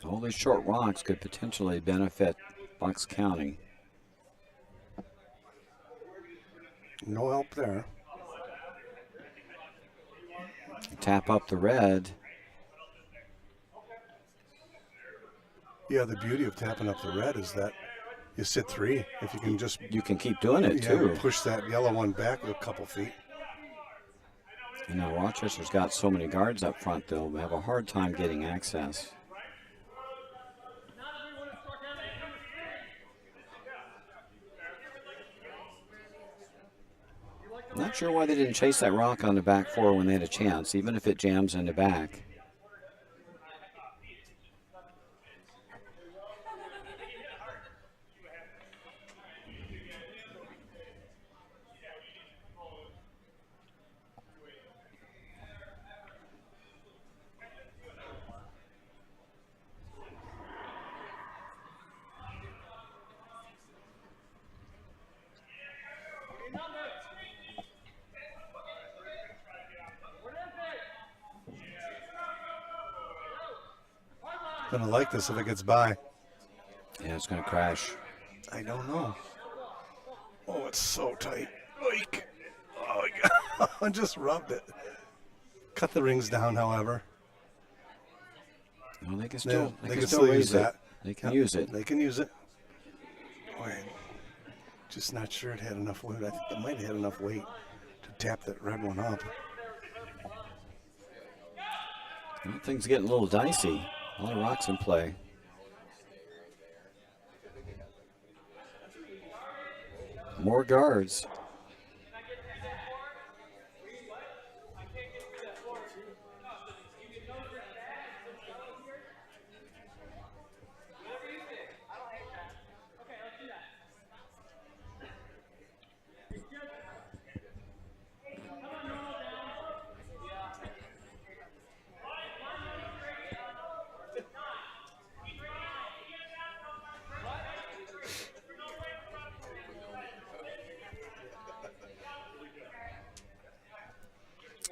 All these short rocks could potentially benefit Bucks County. No help there. Tap up the red. Yeah, the beauty of tapping up the red is that you sit 3. If you can just You can keep doing it too. push that yellow one back a couple feet. You know, Rochester's got so many guards up front, they'll have a hard time getting access. Not sure why they didn't chase that rock on the back 4 when they had a chance, even if it jams in the back. Gonna like this if it gets by. Yeah, it's going to crash. I don't know. Oh, it's so tight. Oik. Oh, my God. I just rubbed it. Cut the rings down, however. No, they can still, Yeah, they can still use raise that. it. They can Yep, use it. They can use it. Boy, just not sure it had enough weight. I think it might have had enough weight to tap that red one up. Well, things getting a little dicey. A lot of rocks in play. More guards.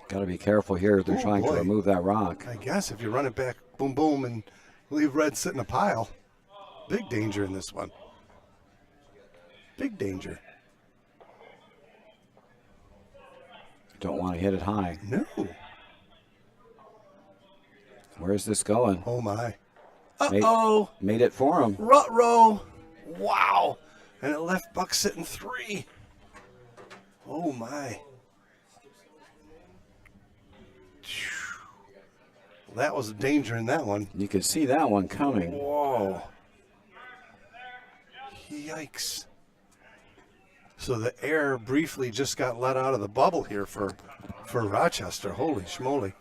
Got to be careful here. They're Oh, trying boy. to remove that rock. I guess if you run it back, boom, boom, and leave red sit in a pile, big danger in this one. Big danger. Don't want to hit it high. No. Where's this going? Oh, my. Uh-oh. Made it for him. Ruh-roh. Wow. And it left Buck sitting 3. Oh, my. That was a danger in that one. You could see that one coming. Whoa. Yikes. So the air briefly just got let out of the bubble here for Rochester. Holy schmoly.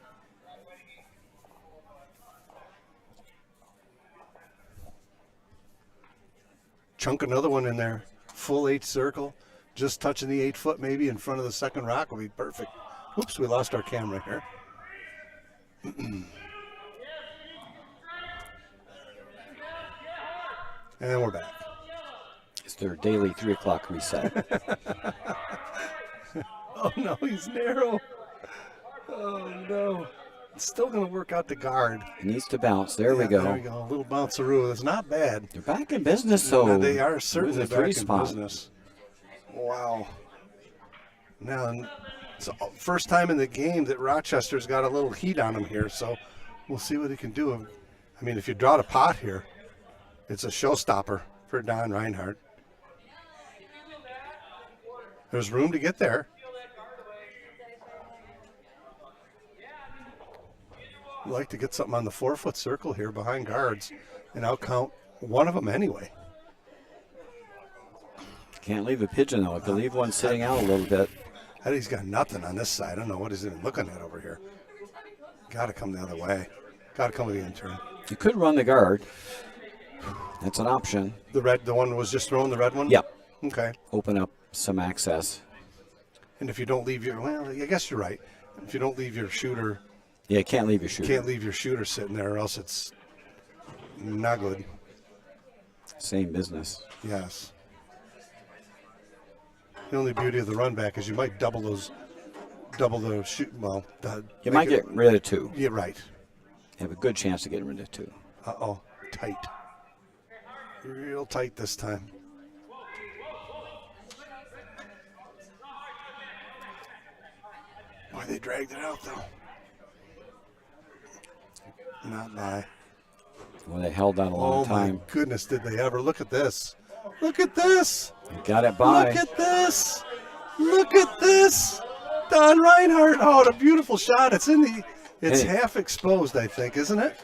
Chunk another one in there. Full 8 circle. Just touching the 8 foot maybe in front of the second rock will be perfect. Oops, we lost our camera here. And we're back. It's their daily 3 o'clock reset. Oh, no, he's narrow. Oh, no. It's still going to work out the guard. It needs to bounce. There we go. There we go. A little bounceroo. That's not bad. They're back in business, though. They are certainly With a back 3 in spot. business. Wow. Now, it's the first time in the game that Rochester's got a little heat on them here, so we'll see what he can do. I mean, if you draw the pot here, it's a showstopper for Don Reinhardt. There's room to get there. I'd like to get something on the 4-foot circle here behind guards, and I'll count one of them anyway. Can't leave a pigeon, though. I believe one's sitting out a little bit. He's got nothing on this side. I don't know what he's even looking at over here. Got to come the other way. Got to come with the intern. You could run the guard. That's an option. The one was just thrown, the red one? Yep. Okay. Open up some access. And if you don't leave well, I guess you're right. If you don't leave your shooter. Yeah, can't leave your shooter. Can't leave your shooter sitting there or else it's not good. Same business. Yes. The only beauty of the run back is you might double the shoot. Well, you might get rid of 2. Yeah, right. You have a good chance of getting rid of 2. Uh-oh, tight. Real tight this time. Boy, they dragged it out, though. Not by. Well, they held that a long time. Oh, my goodness, did they ever. Look at this. Look at this. You got it by. Look at this. Look at this. Don Reinhardt. Oh, what a beautiful shot. It's half exposed, I think, isn't it?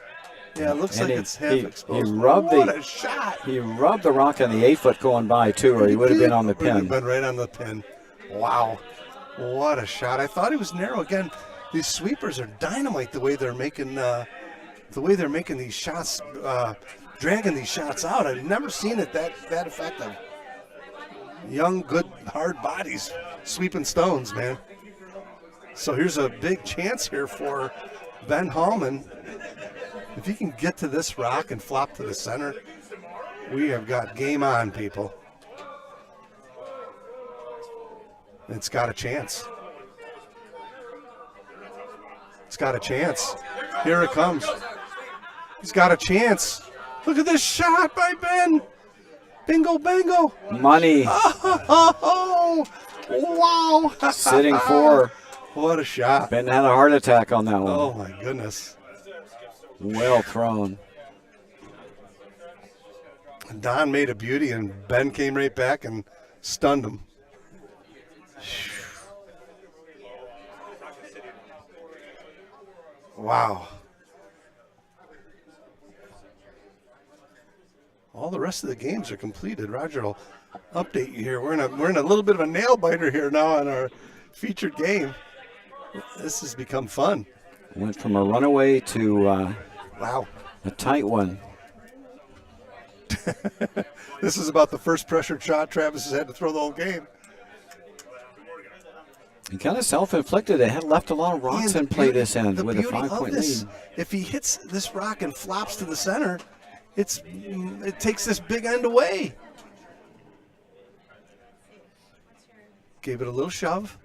Yeah, it looks like it's half exposed. What a shot. He rubbed the rock on the 8-foot going by, too, or he would have been on the pin. Would have been right on the pin. Wow. What a shot. I thought he was narrow. Again, these sweepers are dynamite the way they're making these shots, dragging these shots out. I've never seen it that effective. Young, good, hard bodies sweeping stones, man. So here's a big chance here for Ben Hallman. If he can get to this rock and flop to the center, we have got game on, people. It's got a chance. It's got a chance. Here it comes. He's got a chance. Look at this shot by Ben. Bingo, bango. Money. Oh, wow. Sitting 4. What a shot. Ben had a heart attack on that one. Oh, my goodness. Well thrown. Don made a beauty, and Ben came right back and stunned him. Wow. All the rest of the games are completed. Roger will update you here. We're in a little bit of a nail biter here now on our featured game. This has become fun. Went from a runaway to wow, a tight one. This is about the first pressured shot Travis has had to throw the whole game. He kind of self-inflicted. It had left a lot of rocks in play this end with a 5-point lead. If he hits this rock and flops to the center, it takes this big end away. Gave it a little shove.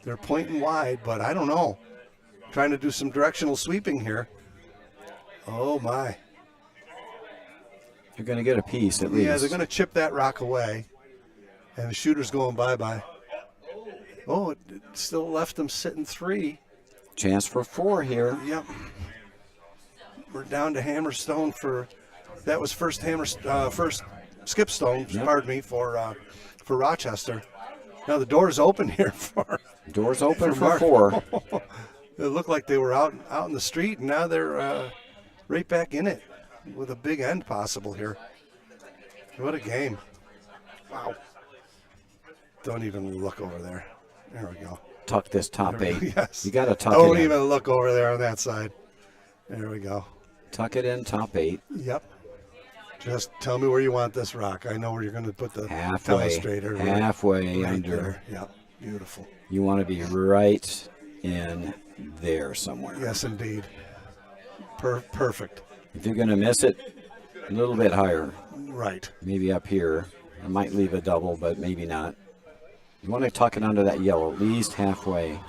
They're pointing wide, but I don't know. Trying to do some directional sweeping here. Oh, my. You're going to get a piece at least. Yeah, they're going to chip that rock away. And the shooter's going bye-bye. Oh, it still left them sitting 3. Chance for 4 here. Yep. We're down to Hammerstone for that was first Skipstone, yep. Pardon me, for Rochester. Now the door's open here for door's open for 4. It looked like they were out in the street, and now they're right back in it with a big end possible here. What a game. Wow. Don't even look over there. There we go. Tuck this top 8. Yes. You got to tuck it Don't in. even look over there on that side. There we go. Tuck it in, top 8. Yep. Just tell me where you want this rock. I know where you're going to put the telestrator. Halfway right under. There. Yep. Beautiful. You want to be right in there somewhere. Yes, indeed. Perfect. If you're going to miss it, a little bit higher. Right. Maybe up here. I might leave a double, but maybe not. You want to tuck it under that yellow, at least halfway.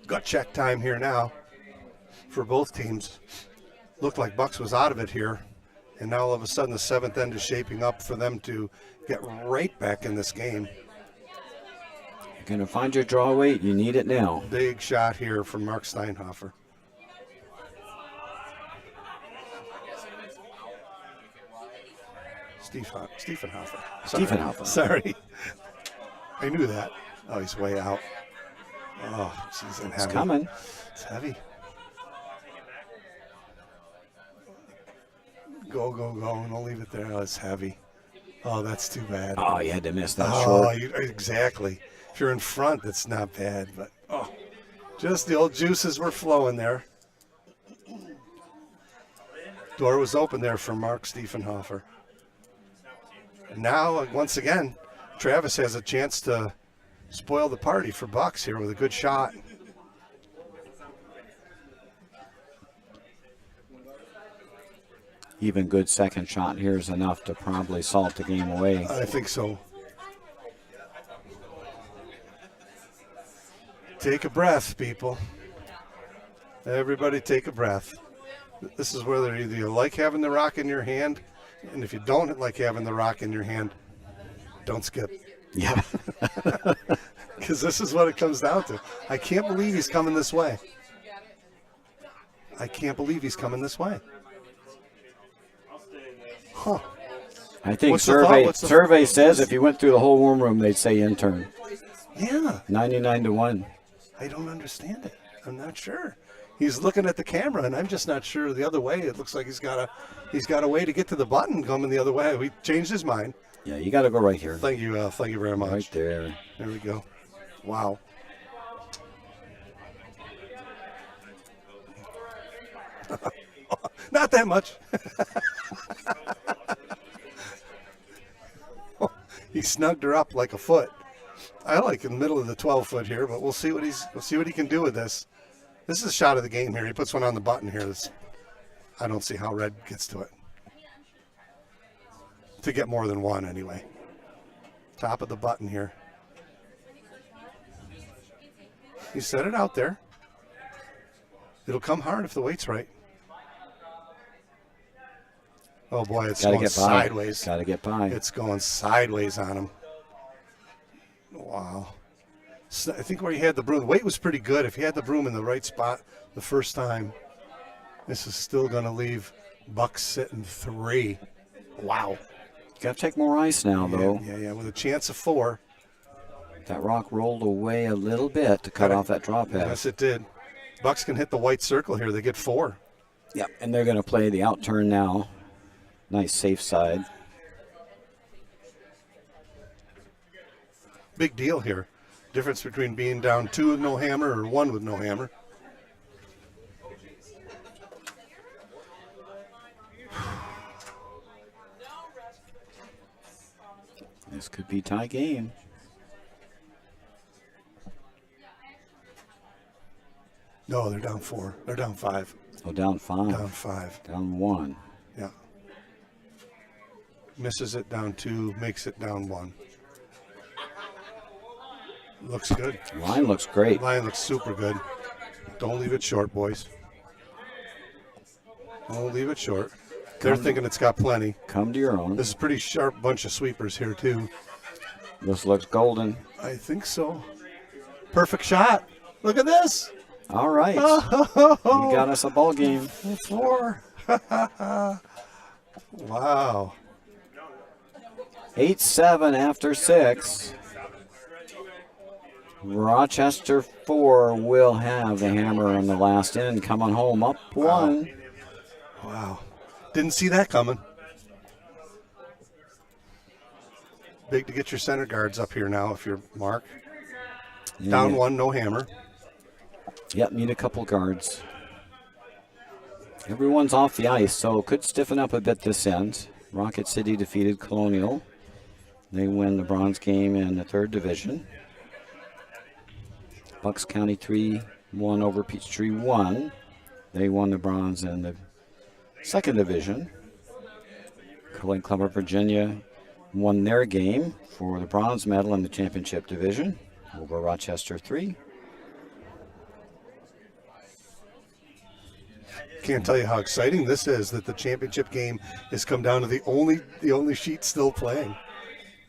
Gut check time here now for both teams. Looked like Bucks was out of it here, and now all of a sudden the 7th end is shaping up for them to get right back in this game. You're going to find your draw weight. You need it now. Big shot here from Mark Steinhofer. Stiefenhofer. Stiefenhofer. Sorry. I knew that. Oh, he's way out. Oh, jeez, and It's heavy. coming. It's heavy. Go, go, go. Don't leave it there. Oh, it's heavy. Oh, that's too bad. Oh, you had to miss that Oh, short. exactly. If you're in front, that's not bad. But, oh, just the old juices were flowing there. Door was open there for Mark Stiefenhofer. And now, once again, Travis has a chance to spoil the party for Bucks here with a good shot. Even good second shot here is enough to probably salt the game away. I think so. Take a breath, people. Everybody take a breath. This is whether either you like having the rock in your hand, and if you don't like having the rock in your hand, don't skip. Yeah. Because this is what it comes down to. I can't believe he's coming this way. I can't believe he's coming this way. Huh. I think What's the thought? survey says if you went through the whole warm room, they'd say intern. Yeah. 99-1. I don't understand it. I'm not sure. He's looking at the camera, and I'm just not sure the other way. It looks like he's got a way to get to the button coming the other way. We changed his mind. Yeah, you got to go right here. Thank you very much. Right there. There we go. Wow. Not that much. He snugged her up like a foot. I like in the middle of the 12-foot here, but we'll see what he can do with this. This is a shot of the game here. He puts one on the button here. I don't see how red gets to it. To get more than one anyway. Top of the button here. He set it out there. It'll come hard if the weight's right. Oh boy, it's going sideways. Got to get by. It's going sideways on him. Wow. So I think where he had the broom, the weight was pretty good. If he had the broom in the right spot the first time, this is still going to leave Bucks sitting 3. Wow. Got to take more ice now, though. Yeah, with a chance of 4. That rock rolled away a little bit to cut off that draw pass. Yes, it did. Bucks can hit the white circle here. They get 4. Yep, and they're going to play the out turn now. Nice safe side. Big deal here. Difference between being down 2 with no hammer or 1 with no hammer. This could be tie game. No, they're down 4. They're down 5. Oh, down 5. Down 5. Down 1. Yeah. Misses it down 2, makes it down 1. Looks good. Line looks great. Line looks super good. Don't leave it short, boys. Don't leave it short. They're thinking it's got plenty. Come to your own. This is a pretty sharp bunch of sweepers here, too. This looks golden. I think so. Perfect shot. Look at this. All right. Oh, You got us a ball game. 4. Wow. 8-7 after 6. Rochester 4 will have the hammer on the last end. Coming home up 1. Wow. Didn't see that coming. Big to get your center guards up here now if you're Mark. Yeah. Down 1, no hammer. Yep, need a couple guards. Everyone's off the ice, so could stiffen up a bit this end. Rocket City defeated Colonial. They win the bronze game in the 3rd division. Bucks County 3 won over Peachtree 1. They won the bronze in the 2nd division. Cullen Club of Virginia won their game for the bronze medal in the championship division over Rochester 3. Can't tell you how exciting this is that the championship game has come down to the only sheet still playing.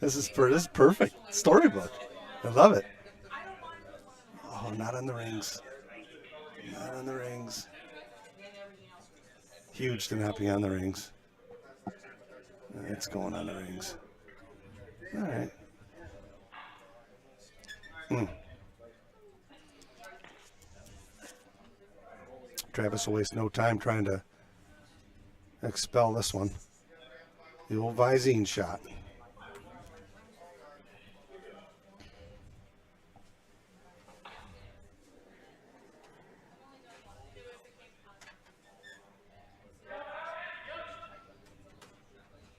This is perfect. Storybook. I love it. Oh, not on the rings. Not on the rings. Huge to not be on the rings. It's going on the rings. All right. Travis will waste no time trying to expel this one. The old Visine shot.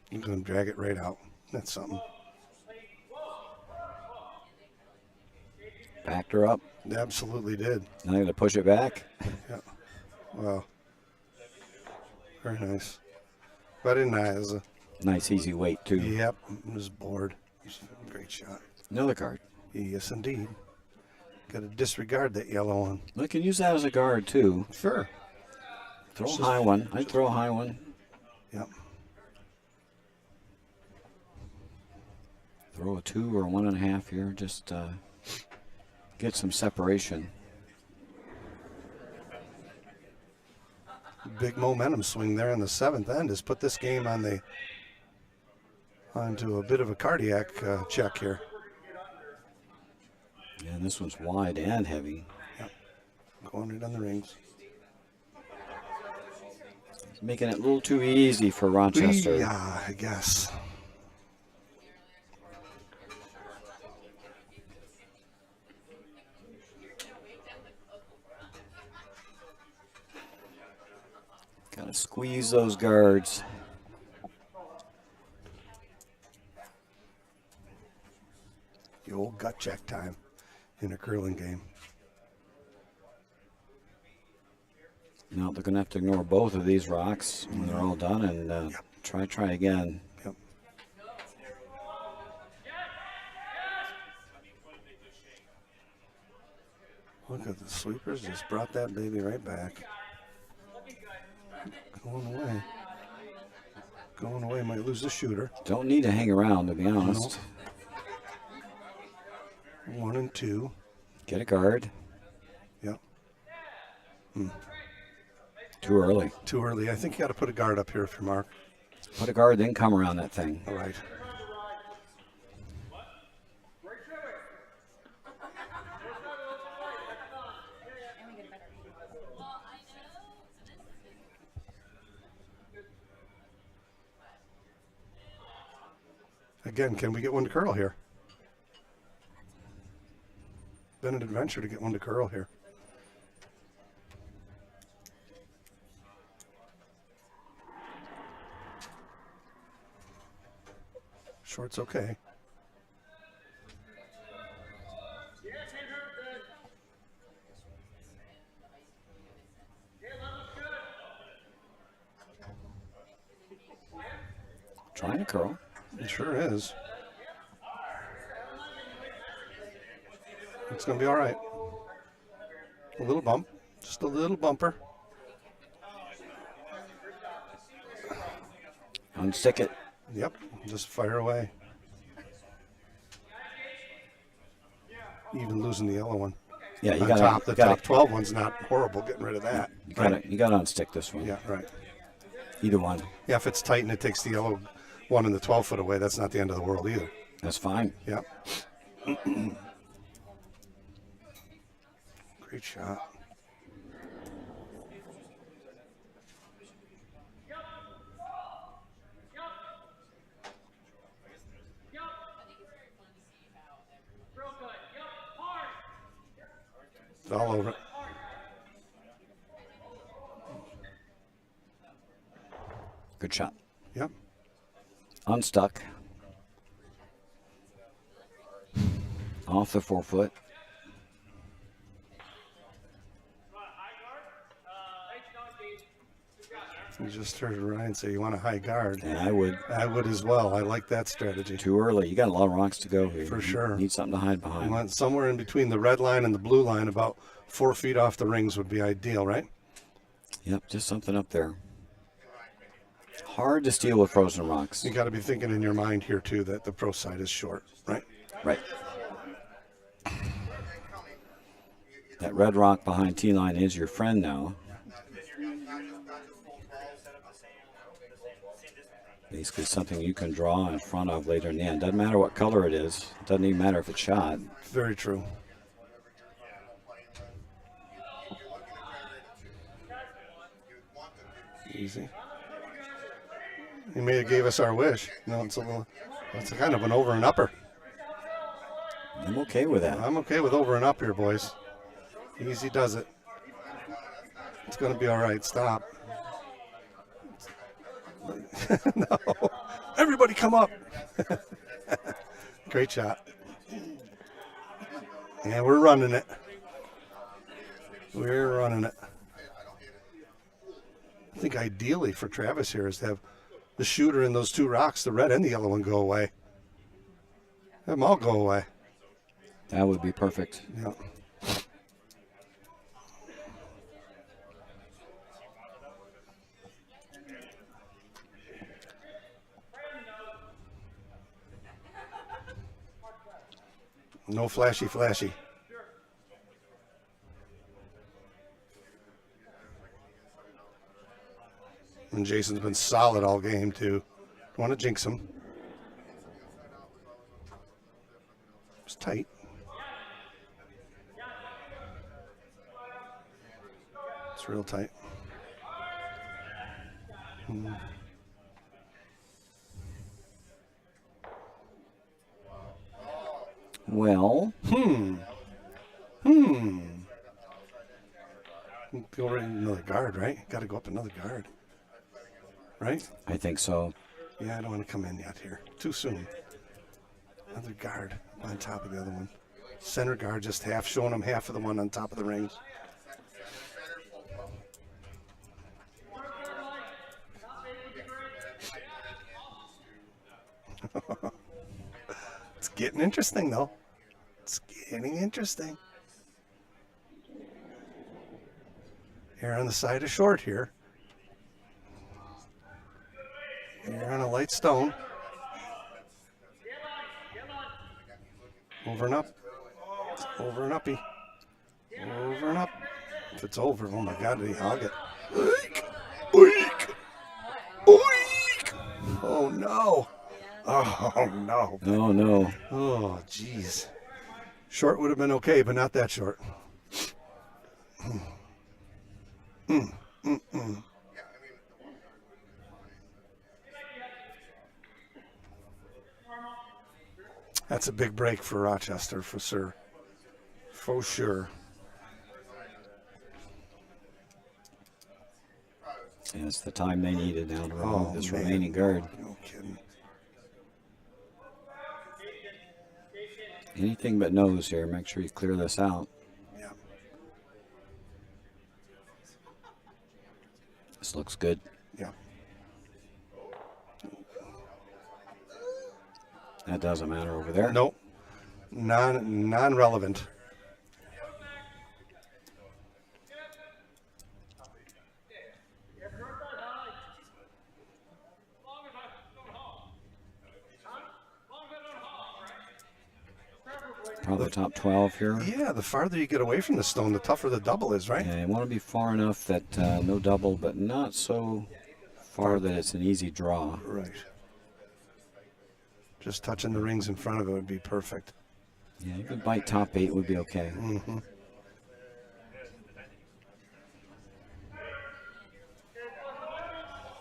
He's going to drag it right out. That's something. Backed her up. Absolutely did. Now going to push it back. Yeah. Wow. Very nice. But in nice. Nice easy weight too. Yep. I was bored. It was a great shot. Another card. Yes, indeed. Got to disregard that yellow one. We can use that as a guard too. Sure. Throw a high one. I'd throw a high one. Yep. Throw a 2 or a 1.5 here. Just get some separation. Big momentum swing there in the 7th end has put this game on onto a bit of a cardiac check here. And this one's wide and heavy. Yep. Going right on the rings. It's making it a little too easy for Rochester. Yeah, I guess. Gotta squeeze those guards. The old gut check time in a curling game. Now they're gonna have to ignore both of these rocks when they're all done and try again. Yep. Look at the sweepers, just brought that baby right back. Going away, might lose the shooter. Don't need to hang around, to be honest. No. 1 and 2. Get a guard. Yep. Too early. Too early. I think you got to put a guard up here if you're Mark. Put a guard, then come around that thing. All right. Again, can we get one to curl here? Been an adventure to get one to curl here. Short's okay. Trying to curl. It sure is. It's going to be all right. A little bump. Just a little bumper. Unstick it. Yep. Just fire away. Even losing the yellow one. Yeah, you On got top. The top 12 one's not horrible getting rid of that. You got to unstick this one. Yeah, right. Either one. Yeah, if it's tight and it takes the yellow one and the 12-foot away, that's not the end of the world either. That's fine. Yep. Great shot. It's all over. Good shot. Yep. Unstuck. Off the 4-foot. You just heard Ryan say you want a high guard. Yeah, I would. I would as well. I like that strategy. Too early. You got a lot of rocks to go here. For sure. You need something to hide You behind. want somewhere in between the red line and the blue line, about 4 feet off the rings would be ideal, right? Yep, just something up there. Hard to steal with frozen rocks. You got to be thinking in your mind here too that the pro side is short, right? Right. That red rock behind T-line is your friend now. Basically something you can draw in front of later in the end. Doesn't matter what color it is. Doesn't even matter if it's shot. Very true. Easy. He may have gave us our wish. No, it's a kind of an over and upper. I'm okay with that. I'm okay with over and up here, boys. Easy does it. It's going to be all right. Stop. No. Everybody come up. Great shot. And we're running it. We're running it. I think ideally for Travis here is to have the shooter and those two rocks, the red and the yellow one, go away. Have them all go away. That would be perfect. Yeah. No flashy. And Jason's been solid all game, too. Don't want to jinx him. It's tight. It's real tight. Well. Go right another guard, right? Got to go up another guard. Right? I think so. Yeah, I don't want to come in yet here. Too soon. Another guard on top of the other one. Center guard just half, showing them half of the one on top of the rings. It's getting interesting, though. It's getting interesting. Here on the side of short here. Here on a light stone. Over and up. Over and uppy. Over and up. If it's over, oh my God, did he hog it? Oink! Oink! Oink! Oh no. Oh no. Oh, no. Oh, jeez. Short would have been okay, but not that short. That's a big break for Rochester, for sure. For sure. And it's the time they needed now to remove this man. remaining guard. No kidding. Anything but nose here. Make sure you clear this out. Yeah. This looks good. Yeah. That doesn't matter over there. Nope. Non-relevant. Probably top 12 here. Yeah, the farther you get away from the stone, the tougher the double is, right? Yeah, you want to be far enough that no double, but not so far that it's an easy draw. Right. Just touching the rings in front of it would be perfect. Yeah, you could bite top 8 would be okay. Mm-hmm.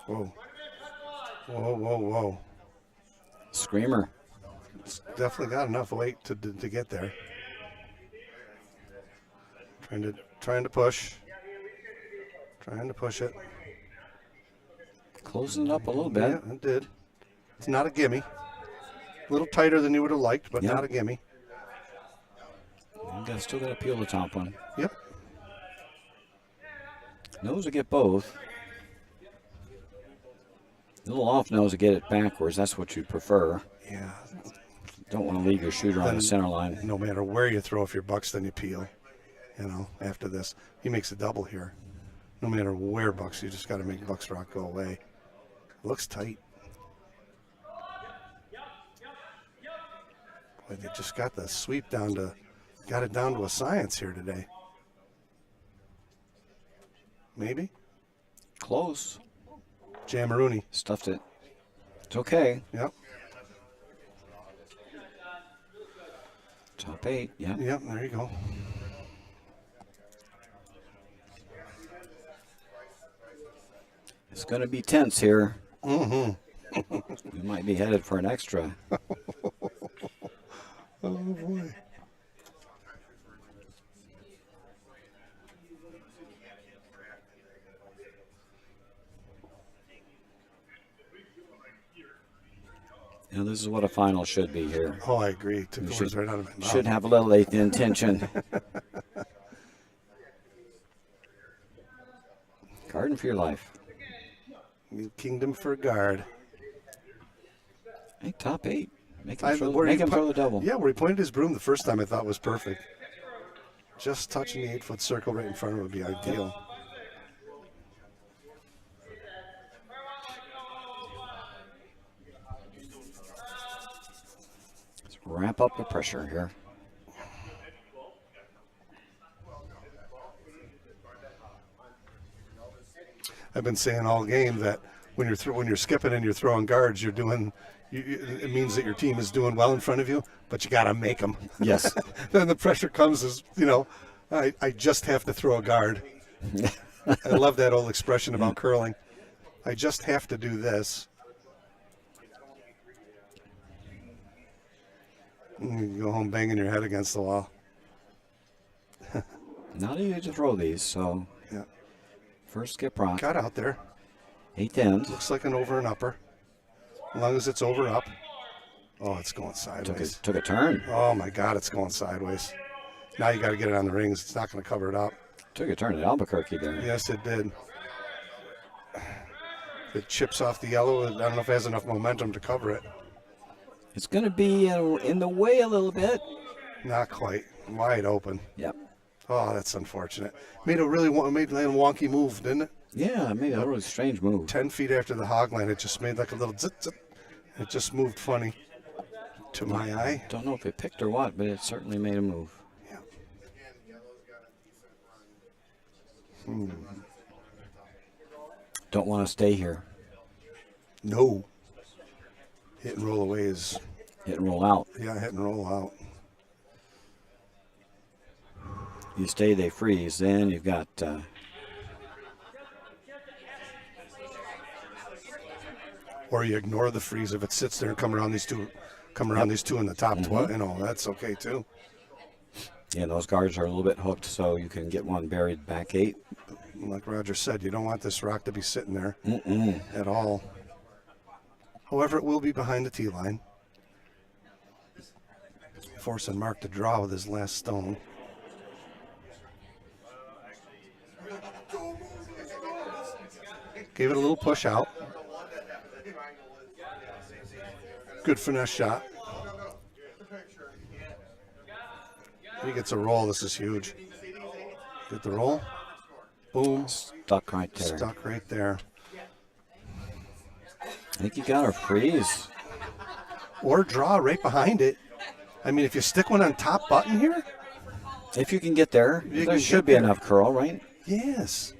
Whoa. Whoa. Screamer. It's definitely got enough weight to get there. Trying to push. Trying to push it. Closing it up a little bit. Yeah, it did. It's not a gimme. A little tighter than you would have liked, but Yep. not a gimme. Still got to peel the top one. Yep. Nose to get both. A little off nose to get it backwards. That's what you'd prefer. Yeah. Don't want to leave your shooter on the center line. No matter where you throw, if you're Buxton, you peel. You know, after this. He makes a double here. No matter where Bucks, you just got to make Bucks Rock go away. Looks tight. Boy, they just got the sweep down to, got it down to a science here today. Maybe? Close. Jamarooney. Stuffed it. It's okay. Yep. Top 8. Yeah. Yep, there you go. It's going to be tense here. Mm-hmm. We might be headed for an extra. Oh, boy. You know, this is what a final should be here. Oh, I agree. Took You the should- words right out of my mouth. Should have a little eighth intention. Garden for your life. New kingdom for a guard. Hey, top 8. Make him, I- throw, where make he him pu- throw the double. Yeah, where he pointed his broom the first time, I thought was perfect. Just touching the 8-foot circle right in front of him would be ideal. Let's ramp up the pressure here. I've been saying all game that when you're skipping and you're throwing guards, you're doing. It means that your team is doing well in front of you, but you got to make them. Yes. Then the pressure comes as I just have to throw a guard. I love that old expression about curling. I just have to do this. And you go home banging your head against the wall. Not easy to throw these, so Yeah, first skip rock. got out there. 8th end. Looks like an over and upper. As long as it's over up. Oh, it's going sideways. Took a turn. Oh my God, it's going sideways. Now you got to get it on the rings. It's not going to cover it up. Took a turn at Albuquerque there. Yes, it did. It chips off the yellow. I don't know if it has enough momentum to cover it. It's going to be in the way a little bit. Not quite. Wide open. Yep. Oh, that's unfortunate. Made a wonky move, didn't it? Yeah, maybe a really strange move. 10 feet after the hog line, it just made like a little zit zit. It just moved funny to my eye. Don't know if it picked or what, but it certainly made a move. Yeah. Don't want to stay here. No. Hit and roll away is, Hit and roll out. yeah, hit and roll out. You stay, they freeze. Then you've got Or you ignore the freeze if it sits there and come around these two in the top 12. That's okay too. those guards are a little bit hooked, so you can get one buried back 8. Like Roger said, you don't want this rock to be sitting there at all. However, it will be behind the tee line. Forcing Mark to draw with his last stone. Gave it a little push out. Good finesse shot. He gets a roll. This is huge. Get the roll. Boom. Stuck right there. Stuck right there. I think you got her freeze. Or draw right behind it. I mean, if you stick one on top button here. If you can get there, You there can should get be there. enough curl, right? Yes.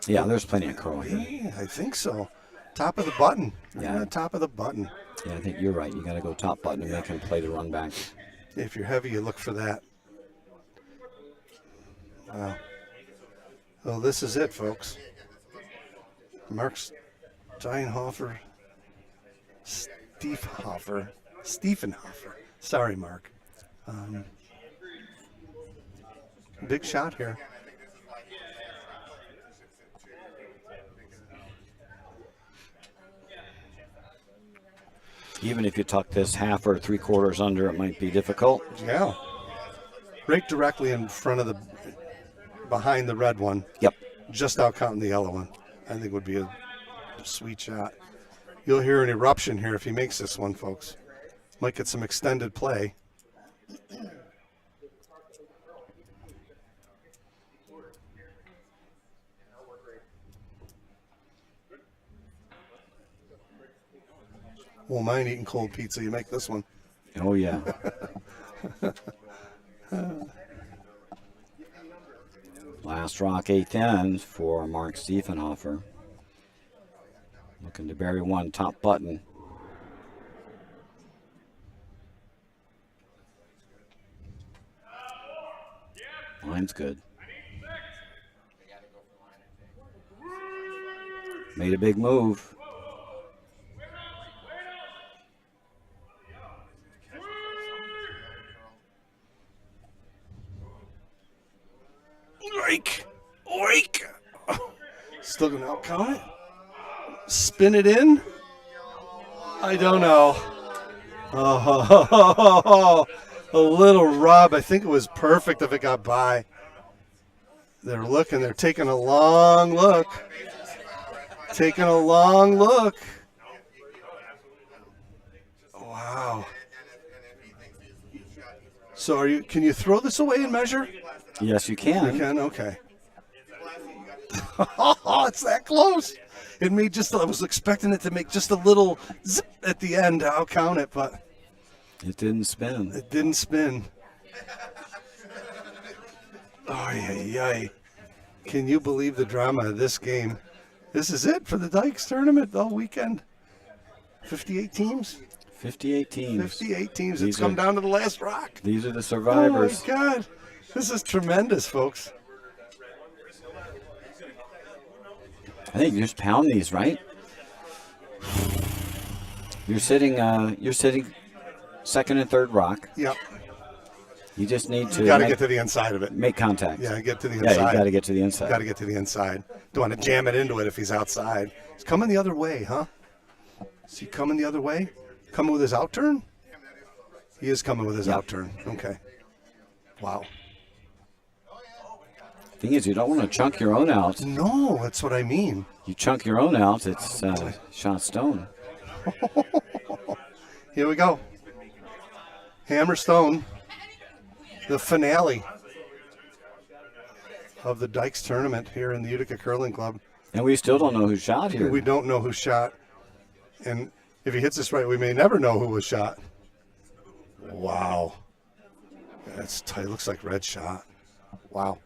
Yeah, there's plenty of curl here. Yeah, I think so. Top of the button. Yeah. Top of the button. Yeah, I think you're right. You got to go top button and make him play the run back. If you're heavy, you look for that. Wow. Well, this is it, folks. Mark Steinhofer. Stiefenhofer. Sorry, Mark. Big shot here. Even if you tuck this half or 3/4 under, it might be difficult. Yeah. Right directly in front of behind the red one. Yep. Just out counting the yellow one. I think would be a sweet shot. You'll hear an eruption here if he makes this one, folks. Might get some extended play. Won't mind eating cold pizza. You make this one. Oh, yeah. Last rock 8th end for Mark Stiefenhofer. Looking to bury one top button. Line's good. Made a big move. Oink! Oink! Still going to out count it? Spin it in? I don't know. Oh, a little rub. I think it was perfect if it got by. They're looking. They're taking a long look. Taking a long look. Wow. So can you throw this away and measure? Yes, you can. You can? Okay. Oh, it's that close. It made I was expecting it to make just a little zip at the end. I'll count it, but It didn't spin. it didn't spin. Ay. Can you believe the drama of this game? This is it for the Dykes tournament all weekend. 58 teams? 58 teams. 58 teams. These It's come down to the last rock. These are the Oh, survivors. my God. This is tremendous, folks. I think you just pound these, right? You're sitting second and third rock. Yep. You just need to You got to get to the inside of it. make contact. Yeah, get to the Yeah, inside. you got to get to the inside. Got to get to the inside. Don't want to jam it into it if he's outside. He's coming the other way, huh? Is he coming the other way? Coming with his out turn? He is coming with his out turn. Okay. Wow. Thing is, you don't want to chunk your own out. No, that's what I mean. You chunk your own out, it's shot stone. Here we go. Hammer Stone. The finale of the Dykes tournament here in the Utica Curling Club. And we still don't know who shot here. We don't know who shot. And if he hits this right, we may never know who was shot. Wow. That's tight. Looks like red shot. Wow.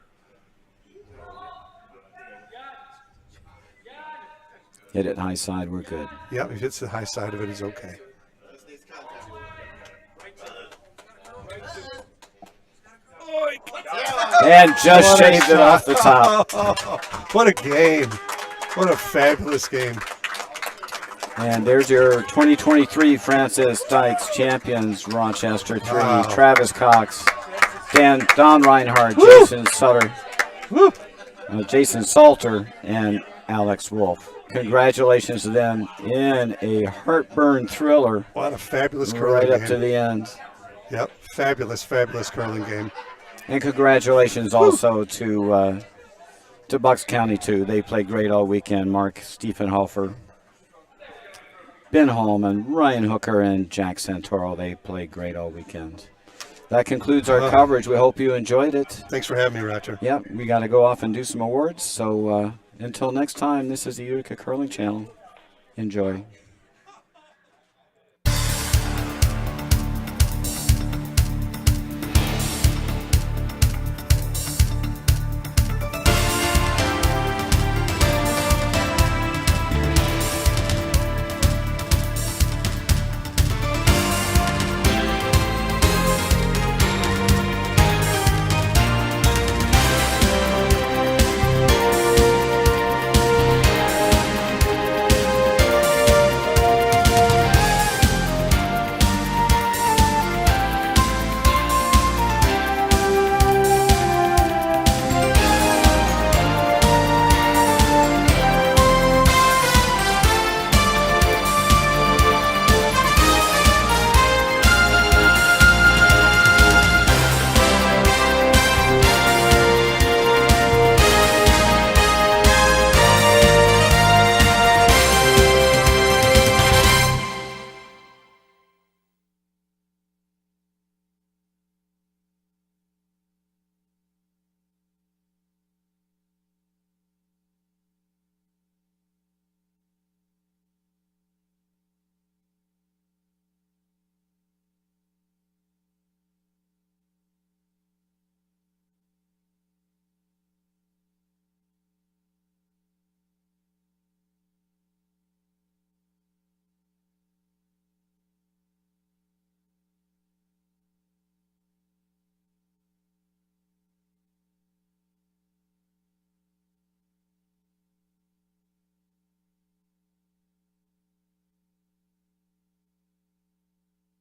Hit it high side, we're good. Yep, if he hits the high side of it, he's okay. And just shaved it off the top. What a game. What a fabulous game. And there's your 2023 Francis Dykes champions, Rochester 3, Wow. Travis Cox, Don Reinhardt, Woo! Jason Sutter, Woo. Jason Salter, and Alex Wolf. Congratulations to them in a heartburn thriller What a fabulous curling right game. up to the end. Yep, fabulous, fabulous curling game. And congratulations also to Bucks County, too. They played great all weekend. Mark Stiefenhofer, Ben Hallman, Ryan Hooker, and Jack Santoro, they played great all weekend. That concludes our coverage. We hope you enjoyed it. Thanks for having me, Roger. Yep, we got to go off and do some awards. So until next time, this is the Utica Curling Channel. Enjoy.